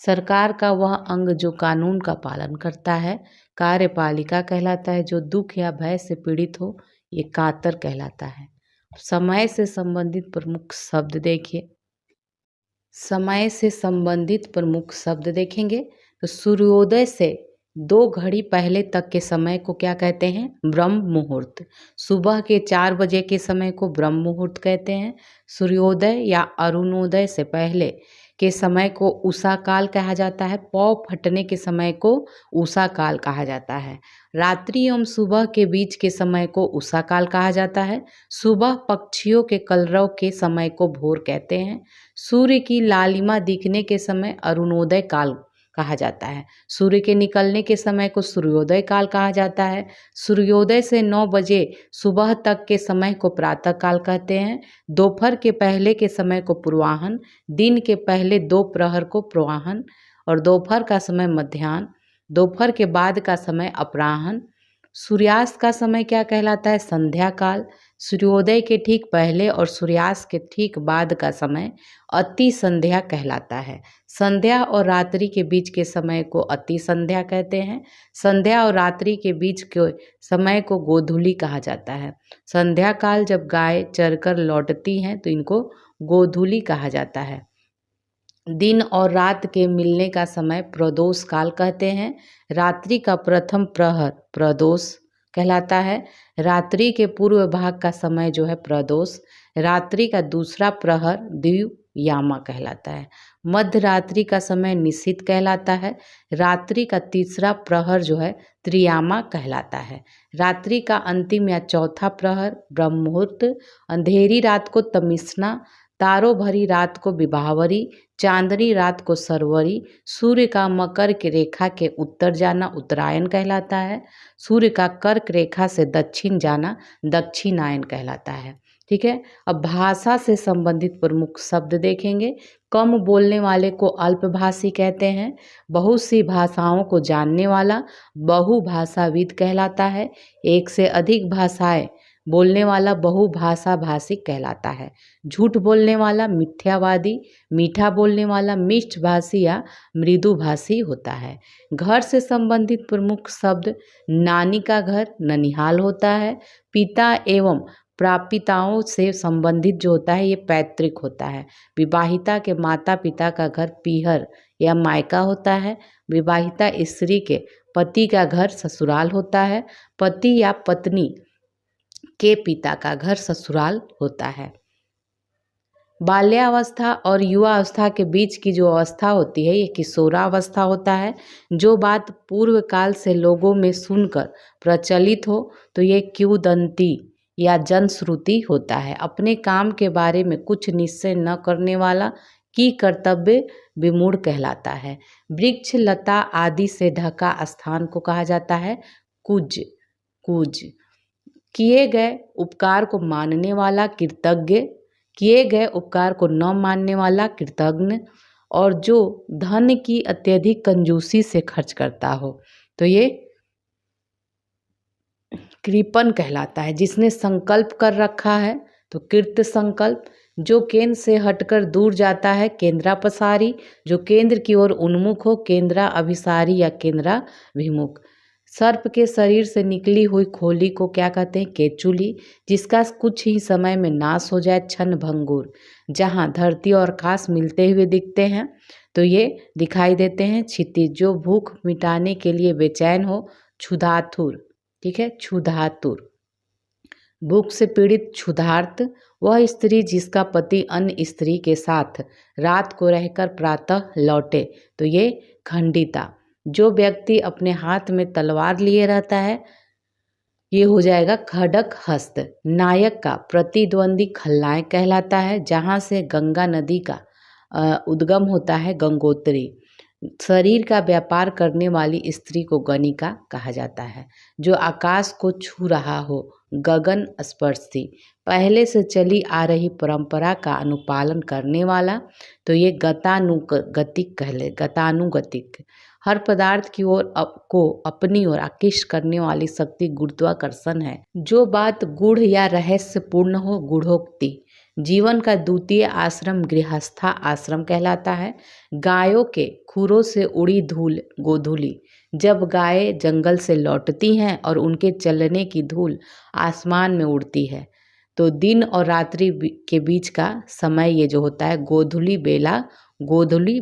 सरकार का वह अंग जो कानून का पालन करता है कार्यपालिका कहलाता है। जो दुख या भय से पीड़ित हो ये कातर कहलाता है। समय से संबंधित प्रमुख शब्द देखिए। समय से संबंधित प्रमुख शब्द देखेंगे तो सूर्योदय से 2 घड़ी पहले तक के समय को क्या कहते हैं ब्रह्म मुहूर्त। सुबह के 4 बजे के समय को ब्रह्म मुहूर्त कहते हैं। सूर्योदय या अरुणोदय से पहले के समय को उषा काल कहा जाता है। पौ फटने के समय को उषा काल कहा जाता है। रात्रि एवं सुबह के बीच के समय को उषा काल कहा जाता है। सुबह पक्षियों के कलरव के समय को भोर कहते हैं। सूर्य की लालिमा दिखने के समय अरुणोदय काल कहा जाता है। सूर्य के निकलने के समय को सूर्योदय काल कहा जाता है। सूर्योदय से 9 बजे सुबह तक के समय को प्रातः काल कहते हैं। दोपहर के पहले के समय को पूर्वाहन। दिन के पहले 2 प्रहर को पूर्वाहन और दोपहर का समय मध्याह्न। दोपहर के बाद का समय अपराह्न। सूर्यास्त का समय क्या कहलाता है संध्या काल। सूर्योदय के ठीक पहले और सूर्यास्त के ठीक बाद का समय अति संध्या कहलाता है। संध्या और रात्रि के बीच के समय को अति संध्या कहते हैं। संध्या और रात्रि के बीच के समय को गोधूली कहा जाता है। संध्या काल जब गाय चरकर लौटती हैं तो इनको गोधूली कहा जाता है। दिन और रात के मिलने का समय प्रदोष काल कहते हैं। रात्रि का प्रथम प्रहर प्रदोष कहलाता है। रात्रि के पूर्व भाग का समय जो है प्रदोष। रात्रि का दूसरा प्रहर द्वियामा कहलाता है। मध्य रात्रि का समय निशित कहलाता है। रात्रि का तीसरा प्रहर जो है त्रियामा कहलाता है। रात्रि का अंतिम या चौथा प्रहर ब्रह्म मुहूर्त। अंधेरी रात को तमिस्ना। तारों भरी रात को विभावरी। चांदनी रात को सरवरी। सूर्य का मकर की रेखा के उत्तर जाना उत्तरायण कहलाता है। सूर्य का कर्क रेखा से दक्षिण जाना दक्षिणायन कहलाता है। ठीक है। अब भाषा से संबंधित प्रमुख शब्द देखेंगे। कम बोलने वाले को अल्पभाषी कहते हैं। बहुत सी भाषाओं को जानने वाला बहुभाषाविद कहलाता है। एक से अधिक भाषाएं बोलने वाला बहुभाषा भाषी कहलाता है। झूठ बोलने वाला मिथ्यावादी, मीठा बोलने वाला मिष्टभाषी या मृदुभाषी होता है। घर से संबंधित प्रमुख शब्द नानी का घर ननिहाल होता है। पिता एवं प्रापिताओं से संबंधित जो होता है ये पैतृक होता है। विवाहिता के माता पिता का घर पीहर या मायका होता है। विवाहिता स्त्री के पति का घर ससुराल होता है। पति या पत्नी के पिता का घर ससुराल होता है। बाल्यावस्था और युवावस्था के बीच की जो अवस्था होती है ये किशोरावस्था होता है। जो बात पूर्व काल से लोगों में सुनकर प्रचलित हो तो ये किंवदंती या जनश्रुति होता है। अपने काम के बारे में कुछ निश्चय न करने वाला की कर्तव्य विमूढ़ कहलाता है। वृक्ष लता आदि से ढका स्थान को कहा जाता है कुज। कुज किए गए उपकार को मानने वाला कृतज्ञ, किए गए उपकार को न मानने वाला कृतघ्न, और जो धन की अत्यधिक कंजूसी से खर्च करता हो तो ये कृपण कहलाता है। जिसने संकल्प कर रखा है तो कृत संकल्प। जो केंद्र से हटकर दूर जाता है केंद्रापसारी। जो केंद्र की ओर उन्मुख हो केंद्रा अभिसारी या केंद्राभिमुख। सर्प के शरीर से निकली हुई खोली को क्या कहते हैं केचुली। जिसका कुछ ही समय में नाश हो जाए क्षण भंगुर। जहाँ धरती और आकाश मिलते हुए दिखते हैं तो ये दिखाई देते हैं क्षितिज। जो भूख मिटाने के लिए बेचैन हो क्षुधातुर। ठीक है, क्षुधातुर। भूख से पीड़ित क्षुधार्त। वह स्त्री जिसका पति अन्य स्त्री के साथ रात को रहकर प्रातः लौटे तो ये खंडिता। जो व्यक्ति अपने हाथ में तलवार लिए रहता है ये हो जाएगा खडक हस्त। नायक का प्रतिद्वंदी खलनायक कहलाता है। जहाँ से गंगा नदी का उद्गम होता है गंगोत्री। शरीर का व्यापार करने वाली स्त्री को गणिका कहा जाता है। जो आकाश को छू रहा हो गगन स्पर्शी। पहले से चली आ रही परंपरा का अनुपालन करने वाला तो ये गतानुगतिक कहले गतानुगतिक। हर पदार्थ की ओर को अपनी ओर आकृष्ट करने वाली शक्ति गुरुत्वाकर्षण है। जो बात गूढ़ या रहस्यपूर्ण हो गूढ़ोक्ति। जीवन का द्वितीय आश्रम गृहस्था आश्रम कहलाता है। गायों के खुरों से उड़ी धूल गोधूली। जब गायें जंगल से लौटती हैं और उनके चलने की धूल आसमान में उड़ती है तो दिन और रात्रि के बीच का समय ये जो होता है गोधूली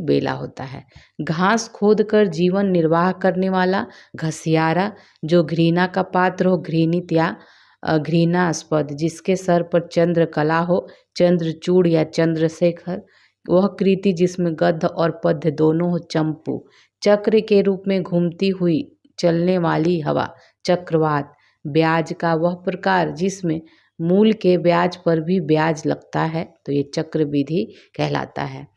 बेला होता है। घास खोद कर जीवन निर्वाह करने वाला घसियारा। जो घृणा का पात्र हो घृणित या घृणास्पद। जिसके सर पर चंद्रकला हो चंद्रचूड़ या चंद्रशेखर। वह कृति जिसमें गद्य और पद्य दोनों हो चंपू। चक्र के रूप में घूमती हुई चलने वाली हवा चक्रवात। ब्याज का वह प्रकार जिसमें मूल के ब्याज पर भी ब्याज लगता है तो ये चक्रविधि कहलाता है।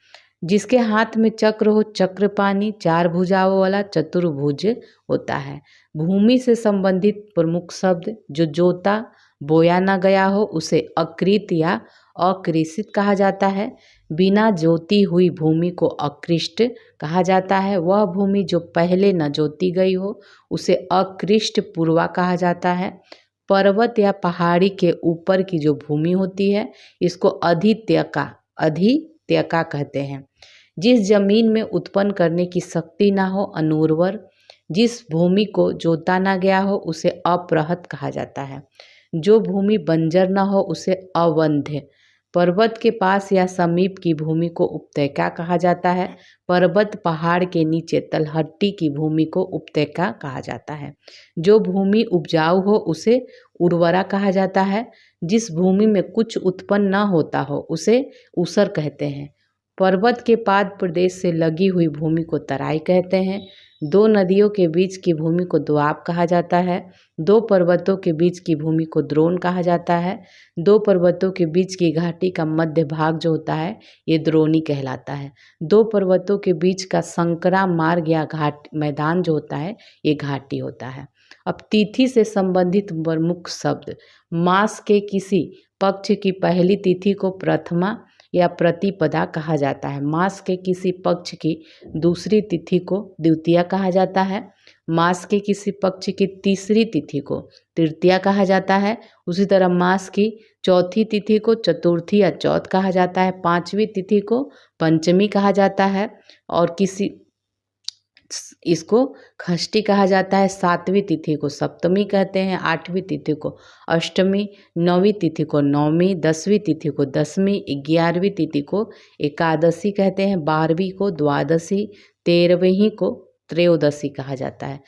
जिसके हाथ में चक्र हो चक्रपाणी। चार भुजाओं वाला चतुर्भुज होता है। भूमि से संबंधित प्रमुख शब्द जो जोता बोया न गया हो उसे अकृत या अकृषित कहा जाता है। बिना जोती हुई भूमि को अकृष्ट कहा जाता है। वह भूमि जो पहले न जोती गई हो उसे अकृष्ट पूर्वा कहा जाता है। पर्वत या पहाड़ी के ऊपर की जो भूमि होती है इसको अधित्यका कहते हैं। जिस जमीन में उत्पन्न करने की शक्ति ना हो अनुर्वर। जिस भूमि को जोता ना गया हो उसे अपृहत कहा जाता है। जो भूमि बंजर न हो उसे अवंध्य। पर्वत के पास या समीप की भूमि को उपत्यका कहा जाता है। पर्वत पहाड़ के नीचे तलहट्टी की भूमि को उपत्यका कहा जाता है। जो भूमि उपजाऊ हो उसे उर्वरा कहा जाता है। जिस भूमि में कुछ उत्पन्न न होता हो उसे ऊसर कहते हैं। पर्वत के पाद प्रदेश से लगी हुई भूमि को तराई कहते हैं। दो नदियों के बीच की भूमि को दोआब कहा जाता है। दो पर्वतों के बीच की भूमि को द्रोण कहा जाता है। दो पर्वतों के बीच की घाटी का मध्य भाग जो होता है ये द्रोणी कहलाता है। दो पर्वतों के बीच का संकरा मार्ग या घाट मैदान जो होता है ये घाटी होता है। अब तिथि से संबंधित प्रमुख शब्द मास के किसी पक्ष की पहली तिथि को प्रथमा या प्रतिपदा कहा जाता है। मास के किसी पक्ष की दूसरी तिथि को द्वितीया कहा जाता है। मास के किसी पक्ष की तीसरी तिथि को तृतीया कहा जाता है। उसी तरह मास की चौथी तिथि को चतुर्थी या चौथ कहा जाता है। पांचवी तिथि को पंचमी कहा जाता है और इसको षष्ठी कहा जाता है। सातवीं तिथि को सप्तमी कहते हैं। आठवीं तिथि को अष्टमी, नौवीं तिथि को नवमी, 10वीं तिथि को दसवीं, 11वीं तिथि को एकादशी कहते हैं, 12वीं को द्वादशी, 13वीं को त्रयोदशी कहा जाता है।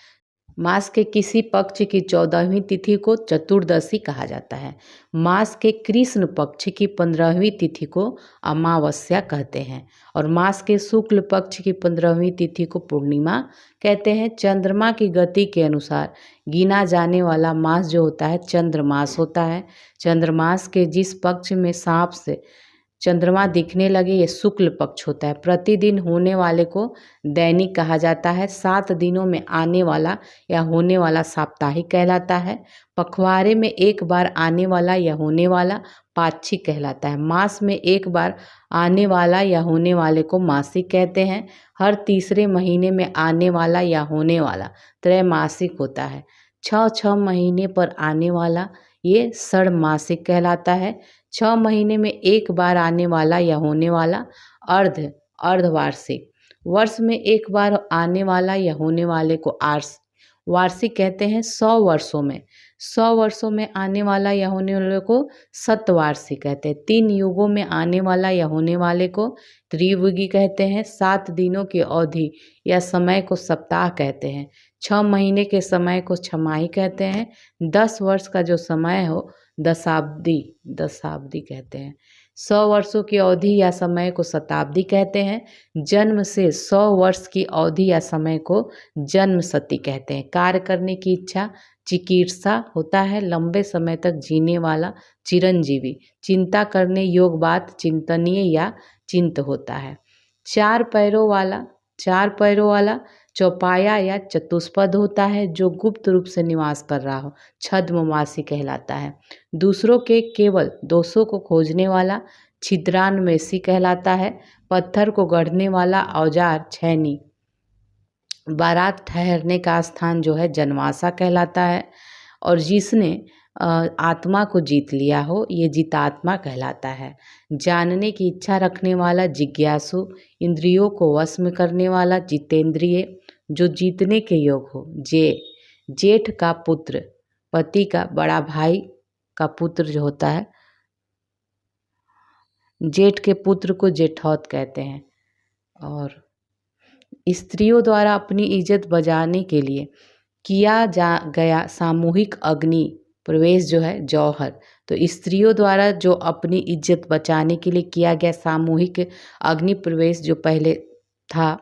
मास के किसी पक्ष की 14वीं तिथि को चतुर्दशी कहा जाता है। मास के कृष्ण पक्ष की 15वीं तिथि को अमावस्या कहते हैं और मास के शुक्ल पक्ष की 15वीं तिथि को पूर्णिमा कहते हैं। चंद्रमा की गति के अनुसार गिना जाने वाला मास जो होता है चंद्रमास होता है। चंद्रमास के जिस पक्ष में सांप से चंद्रमा दिखने लगे ये शुक्ल पक्ष होता है। प्रतिदिन होने वाले को दैनिक कहा जाता है। 7 दिनों में आने वाला या होने वाला साप्ताहिक कहलाता है। पखवाड़े में एक बार आने वाला या होने वाला पाक्षिक कहलाता है। मास में एक बार आने वाला या होने वाले को मासिक कहते हैं। हर तीसरे महीने में आने वाला या होने वाला त्रैमासिक होता है। 6 महीने पर आने वाला ये षडमासिक कहलाता है। 6 महीने में एक बार आने वाला या होने वाला अर्धवार्षिक। वर्ष में एक बार आने वाला या होने वाले को वार्षिक कहते हैं। 100 वर्षों में आने वाला या होने वाले को शतवार्षिक कहते हैं। 3 युगों में आने वाला या होने वाले को त्रियुगी कहते हैं। 7 दिनों की अवधि या समय को सप्ताह कहते हैं। 6 महीने के समय को छमाही कहते हैं। 10 वर्ष का जो समय हो दशाब्दी कहते हैं। 100 वर्षों की अवधि या समय को शताब्दी कहते हैं। जन्म से 100 वर्ष की अवधि या समय को जन्मशती कहते हैं। कार्य करने की इच्छा चिकित्सा होता है। लंबे समय तक जीने वाला चिरंजीवी। चिंता करने योग्य बात चिंतनीय या चिंत होता है। 4 पैरों वाला चौपाया या चतुष्पद होता है जो गुप्त रूप से निवास कर रहा हो छद्मवासी कहलाता है। दूसरों के केवल दोषों को खोजने वाला छिद्रान्वेषी कहलाता है। पत्थर को गढ़ने वाला औजार छैनी। बारात ठहरने का स्थान जो है जनवासा कहलाता है और जिसने आत्मा को जीत लिया हो ये जितात्मा कहलाता है। जानने की इच्छा रखने वाला जिज्ञासु। इंद्रियों को वश में करने वाला जितेंद्रिय। जो जीतने के योग हो जेठ का पुत्र, पति का बड़ा भाई का पुत्र जो होता है जेठ के पुत्र को जेठौत कहते हैं। और स्त्रियों द्वारा अपनी इज्जत बचाने के लिए किया गया सामूहिक अग्नि प्रवेश जो है जौहर। तो स्त्रियों द्वारा जो अपनी इज्जत बचाने के लिए किया गया सामूहिक अग्नि प्रवेश जो पहले था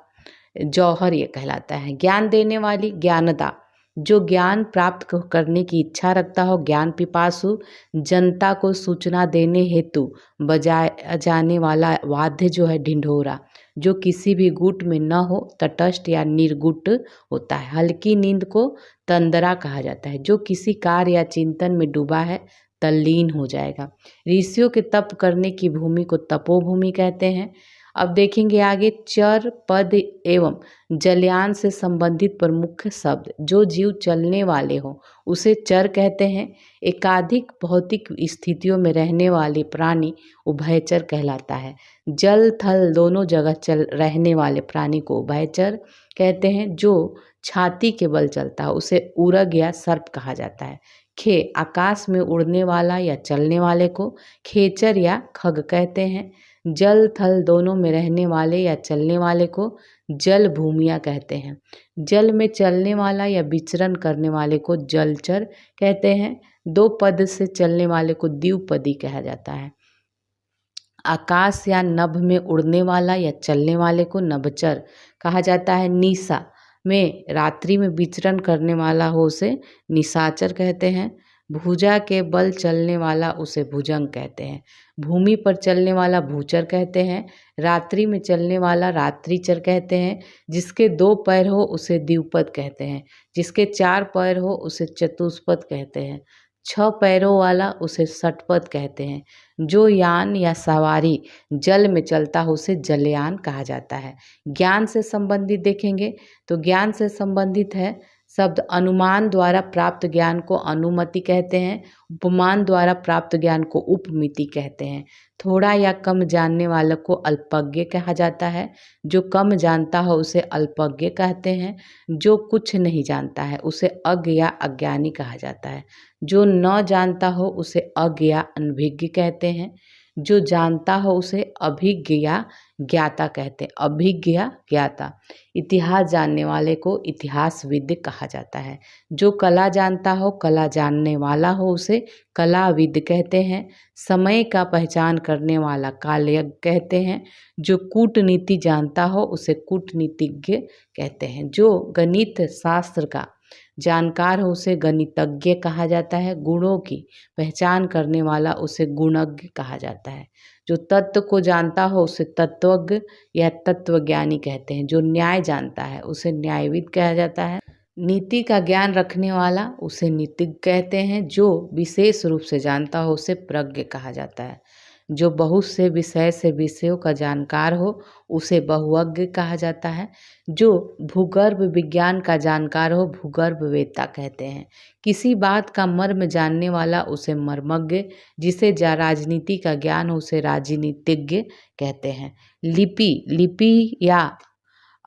जौहर ये कहलाता है। ज्ञान देने वाली ज्ञानदा। जो ज्ञान प्राप्त करने की इच्छा रखता हो ज्ञान पिपासु। जनता को सूचना देने हेतु बजाया जाने वाला वाद्य जो है ढिंढोरा। जो किसी भी गुट में न हो तटस्थ या निर्गुट होता है। हल्की नींद को तंद्रा कहा जाता है। जो किसी कार्य या चिंतन में डूबा है तल्लीन हो जाएगा। ऋषियों के तप करने की भूमि को तपोभूमि कहते हैं। अब देखेंगे आगे चर पद एवं जलयान से संबंधित प्रमुख शब्द। जो जीव चलने वाले हो उसे चर कहते हैं। एकाधिक भौतिक स्थितियों में रहने वाले प्राणी उभयचर कहलाता है। जल थल दोनों जगह रहने वाले प्राणी को उभयचर कहते हैं। जो छाती के बल चलता है उसे उरग या सर्प कहा जाता है। खे आकाश में उड़ने वाला या चलने वाले को खेचर या खग कहते हैं। जल थल दोनों में रहने वाले या चलने वाले को जल भूमिया कहते हैं। जल में चलने वाला या विचरण करने वाले को जलचर कहते हैं। 2 पद से चलने वाले को द्विपदी कहा जाता है। आकाश या नभ में उड़ने वाला या चलने वाले को नभचर कहा जाता है। निशा में रात्रि में विचरण करने वाला हो उसे निशाचर कहते हैं। भुजा के बल चलने वाला उसे भुजंग कहते हैं। भूमि पर चलने वाला भूचर कहते हैं। रात्रि में चलने वाला रात्रिचर कहते हैं। जिसके 2 पैर हो उसे द्विपद कहते हैं। जिसके 4 पैर हो उसे चतुष्पद कहते हैं। 6 पैरों वाला उसे षटपद कहते हैं। जो यान या सवारी जल में चलता हो उसे जलयान कहा जाता है। ज्ञान से संबंधित देखेंगे तो ज्ञान से संबंधित है शब्द अनुमान द्वारा प्राप्त ज्ञान को अनुमति कहते हैं। उपमान द्वारा प्राप्त ज्ञान को उपमिति कहते हैं। थोड़ा या कम जानने वाले को अल्पज्ञ कहा जाता है। जो कम जानता हो उसे अल्पज्ञ कहते हैं। जो कुछ नहीं जानता है उसे अज्ञ या अज्ञानी कहा जाता है। जो न जानता हो उसे अज्ञ या अनभिज्ञ कहते हैं। जो जानता हो उसे अभिज्ञ या ज्ञाता कहते हैं। अभिज्ञ या ज्ञाता। इतिहास जानने वाले को इतिहासविद कहा जाता है। जो कला जानता हो कला जानने वाला हो उसे कलाविद कहते हैं। समय का पहचान करने वाला कालज्ञ कहते हैं। जो कूटनीति जानता हो उसे कूटनीतिज्ञ कहते हैं। जो गणित शास्त्र का जानकार हो उसे गणितज्ञ कहा जाता है। गुणों की पहचान करने वाला उसे गुणज्ञ कहा जाता है। जो तत्व को जानता हो उसे तत्वज्ञ या तत्वज्ञानी कहते हैं। जो न्याय जानता है उसे न्यायविद कहा जाता है। नीति का ज्ञान रखने वाला उसे नीतिज्ञ कहते हैं। जो विशेष रूप से जानता हो उसे प्रज्ञ कहा जाता है। जो बहुत से विषय से विषयों का जानकार हो उसे बहुज्ञ कहा जाता है। जो भूगर्भ विज्ञान का जानकार हो भूगर्भवेत्ता कहते हैं। किसी बात का मर्म जानने वाला उसे मर्मज्ञ, जिसे राजनीति का ज्ञान हो उसे राजनीतिज्ञ कहते हैं। लिपि या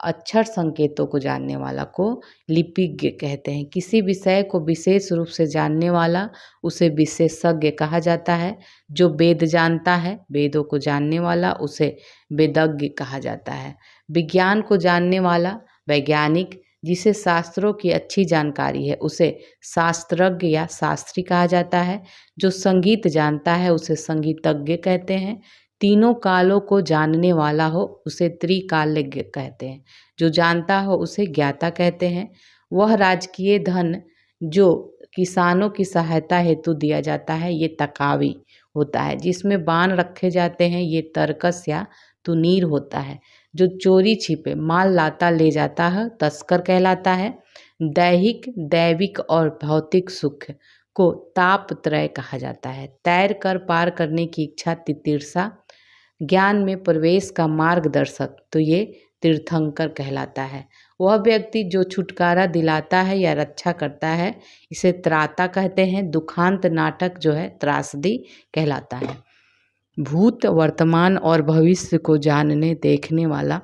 अक्षर संकेतों को जानने वाला को लिपिज्ञ कहते हैं। किसी विषय को विशेष रूप से जानने वाला उसे विशेषज्ञ कहा जाता है। जो वेद जानता है वेदों को जानने वाला उसे वेदज्ञ कहा जाता है। विज्ञान को जानने वाला वैज्ञानिक, जिसे शास्त्रों की अच्छी जानकारी है उसे शास्त्रज्ञ या शास्त्री कहा जाता है। जो संगीत जानता है उसे संगीतज्ञ कहते हैं। तीनों कालों को जानने वाला हो उसे त्रिकालज्ञ कहते हैं। जो जानता हो उसे ज्ञाता कहते हैं। वह राजकीय धन जो किसानों की सहायता हेतु दिया जाता है ये तकावी होता है। जिसमें बाण रखे जाते हैं ये तरकस या तुनीर होता है। जो चोरी छिपे माल लाता ले जाता है तस्कर कहलाता है। दैहिक, दैविक और भौतिक सुख को तापत्रय कहा जाता है। तैर कर पार करने की इच्छा तितिर्षा, ज्ञान में प्रवेश का मार्गदर्शक तो ये तीर्थंकर कहलाता है। वह व्यक्ति जो छुटकारा दिलाता है या रक्षा करता है इसे त्राता कहते हैं। दुखांत नाटक जो है त्रासदी कहलाता है। भूत, वर्तमान और भविष्य को जानने देखने वाला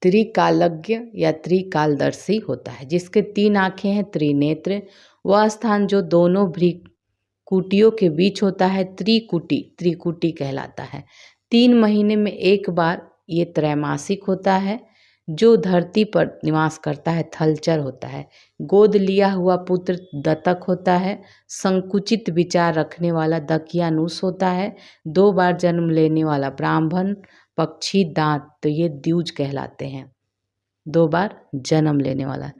त्रिकालज्ञ या त्रिकालदर्शी होता है। जिसके 3 आँखें हैं त्रिनेत्र। वह स्थान जो दोनों भ्रिकुटियों के बीच होता है त्रिकुटी कहलाता है। 3 महीने में एक बार ये त्रैमासिक होता है। जो धरती पर निवास करता है थलचर होता है। गोद लिया हुआ पुत्र दत्तक होता है। संकुचित विचार रखने वाला दकियानुस होता है। 2 बार जन्म लेने वाला ब्राह्मण पक्षी दांत तो ये द्विज कहलाते हैं। 2 बार जन्म लेने वाला।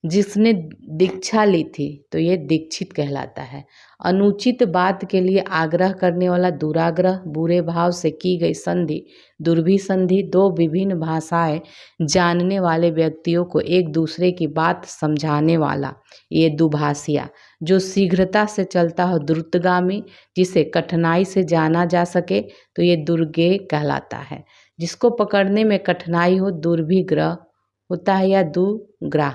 जिसने दीक्षा ली थी तो ये दीक्षित कहलाता है। अनुचित बात के लिए आग्रह करने वाला दुराग्रह, बुरे भाव से की गई संधि दुर्भी संधि। 2 विभिन्न भाषाएं जानने वाले व्यक्तियों को एक दूसरे की बात समझाने वाला ये दुभाषिया। जो शीघ्रता से चलता हो द्रुतगामी, जिसे कठिनाई से जाना जा सके तो ये दुर्गेय कहलाता है। जिसको पकड़ने में कठिनाई हो दुर्भिग्रह होता है या दुग्राह।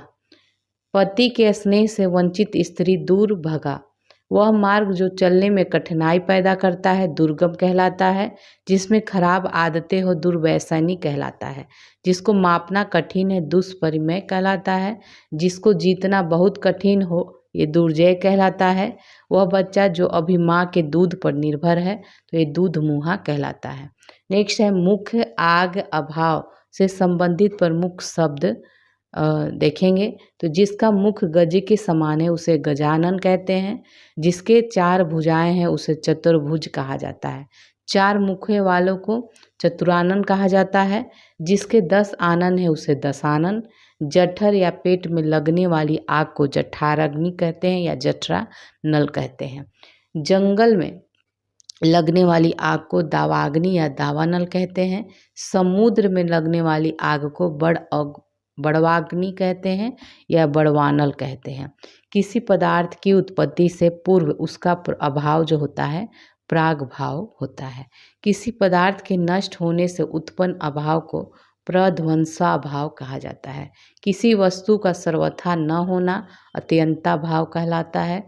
पति के स्नेह से वंचित स्त्री दूर भगा। वह मार्ग जो चलने में कठिनाई पैदा करता है दुर्गम कहलाता है। जिसमें खराब आदतें हो दुर्व्यसनी कहलाता है। जिसको मापना कठिन है दुष्परिमेय कहलाता है। जिसको जीतना बहुत कठिन हो ये दुर्जय कहलाता है। वह बच्चा जो अभी माँ के दूध पर निर्भर है तो ये दूध मुहा कहलाता है। नेक्स्ट है मुख्य आग अभाव से संबंधित प्रमुख शब्द देखेंगे तो जिसका मुख गज के समान है उसे गजानन कहते हैं। जिसके 4 भुजाएं हैं उसे चतुर्भुज कहा जाता है। 4 मुखों वालों को चतुरानन कहा जाता है। जिसके 10 आनन है उसे दशानन। जठर या पेट में लगने वाली आग को जठराग्नि कहते हैं या जठरा नल कहते हैं। जंगल में लगने वाली आग को दावाग्नि या दावानल कहते हैं। समुद्र में लगने वाली आग को बड़ बड़वाग्नि कहते हैं या बड़वानल कहते हैं। किसी पदार्थ की उत्पत्ति से पूर्व उसका अभाव जो होता है प्राग भाव होता है। किसी पदार्थ के नष्ट होने से उत्पन्न अभाव को प्रध्वंसाभाव कहा जाता है। किसी वस्तु का सर्वथा न होना अत्यंता भाव कहलाता है।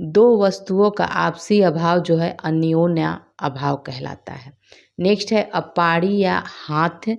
दो वस्तुओं का आपसी अभाव जो है अन्योन्या अभाव कहलाता है। नेक्स्ट है अपाड़ी या हाथ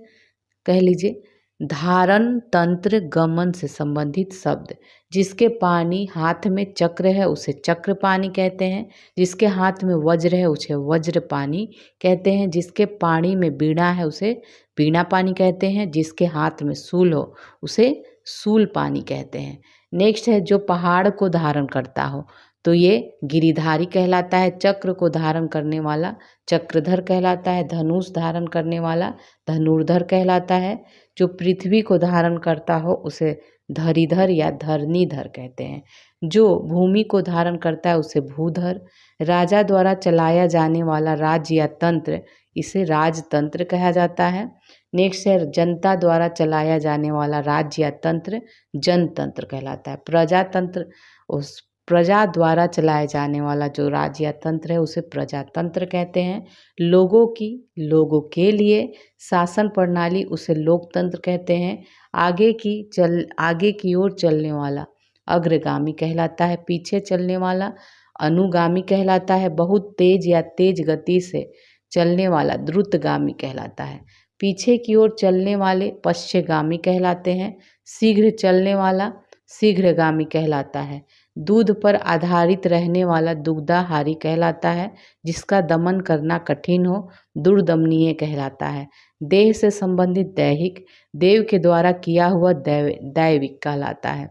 कह लीजिए। धारण तंत्र गमन से संबंधित शब्द। जिसके पानी हाथ में चक्र है उसे चक्र पानी कहते हैं। जिसके हाथ में वज्र है उसे वज्र पानी कहते हैं। जिसके पानी में बीड़ा है उसे बीड़ा पानी कहते हैं। जिसके हाथ में शूल हो उसे शूल पानी कहते हैं। नेक्स्ट है जो पहाड़ को धारण करता हो तो ये गिरिधारी कहलाता है। चक्र को धारण करने वाला चक्रधर कहलाता है। धनुष धारण करने वाला धनुर्धर कहलाता है। जो पृथ्वी को धारण करता हो उसे धरीधर या धरणीधर कहते हैं। जो भूमि को धारण करता है उसे भूधर। राजा द्वारा चलाया जाने वाला राज्य या तंत्र इसे राजतंत्र कहा जाता है। नेक्स्ट है जनता द्वारा चलाया जाने वाला राज्य या तंत्र जनतंत्र कहलाता है। प्रजातंत्र उस प्रजा द्वारा चलाए जाने वाला जो राज्य या तंत्र है उसे प्रजातंत्र कहते हैं। लोगों के लिए शासन प्रणाली उसे लोकतंत्र कहते हैं। आगे की ओर चलने वाला अग्रगामी कहलाता है। पीछे चलने वाला अनुगामी कहलाता है। बहुत तेज या तेज गति से चलने वाला द्रुतगामी कहलाता है। पीछे की ओर चलने वाले पश्चगामी कहलाते हैं। शीघ्र चलने वाला शीघ्रगामी कहलाता है। दूध पर आधारित रहने वाला दुग्धाहारी कहलाता है। जिसका दमन करना कठिन हो दुर्दमनीय कहलाता है। देह से संबंधित दैहिक देव के द्वारा किया हुआ दैविक कहलाता है।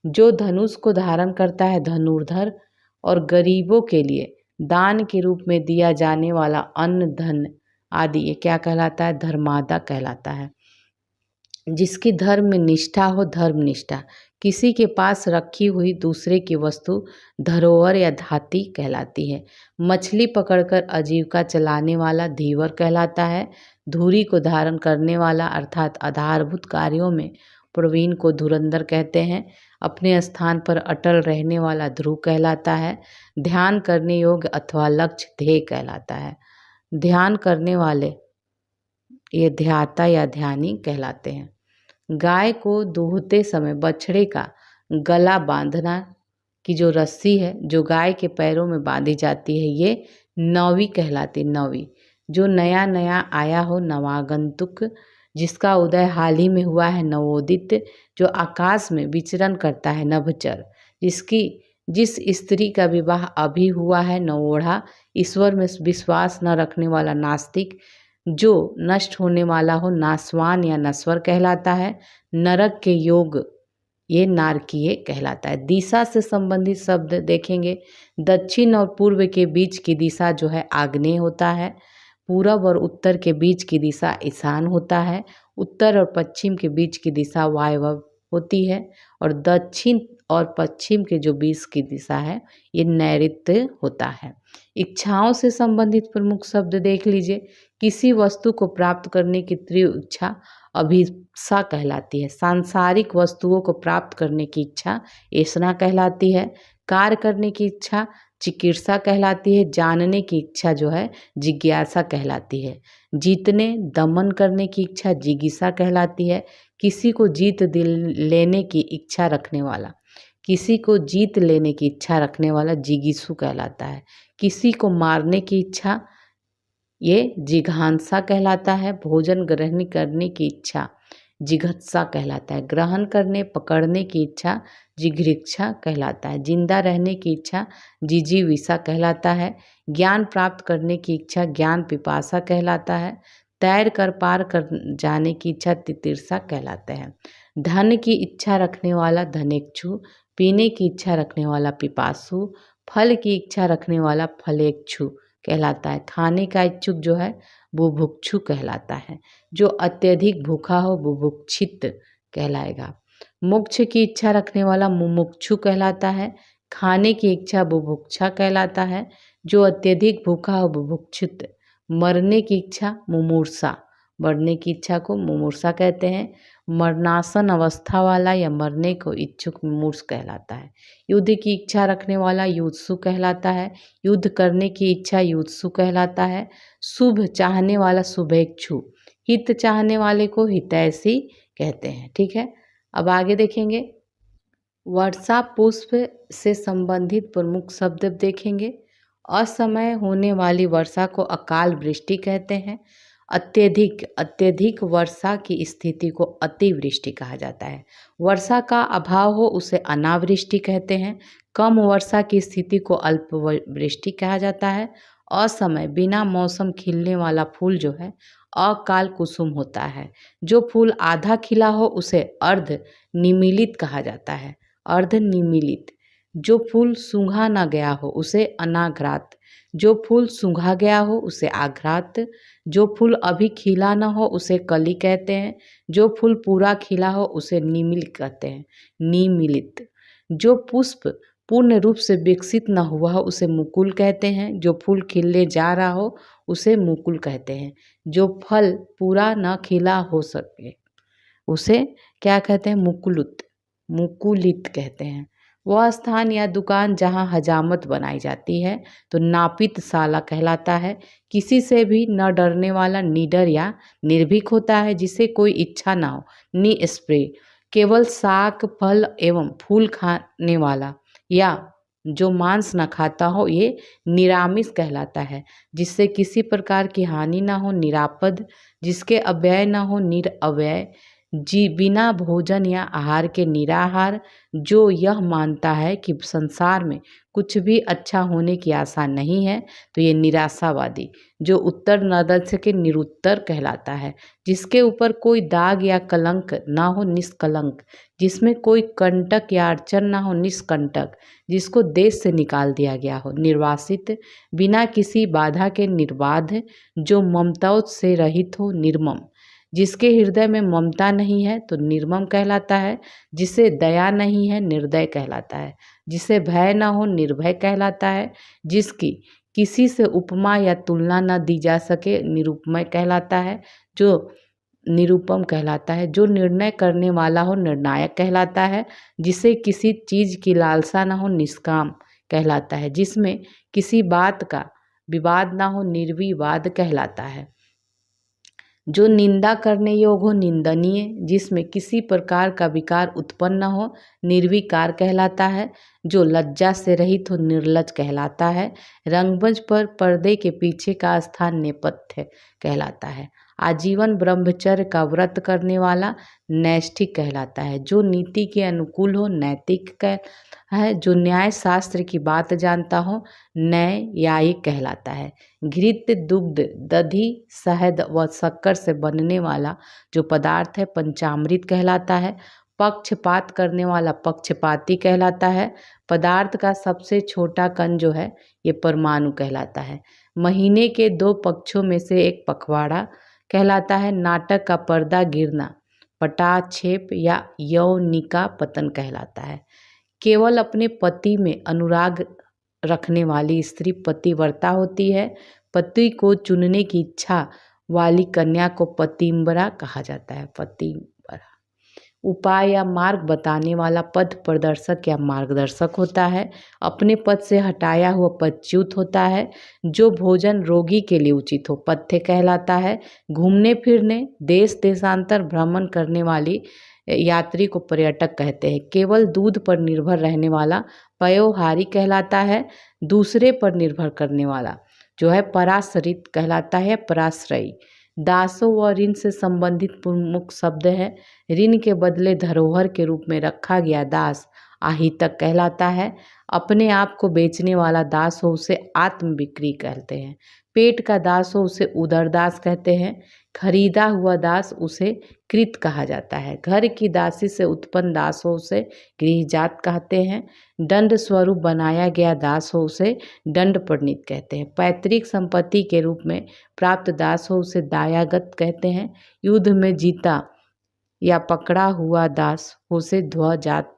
जो धनुष को धारण करता है धनुर्धर। और गरीबों के लिए दान के रूप में दिया जाने वाला अन्न धन आदि ये क्या कहलाता है धर्मादा कहलाता है। जिसकी धर्म में निष्ठा हो धर्मनिष्ठा। किसी के पास रखी हुई दूसरे की वस्तु धरोहर या धाती कहलाती है। मछली पकड़कर आजीविका चलाने वाला धीवर कहलाता है। धुरी को धारण करने वाला अर्थात आधारभूत कार्यों में प्रवीण को धुरंधर कहते हैं। अपने स्थान पर अटल रहने वाला ध्रुव कहलाता है। ध्यान करने योग्य अथवा लक्ष्य ध्येय कहलाता है। ध्यान करने वाले ये ध्याता या ध्यानी कहलाते हैं। गाय को दूहते समय बछड़े का गला बांधना की जो रस्सी है जो गाय के पैरों में बांधी जाती है ये नवी कहलाती। नवी जो नया नया आया हो नवागंतुक। जिसका उदय हाल ही में हुआ है नवोदित। जो आकाश में विचरण करता है नभचर। जिस स्त्री का विवाह अभी हुआ है नवोढ़ा। ईश्वर में विश्वास न रखने वाला नास्तिक। जो नष्ट होने वाला हो नासवान या नश्वर कहलाता है। नरक के योग ये नारकीय कहलाता है। दिशा से संबंधित शब्द देखेंगे। दक्षिण और पूर्व के बीच की दिशा जो है आग्नेय होता है। पूरब और उत्तर के बीच की दिशा ईशान होता है। उत्तर और पश्चिम के बीच की दिशा वायव्य होती है। और दक्षिण और पश्चिम के जो बीच की दिशा है ये नैऋत्य होता है। इच्छाओं से संबंधित प्रमुख शब्द देख लीजिए। किसी वस्तु को प्राप्त करने की तीव्र इच्छा अभिप्सा कहलाती है। सांसारिक वस्तुओं को प्राप्त करने की इच्छा ऐसना कहलाती है। कार्य करने की इच्छा चिकित्सा कहलाती है। जानने की इच्छा जो है जिज्ञासा कहलाती है। जीतने दमन करने की इच्छा जिगीषा कहलाती है। किसी को जीत लेने की इच्छा रखने वाला जिगीषु कहलाता है। किसी को मारने की इच्छा ये जिघांसा कहलाता है। भोजन ग्रहण करने की इच्छा जिघत्सा कहलाता है। ग्रहण करने पकड़ने की इच्छा जिघृक्षा कहलाता है। जिंदा रहने की इच्छा जिजीविषा कहलाता है। ज्ञान प्राप्त करने की इच्छा ज्ञान पिपासा कहलाता है। तैर कर पार कर जाने की इच्छा तितिर्षा कहलाता है। धन की इच्छा रखने वाला धनेक्षु। पीने की इच्छा रखने वाला पिपासु। फल की इच्छा रखने वाला फलेक्षु कहलाता है। खाने का इच्छुक जो है बुभुक्षु कहलाता है। जो अत्यधिक भूखा हो बुभुक्षित कहलाएगा। मोक्ष की इच्छा रखने वाला मुमुक्षु कहलाता है। खाने की इच्छा बुभुक्षा कहलाता है। जो अत्यधिक भूखा हो बुभुक्षित। मरने की इच्छा मुमूर्षा। बढ़ने की इच्छा को मुमूर्षा कहते हैं। मरणासन अवस्था वाला या मरने को इच्छुक मुमूर्ष कहलाता है। युद्ध की इच्छा रखने वाला युत्सु कहलाता है। युद्ध करने की इच्छा युत्सु कहलाता है। शुभ चाहने वाला शुभेच्छु, हित चाहने वाले को हितैषी कहते हैं। ठीक है, अब आगे देखेंगे। वर्षा पुष्प से संबंधित प्रमुख शब्द देखेंगे। असमय होने वाली वर्षा को अकाल वृष्टि कहते हैं। अत्यधिक वर्षा की स्थिति को अतिवृष्टि कहा जाता है। वर्षा का अभाव हो उसे अनावृष्टि कहते हैं। कम वर्षा की स्थिति को अल्पवृष्टि कहा जाता है। असमय बिना मौसम खिलने वाला फूल जो है अकाल कुसुम होता है। जो फूल आधा खिला हो उसे अर्ध निमीलित कहा जाता है। अर्ध निमीलित। जो फूल सूंघा न गया हो उसे अनाघ्रात। जो फूल सूंघा गया हो उसे आघ्रात। जो फूल अभी खिला न हो उसे कली कहते हैं। जो फूल पूरा खिला हो उसे निमिलित कहते हैं, निमिलित। जो पुष्प पूर्ण रूप से विकसित न हुआ हो उसे मुकुल कहते हैं। जो फूल खिलने जा रहा हो उसे मुकुल कहते हैं। जो फल पूरा न खिला हो सके उसे क्या कहते हैं, मुकुलित कहते हैं। वह स्थान या दुकान जहाँ हजामत बनाई जाती है तो नापित शाला कहलाता है। किसी से भी न डरने वाला निडर या निर्भीक होता है, जिसे कोई इच्छा ना हो, निस्प्रेय। केवल शाक फल एवं फूल खाने वाला या जो मांस न खाता हो ये निरामिष कहलाता है। जिससे किसी प्रकार की हानि ना हो, निरापद। जिसके अव्यय ना हो, निरअव्यय। जी बिना भोजन या आहार के निराहार। जो यह मानता है कि संसार में कुछ भी अच्छा होने की आशा नहीं है तो ये निराशावादी। जो उत्तर न दे सके निरुत्तर कहलाता है। जिसके ऊपर कोई दाग या कलंक ना हो, निष्कलंक। जिसमें कोई कंटक या अड़चन ना हो, निष्कंटक। जिसको देश से निकाल दिया गया हो, निर्वासित। बिना किसी बाधा के निर्बाध। जो ममताओं से रहित हो, निर्मम। जिसके हृदय में ममता नहीं है तो निर्मम कहलाता है। जिसे दया नहीं है निर्दय कहलाता है। जिसे भय न हो निर्भय कहलाता है। जिसकी किसी से उपमा या तुलना न दी जा सके निरुपमय कहलाता है। जो निरुपम कहलाता है। जो निर्णय करने वाला हो निर्णायक कहलाता है। जिसे किसी चीज की लालसा न हो निष्काम कहलाता है। जिसमें किसी बात का विवाद ना हो निर्विवाद कहलाता है। जो निंदा करने योग्य हो निंदनीय। जिसमें किसी प्रकार का विकार उत्पन्न न हो निर्विकार कहलाता है। जो लज्जा से रहित हो निर्लज कहलाता है। रंगमंच पर पर्दे के पीछे का स्थान नेपथ्य कहलाता है। आजीवन ब्रह्मचर्य का व्रत करने वाला नैष्ठिक कहलाता है। जो नीति के अनुकूल हो नैतिक है। जो न्याय शास्त्र की बात जानता हो न्यायिक कहलाता है। घृत दुग्ध दधि शहद व शक्कर से बनने वाला जो पदार्थ है पंचामृत कहलाता है। पक्षपात करने वाला पक्षपाती कहलाता है। पदार्थ का सबसे छोटा कण जो है ये परमाणु कहलाता है। महीने के 2 पक्षों में से एक पखवाड़ा कहलाता है। नाटक का पर्दा गिरना पटाक्षेप या यौनिका पतन कहलाता है। केवल अपने पति में अनुराग रखने वाली स्त्री पतिव्रता होती है। पति को चुनने की इच्छा वाली कन्या को पतिव्रता कहा जाता है। पतिव्रता। उपाय या मार्ग बताने वाला पथ प्रदर्शक या मार्गदर्शक होता है। अपने पद से हटाया हुआ पदच्युत होता है। जो भोजन रोगी के लिए उचित हो पथ्य कहलाता है। घूमने फिरने देश देशांतर भ्रमण करने वाली यात्री को पर्यटक कहते हैं। केवल दूध पर निर्भर रहने वाला पयोहारी कहलाता है। दूसरे पर निर्भर करने वाला जो है पराश्रित कहलाता है, पराश्रयी। दासों व ऋण से संबंधित प्रमुख शब्द है। ऋण के बदले धरोहर के रूप में रखा गया दास आहितक कहलाता है। अपने आप को बेचने वाला दास हो उसे आत्म बिक्री कहते हैं। पेट का दास हो उसे उदरदास कहते हैं। खरीदा हुआ दास उसे कृत कहा जाता है। घर की दासी से उत्पन्न दास हो उसे गृहजात कहते हैं। दंड स्वरूप बनाया गया दास हो उसे दंड परिणीत कहते हैं। पैतृक संपत्ति के रूप में प्राप्त दास हो उसे दायागत कहते हैं। युद्ध में जीता या पकड़ा हुआ दास हो उसे ध्वजात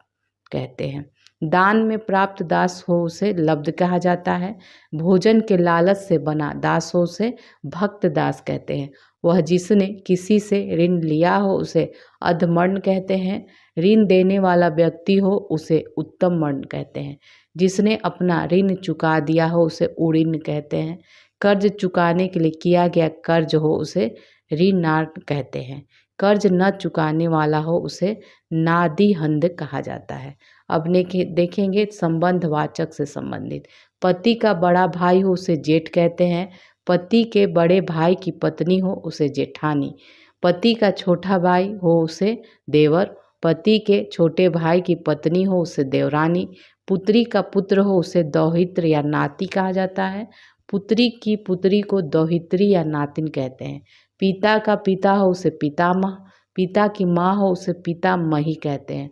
कहते हैं। दान में प्राप्त दास हो उसे लब्ध कहा जाता है। भोजन के लालच से बना दास हो उसे भक्त दास कहते हैं। वह जिसने किसी से ऋण लिया हो उसे अधमर्ण कहते हैं। ऋण देने वाला व्यक्ति हो उसे उत्तम मर्ण कहते हैं। जिसने अपना ऋण चुका दिया हो उसे उऋण कहते हैं। कर्ज चुकाने के लिए किया गया कर्ज हो उसे ऋणार्थ कहते हैं। कर्ज न चुकाने वाला हो उसे नादिहंद कहा जाता है। अब देखेंगे संबंधवाचक से संबंधित। पति का बड़ा भाई हो उसे जेठ कहते हैं। पति के बड़े भाई की पत्नी हो उसे जेठानी। पति का छोटा भाई हो उसे देवर। पति के छोटे भाई की पत्नी हो उसे देवरानी। पुत्री का पुत्र हो उसे दौहित्र या नाती कहा जाता है। पुत्री की पुत्री को दौहित्री या नातिन कहते हैं। पिता का पिता हो उसे पितामह। पिता की माँ हो उसे पितामही कहते हैं।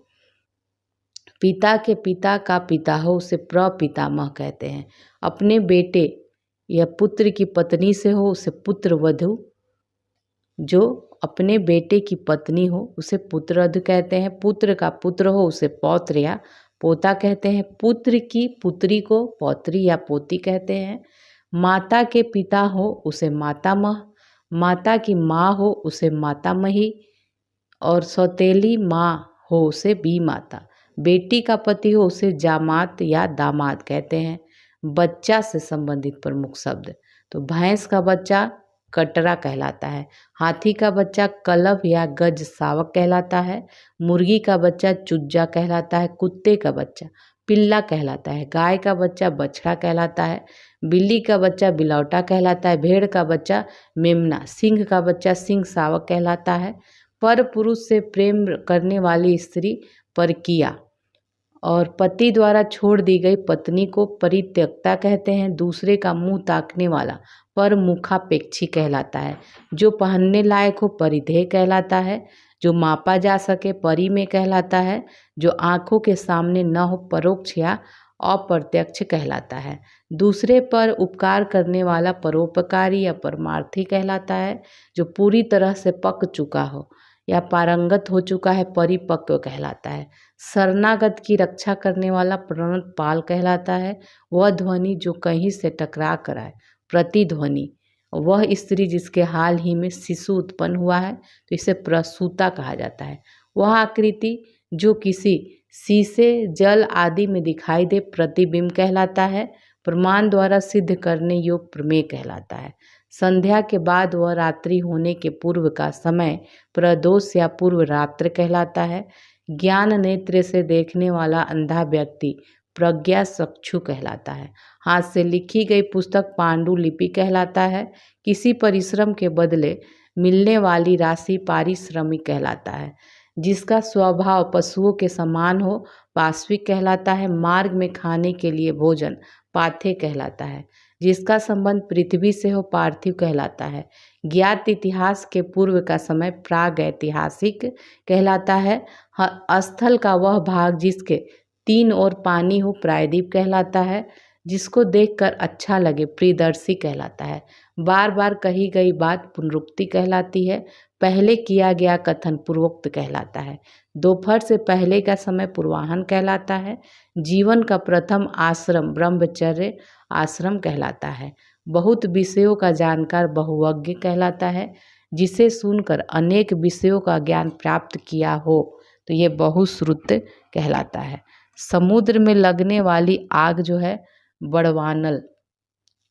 पिता के पिता का पिता हो उसे प्रपितामह कहते हैं। अपने बेटे या पुत्र की पत्नी से हो उसे पुत्रवधू। जो अपने बेटे की पत्नी हो उसे पुत्रवधू कहते हैं। पुत्र का पुत्र हो उसे पौत्र या पोता कहते हैं। पुत्र की पुत्री को पौत्री या पोती कहते हैं। माता के पिता हो उसे मातामह। माता की माँ हो उसे मातामही और सौतेली माँ हो उसे बी माता। बेटी का पति हो उसे जामात या दामाद कहते हैं। बच्चा से संबंधित प्रमुख शब्द तो भैंस का बच्चा कटरा कहलाता है। हाथी का बच्चा कलव या गज सावक कहलाता है। मुर्गी का बच्चा चुज्जा कहलाता है। कुत्ते का बच्चा पिल्ला कहलाता है। गाय का बच्चा बछड़ा कहलाता है। बिल्ली का बच्चा बिलौटा कहलाता है। भेड़ का बच्चा मेमना। सिंह का बच्चा सिंह सावक कहलाता है। पर पुरुष से प्रेम करने वाली स्त्री परकिया और पति द्वारा छोड़ दी गई पत्नी को परित्यक्ता कहते हैं। दूसरे का मुंह ताकने वाला पर मुखापेक्षी कहलाता है। जो पहनने लायक हो परिधेय कहलाता है। जो मापा जा सके परि में कहलाता है। जो आँखों के सामने न हो परोक्ष या अप्रत्यक्ष कहलाता है। दूसरे पर उपकार करने वाला परोपकारी या परमार्थी कहलाता है। जो पूरी तरह से पक चुका हो या पारंगत हो चुका है परिपक्व कहलाता है। शरणागत की रक्षा करने वाला प्रणतपाल कहलाता है। वह ध्वनि जो कहीं से टकरा कर आए प्रतिध्वनि। वह स्त्री जिसके हाल ही में शिशु उत्पन्न हुआ है तो इसे प्रसूता कहा जाता है। वह आकृति जो किसी शीशे जल आदि में दिखाई दे प्रतिबिंब कहलाता है। प्रमाण द्वारा सिद्ध करने योग्य प्रमेय कहलाता है। संध्या के बाद वह रात्रि होने के पूर्व का समय प्रदोष या पूर्व रात्र कहलाता है। ज्ञान नेत्र से देखने वाला अंधा व्यक्ति प्रज्ञा चक्षु कहलाता है। हाथ से लिखी गई पुस्तक पांडुलिपि कहलाता है। किसी परिश्रम के बदले मिलने वाली राशि पारिश्रमिक कहलाता है। जिसका स्वभाव पशुओं के समान हो पाश्विक कहलाता है। मार्ग में खाने के लिए भोजन पाथे कहलाता है। जिसका संबंध पृथ्वी से हो पार्थिव कहलाता है। ज्ञात इतिहास के पूर्व का समय प्राग ऐतिहासिक कहलाता है। स्थल का वह भाग जिसके तीन ओर पानी हो प्रायद्वीप कहलाता है। जिसको देखकर अच्छा लगे प्रियदर्शी कहलाता है। बार बार कही गई बात पुनरुक्ति कहलाती है। पहले किया गया कथन पूर्वोक्त कहलाता है। दोपहर से पहले का समय पूर्वाह्न कहलाता है। जीवन का प्रथम आश्रम ब्रह्मचर्य आश्रम कहलाता है। बहुत विषयों का जानकार बहुवज्ञ कहलाता है। जिसे सुनकर अनेक विषयों का ज्ञान प्राप्त किया हो तो ये बहुश्रुत कहलाता है। समुद्र में लगने वाली आग जो है बड़वानल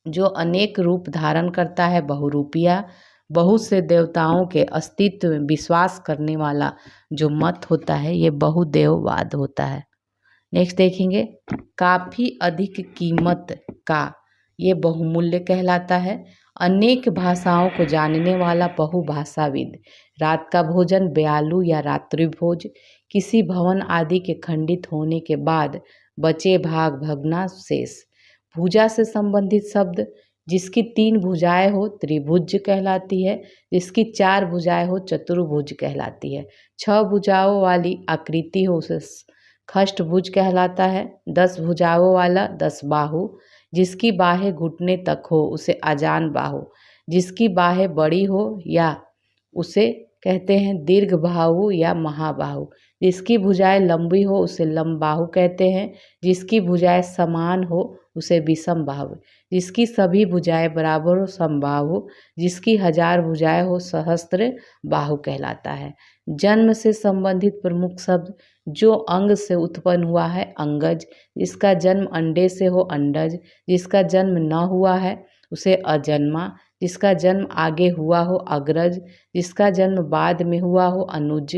जो अनेक रूप धारण करता है बहुरूपिया। बहुत से देवताओं के अस्तित्व में विश्वास करने वाला जो मत होता है ये बहुदेववाद होता है। नेक्स्ट देखेंगे काफ़ी अधिक कीमत का ये बहुमूल्य कहलाता है। अनेक भाषाओं को जानने वाला बहुभाषाविद। रात का भोजन ब्यालू या रात्रि भोज। किसी भवन आदि के खंडित होने के बाद बचे भाग भग्नाशेष। भुजा से संबंधित शब्द जिसकी 3 भुजाएं हो त्रिभुज कहलाती है। जिसकी 4 भुजाएं हो चतुर्भुज कहलाती है। 6 भुजाओं वाली आकृति हो उसे खष्टभुज कहलाता है। 10 भुजाओं वाला 10 बाहु। जिसकी बाहें घुटने तक हो उसे अजान बाहु। जिसकी बाहें बड़ी हो या उसे कहते हैं दीर्घ बाहु या महाबाहु। जिसकी भुजाएं लंबी हो उसे लंबाहु कहते हैं। जिसकी भुजाएं समान हो उसे विषम बाहु। जिसकी सभी भुजाएं बराबर हो समबाहु। जिसकी 1000 भुजाएं हो सहस्त्र बाहु कहलाता है। जन्म से संबंधित प्रमुख शब्द, जो अंग से उत्पन्न हुआ है अंगज। जिसका जन्म अंडे से हो अंडज। जिसका जन्म न हुआ है उसे अजन्मा। जिसका जन्म आगे हुआ हो अग्रज। जिसका जन्म बाद में हुआ हो अनुज।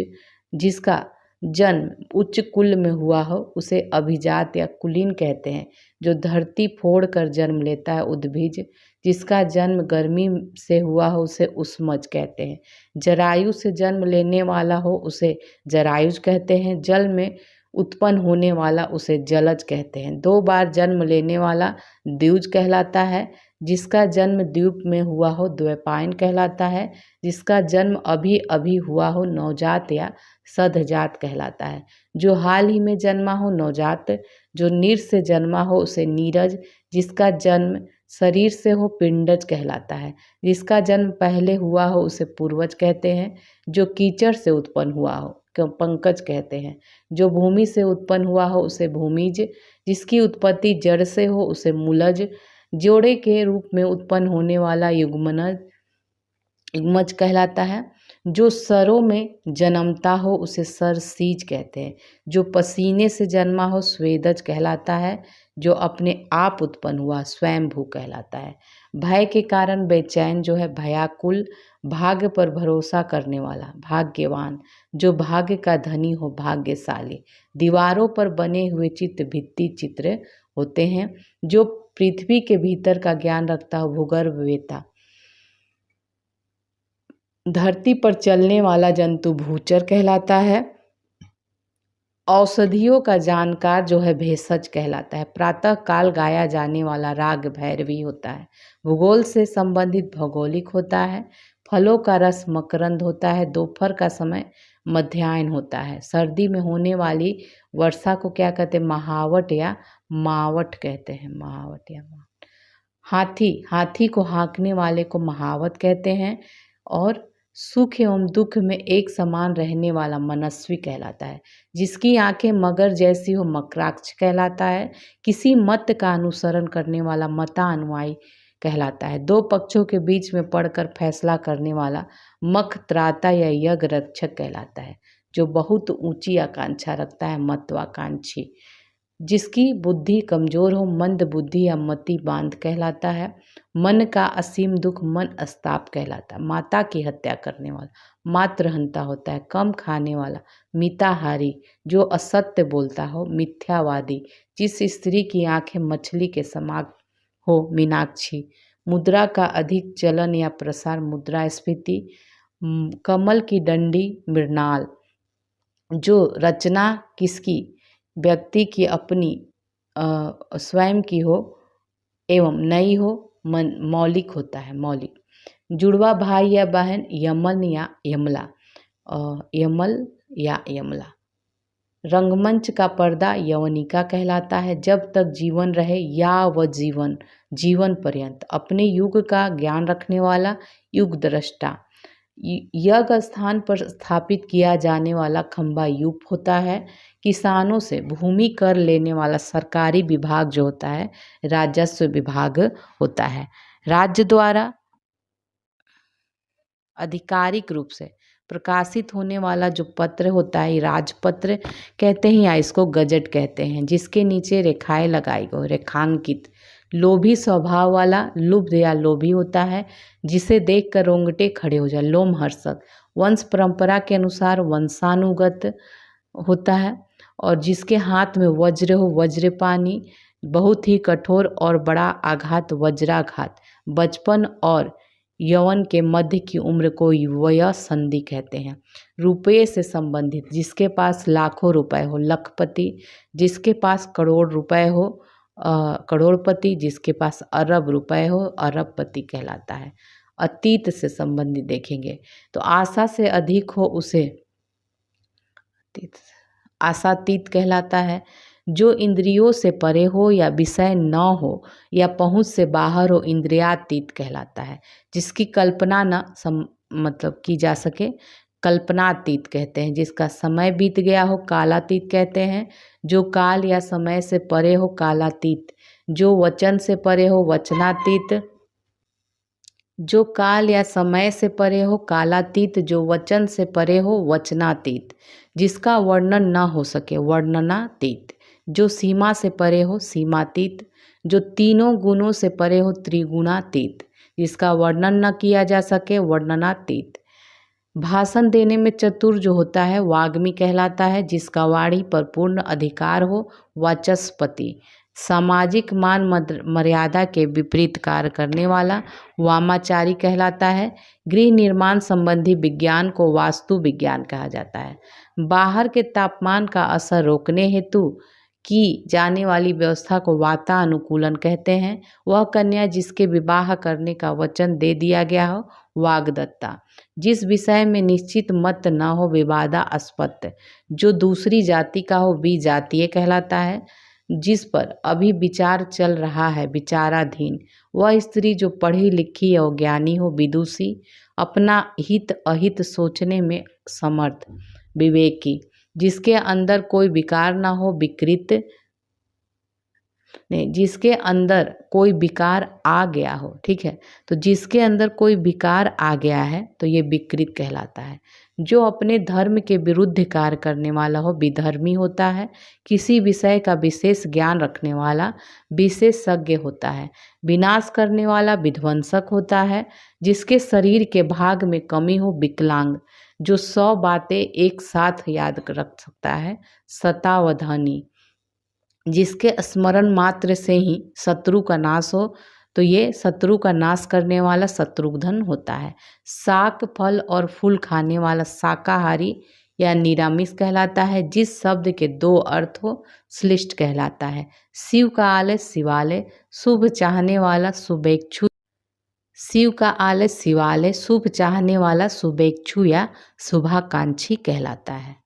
जिसका जन्म उच्च कुल में हुआ हो उसे अभिजात या कुलीन कहते हैं। जो धरती फोड़ कर जन्म लेता है उद्भिज। जिसका जन्म गर्मी से हुआ हो उसे उष्मज कहते हैं। जरायु से जन्म लेने वाला हो उसे जरायुज कहते हैं। जल में उत्पन्न होने वाला उसे जलज कहते हैं। 2 बार जन्म लेने वाला द्विज कहलाता है। जिसका जन्म द्वीप में हुआ हो द्वैपायन कहलाता है। जिसका जन्म अभी अभी हुआ हो नवजात या सधजात कहलाता है। जो हाल ही में जन्मा हो नवजात। जो नीर से जन्मा हो उसे नीरज। जिसका जन्म शरीर से हो पिंडज कहलाता है। जिसका जन्म पहले हुआ हो उसे पूर्वज कहते हैं। जो कीचड़ से उत्पन्न हुआ हो पंकज कहते हैं। जो भूमि से उत्पन्न हुआ हो उसे भूमिज। जिसकी उत्पत्ति जड़ से हो उसे मूलज। जोड़े के रूप में उत्पन्न होने वाला युग्मज कहलाता है। जो सरों में जन्मता हो उसे सरसीज कहते हैं। जो पसीने से जन्मा हो स्वेदज कहलाता है। जो अपने आप उत्पन्न हुआ स्वयंभू कहलाता है। भय के कारण बेचैन जो है भयाकुल। भाग्य पर भरोसा करने वाला भाग्यवान। जो भाग्य का धनी हो भाग्यशाली। दीवारों पर बने हुए चित्र भित्ति चित्र होते हैं। जो पृथ्वी के भीतर का ज्ञान रखता हो भूगर्भवेत्ता। धरती पर चलने वाला जंतु भूचर कहलाता है। औषधियों का जानकार जो है भेषज कहलाता है। प्रातः काल गाया जाने वाला राग भैरवी होता है। भूगोल से संबंधित भौगोलिक होता है। फलों का रस मकरंद होता है। दोपहर का समय मध्याह्न होता है। सर्दी में होने वाली वर्षा को क्या कहते हैं महावट या मावट कहते हैं। महावट या मावट। हाथी को हाँकने वाले को महावत कहते हैं। और सुख एवं दुख में एक समान रहने वाला मनस्वी कहलाता है। जिसकी आंखें मगर जैसी हो मकराक्ष कहलाता है। किसी मत का अनुसरण करने वाला मतानुयायी कहलाता है। 2 पक्षों के बीच में पड़कर फैसला करने वाला मखत्राता या यज्ञ रक्षक कहलाता है। जो बहुत ऊंची आकांक्षा रखता है महत्वाकांक्षी। जिसकी बुद्धि कमजोर हो मंद बुद्धि या मति बांध कहलाता है। मन का असीम दुख मन अस्ताप कहलाता है। माता की हत्या करने वाला मातृहंता होता है। कम खाने वाला मिताहारी। जो असत्य बोलता हो मिथ्यावादी। जिस स्त्री की आंखें मछली के समान हो मीनाक्षी। मुद्रा का अधिक चलन या प्रसार मुद्रास्फीति। कमल की डंडी मृणाल। जो रचना किसकी व्यक्ति की अपनी स्वयं की हो एवं नई हो मौलिक होता है मौलिक। जुड़वा भाई या बहन यमन या यमला यमल या यमला। रंगमंच का पर्दा यवनिका कहलाता है। जब तक जीवन रहे या व जीवन पर्यंत अपने युग का ज्ञान रखने वाला युग दृष्टा। यज्ञ स्थान पर स्थापित किया जाने वाला खंबा यूप होता है। किसानों से भूमि कर लेने वाला सरकारी विभाग जो होता है राजस्व विभाग होता है। राज्य द्वारा आधिकारिक रूप से प्रकाशित होने वाला जो पत्र होता है राजपत्र कहते हैं या इसको गजट कहते हैं। जिसके नीचे रेखाएं लगाई गई रेखांकित। लोभी स्वभाव वाला लुब्ध या लोभी होता है। जिसे देखकर रोंगटे खड़े हो जाए लोमहर्षक। वंश परंपरा के अनुसार वंशानुगत होता है। और जिसके हाथ में वज्र हो वज्रपानी। बहुत ही कठोर और बड़ा आघात वज्राघात। बचपन और यौवन के मध्य की उम्र को वय संधि कहते हैं। रुपये से संबंधित जिसके पास लाखों रुपए हो लखपति। जिसके पास करोड़ रुपए हो करोड़पति। जिसके पास अरब रुपए हो अरबपति कहलाता है। अतीत से संबंधित देखेंगे तो आशा से अधिक हो उसे आशातीत कहलाता है। जो इंद्रियों से परे हो या विषय न हो या पहुँच से बाहर हो इंद्रियातीत कहलाता है। जिसकी कल्पना न मतलब की जा सके कल्पनातीत कहते हैं। जिसका समय बीत गया हो कालातीत कहते हैं। जो काल या समय से परे हो कालातीत। जो वचन से परे हो वचनातीत। जो काल या समय से परे हो कालातीत। जो वचन से परे हो वचनातीत। जिसका वर्णन ना हो सके वर्णनातीत। जो सीमा से परे हो सीमातीत। जो तीनों गुणों से परे हो त्रिगुणातीत। जिसका वर्णन न किया जा सके वर्णनातीत। भाषण देने में चतुर जो होता है वाग्मी कहलाता है। जिसका वाणी पर पूर्ण अधिकार हो वाचस्पति। सामाजिक मान मर्यादा के विपरीत कार्य करने वाला वामाचारी कहलाता है। गृह निर्माण संबंधी विज्ञान को वास्तु विज्ञान कहा जाता है। बाहर के तापमान का असर रोकने हेतु की जाने वाली व्यवस्था को वातानुकूलन कहते हैं। वह कन्या जिसके विवाह करने का वचन दे दिया गया हो वाग्दत्ता। जिस विषय में निश्चित मत न हो विवादास्पद। जो दूसरी जाति का हो विजातीय कहलाता है। जिस पर अभी विचार चल रहा है विचाराधीन। वह स्त्री जो पढ़ी लिखी और ज्ञानी हो विदुषी। अपना हित अहित सोचने में समर्थ विवेकी। जिसके अंदर कोई विकार ना हो विकृत नहीं, जिसके अंदर कोई विकार आ गया हो। ठीक है, तो जिसके अंदर कोई विकार आ गया है तो ये विकृत कहलाता है। जो अपने धर्म के विरुद्ध कार्य करने वाला हो विधर्मी होता है। किसी विषय का विशेष ज्ञान रखने वाला विशेषज्ञ होता है। विनाश करने वाला विध्वंसक होता है। जिसके शरीर के भाग में कमी हो विकलांग। जो 100 बातें एक साथ याद रख सकता है शतावधानी। जिसके स्मरण मात्र से ही शत्रु का नाश हो तो ये शत्रु का नाश करने वाला शत्रुघ्न होता है। शाक फल और फूल खाने वाला शाकाहारी या निरामिष कहलाता है। जिस शब्द के 2 अर्थ हो श्लिष्ट कहलाता है। शिव का आलय शिवालय शुभ चाहने वाला शुभेच्छु। शिव का आलय शिवालय शुभ चाहने वाला शुभेच्छु या शुभाकांक्षी कहलाता है।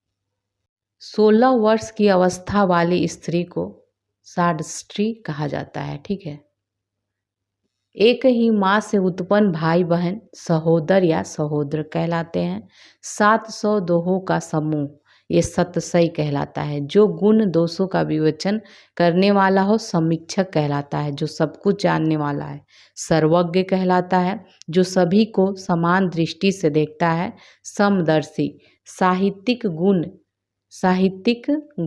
16 वर्ष की अवस्था वाली स्त्री को साडस्त्री कहा जाता है। ठीक है, एक ही माँ से उत्पन्न भाई बहन सहोदर या सहोदर कहलाते हैं। 700 दोहों का समूह ये सतसई कहलाता है। जो गुण दोषों का विवेचन करने वाला हो समीक्षक कहलाता है। जो सब कुछ जानने वाला है सर्वज्ञ कहलाता है। जो सभी को समान दृष्टि से देखता है समदर्शी। साहित्यिक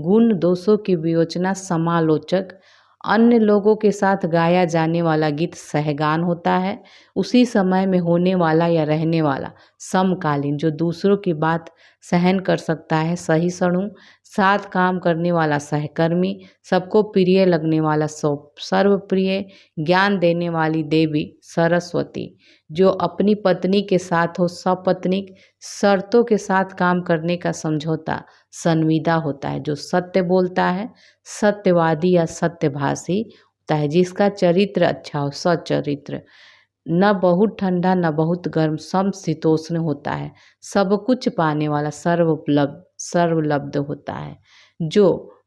गुण दोषों की विवेचना समालोचक। अन्य लोगों के साथ गाया जाने वाला गीत सहगान होता है। उसी समय में होने वाला या रहने वाला समकालीन। जो दूसरों की बात सहन कर सकता है सहिष्णु। साथ काम करने वाला सहकर्मी। सबको प्रिय लगने वाला सर्वप्रिय। ज्ञान देने वाली देवी सरस्वती। जो अपनी पत्नी के साथ हो सपत्नीक। शर्तों के साथ काम करने का समझौता संविदा होता है। जो सत्य बोलता है सत्यवादी या सत्यभाषी होता है। जिसका चरित्र अच्छा हो सचरित्र। न बहुत ठंडा न बहुत गर्म समशीतोष्ण होता है। सब कुछ पाने वाला सर्वलब्ध होता है। जो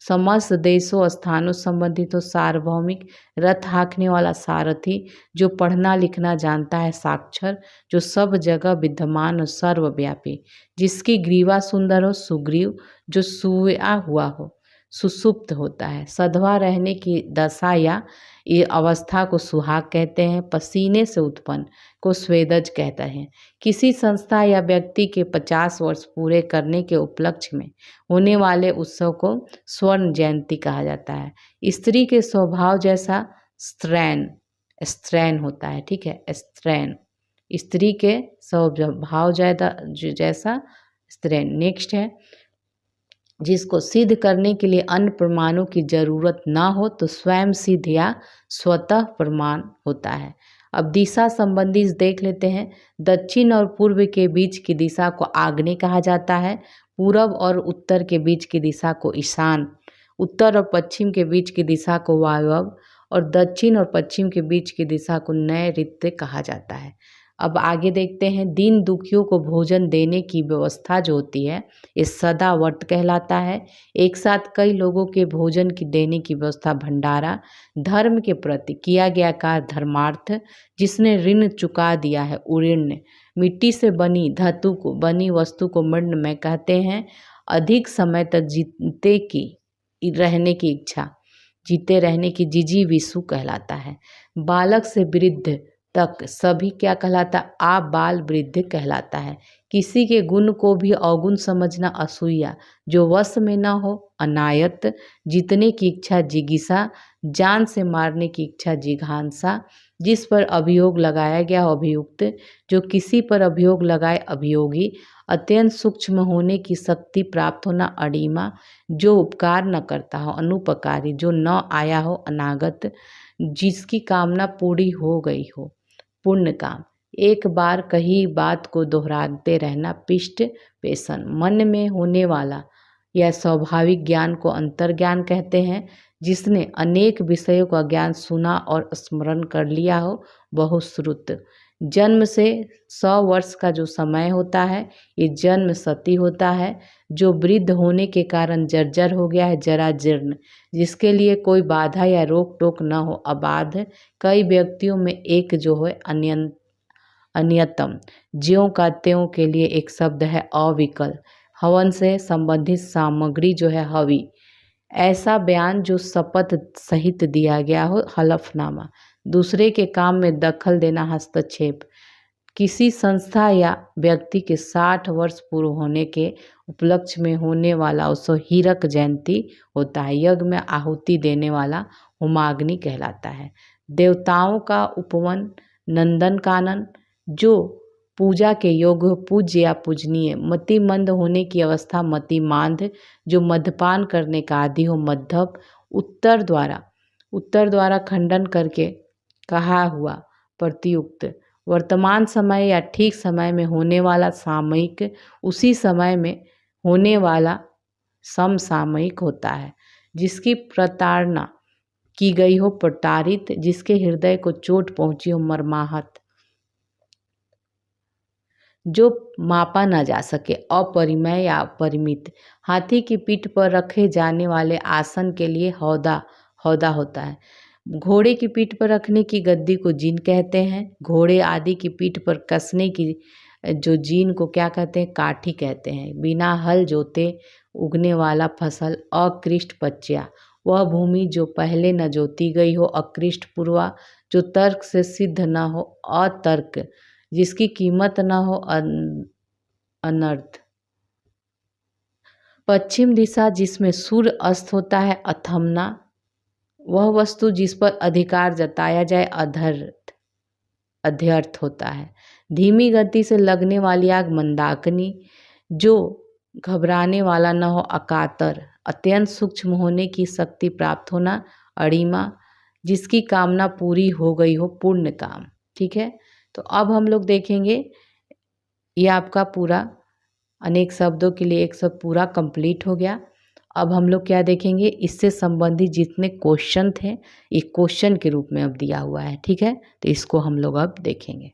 समस्त देशों स्थानों संबंधित हो सार्वभौमिक। रथ हाँकने वाला सारथी। जो पढ़ना लिखना जानता है साक्षर। जो सब जगह विद्यमान और सर्वव्यापी। जिसकी ग्रीवा सुंदर हो सुग्रीव। जो सोया हुआ हो सुषुप्त होता है। सधवा रहने की दशा या ये अवस्था को सुहाग कहते हैं। पसीने से उत्पन्न को स्वेदज कहते हैं। किसी संस्था या व्यक्ति के 50 वर्ष पूरे करने के उपलक्ष्य में होने वाले उत्सव को स्वर्ण जयंती कहा जाता है। स्त्री के स्वभाव जैसा स्त्रैन होता है। ठीक है, स्त्रैन स्त्री के स्वभाव जैसा स्त्रैन। नेक्स्ट है जिसको सिद्ध करने के लिए अन्य प्रमाणों की जरूरत ना हो तो स्वयं सिद्ध या स्वतः प्रमाण होता है। अब दिशा संबंधी देख लेते हैं। दक्षिण और पूर्व के बीच की दिशा को आग्नेय कहा जाता है। पूरब और उत्तर के बीच की दिशा को ईशान। उत्तर और पश्चिम के बीच की दिशा को वायव्य और दक्षिण और पश्चिम के बीच की दिशा को नैऋत्य कहा जाता है। अब आगे देखते हैं, दीन दुखियों को भोजन देने की व्यवस्था जो होती है ये सदाव्रत कहलाता है। एक साथ कई लोगों के भोजन की देने की व्यवस्था भंडारा। धर्म के प्रति किया गया कार्य धर्मार्थ। जिसने ऋण चुका दिया है उऋण्य। मिट्टी से बनी धातु को बनी वस्तु को मृण में कहते हैं। अधिक समय तक रहने की इच्छा, जीते रहने की जिजीविषु कहलाता है। बालक से वृद्ध तक सभी क्या कहलाता, आप बाल वृद्ध कहलाता है। किसी के गुण को भी अवगुण समझना असूया। जो वश में न हो अनायत। जीतने की इच्छा जिगीसा। जान से मारने की इच्छा जिघांसा। जिस पर अभियोग लगाया गया अभियुक्त। जो किसी पर अभियोग लगाए अभियोगी। अत्यंत सूक्ष्म होने की शक्ति प्राप्त होना अणिमा। जो उपकार न करता हो अनुपकारी। जो न आया हो अनागत। जिसकी कामना पूरी हो गई हो पुण्य काम। एक बार कही बात को दोहराते रहना पिष्ट पेशन। मन में होने वाला यह स्वाभाविक ज्ञान को अंतर्ज्ञान कहते हैं। जिसने अनेक विषयों का ज्ञान सुना और स्मरण कर लिया हो बहुश्रुत। जन्म से 100 वर्ष का जो समय होता है ये जन्म सती होता है। जो वृद्ध होने के कारण जर्जर हो गया है जरा जीर्ण। जिसके लिए कोई बाधा या रोक टोक न हो अबाध। कई व्यक्तियों में एक जो है अन्यतम। ज्यों का त्यों के लिए एक शब्द है अविकल। हवन से संबंधित सामग्री जो है हवि। ऐसा बयान जो शपथ सहित दिया गया हो हलफनामा। दूसरे के काम में दखल देना हस्तक्षेप। किसी संस्था या व्यक्ति के 60 वर्ष पूर्ण होने के उपलक्ष्य में होने वाला उत्सव हीरक जयंती होता है। यज्ञ में आहुति देने वाला होमाग्नि कहलाता है। देवताओं का उपवन नंदन कानन। जो पूजा के योग्य हो पूज्य या पूजनीय। मतिमंद होने की अवस्था मतिमांद। जो मद्यपान करने का आदि हो मद्यप। उत्तर द्वारा खंडन करके कहा हुआ प्रत्युक्त। वर्तमान समय या ठीक समय में होने वाला सामयिक। उसी समय में होने वाला समसामयिक होता है। जिसकी प्रताड़ना की गई हो प्रताड़ित। जिसके हृदय को चोट पहुंची हो मर्माहत। जो मापा न जा सके अपरिमेय या अपरिमित। हाथी की पीठ पर रखे जाने वाले आसन के लिए हौदा होता है। घोड़े की पीठ पर रखने की गद्दी को जीन कहते हैं। घोड़े आदि की पीठ पर कसने की जो जीन को क्या कहते हैं काठी कहते हैं। बिना हल जोते उगने वाला फसल अकृष्ट पच्या। वह भूमि जो पहले न जोती गई हो अकृष्ट पूर्वा। जो तर्क से सिद्ध न हो अतर्क। जिसकी कीमत न हो अनर्थ। पश्चिम दिशा जिसमें सूर्य अस्त होता है अथमना। वह वस्तु जिस पर अधिकार जताया जाए अध्यर्थ होता है। धीमी गति से लगने वाली आग मंदाकिनी। जो घबराने वाला न हो अकातर। अत्यंत सूक्ष्म होने की शक्ति प्राप्त होना अणिमा। जिसकी कामना पूरी हो गई हो पूर्ण काम। ठीक है, तो अब हम लोग देखेंगे ये आपका पूरा अनेक शब्दों के लिए एक शब्द पूरा कंप्लीट हो गया। अब हम लोग क्या देखेंगे इससे संबंधित जितने क्वेश्चन थे एक क्वेश्चन के रूप में अब दिया हुआ है। ठीक है, तो इसको हम लोग अब देखेंगे।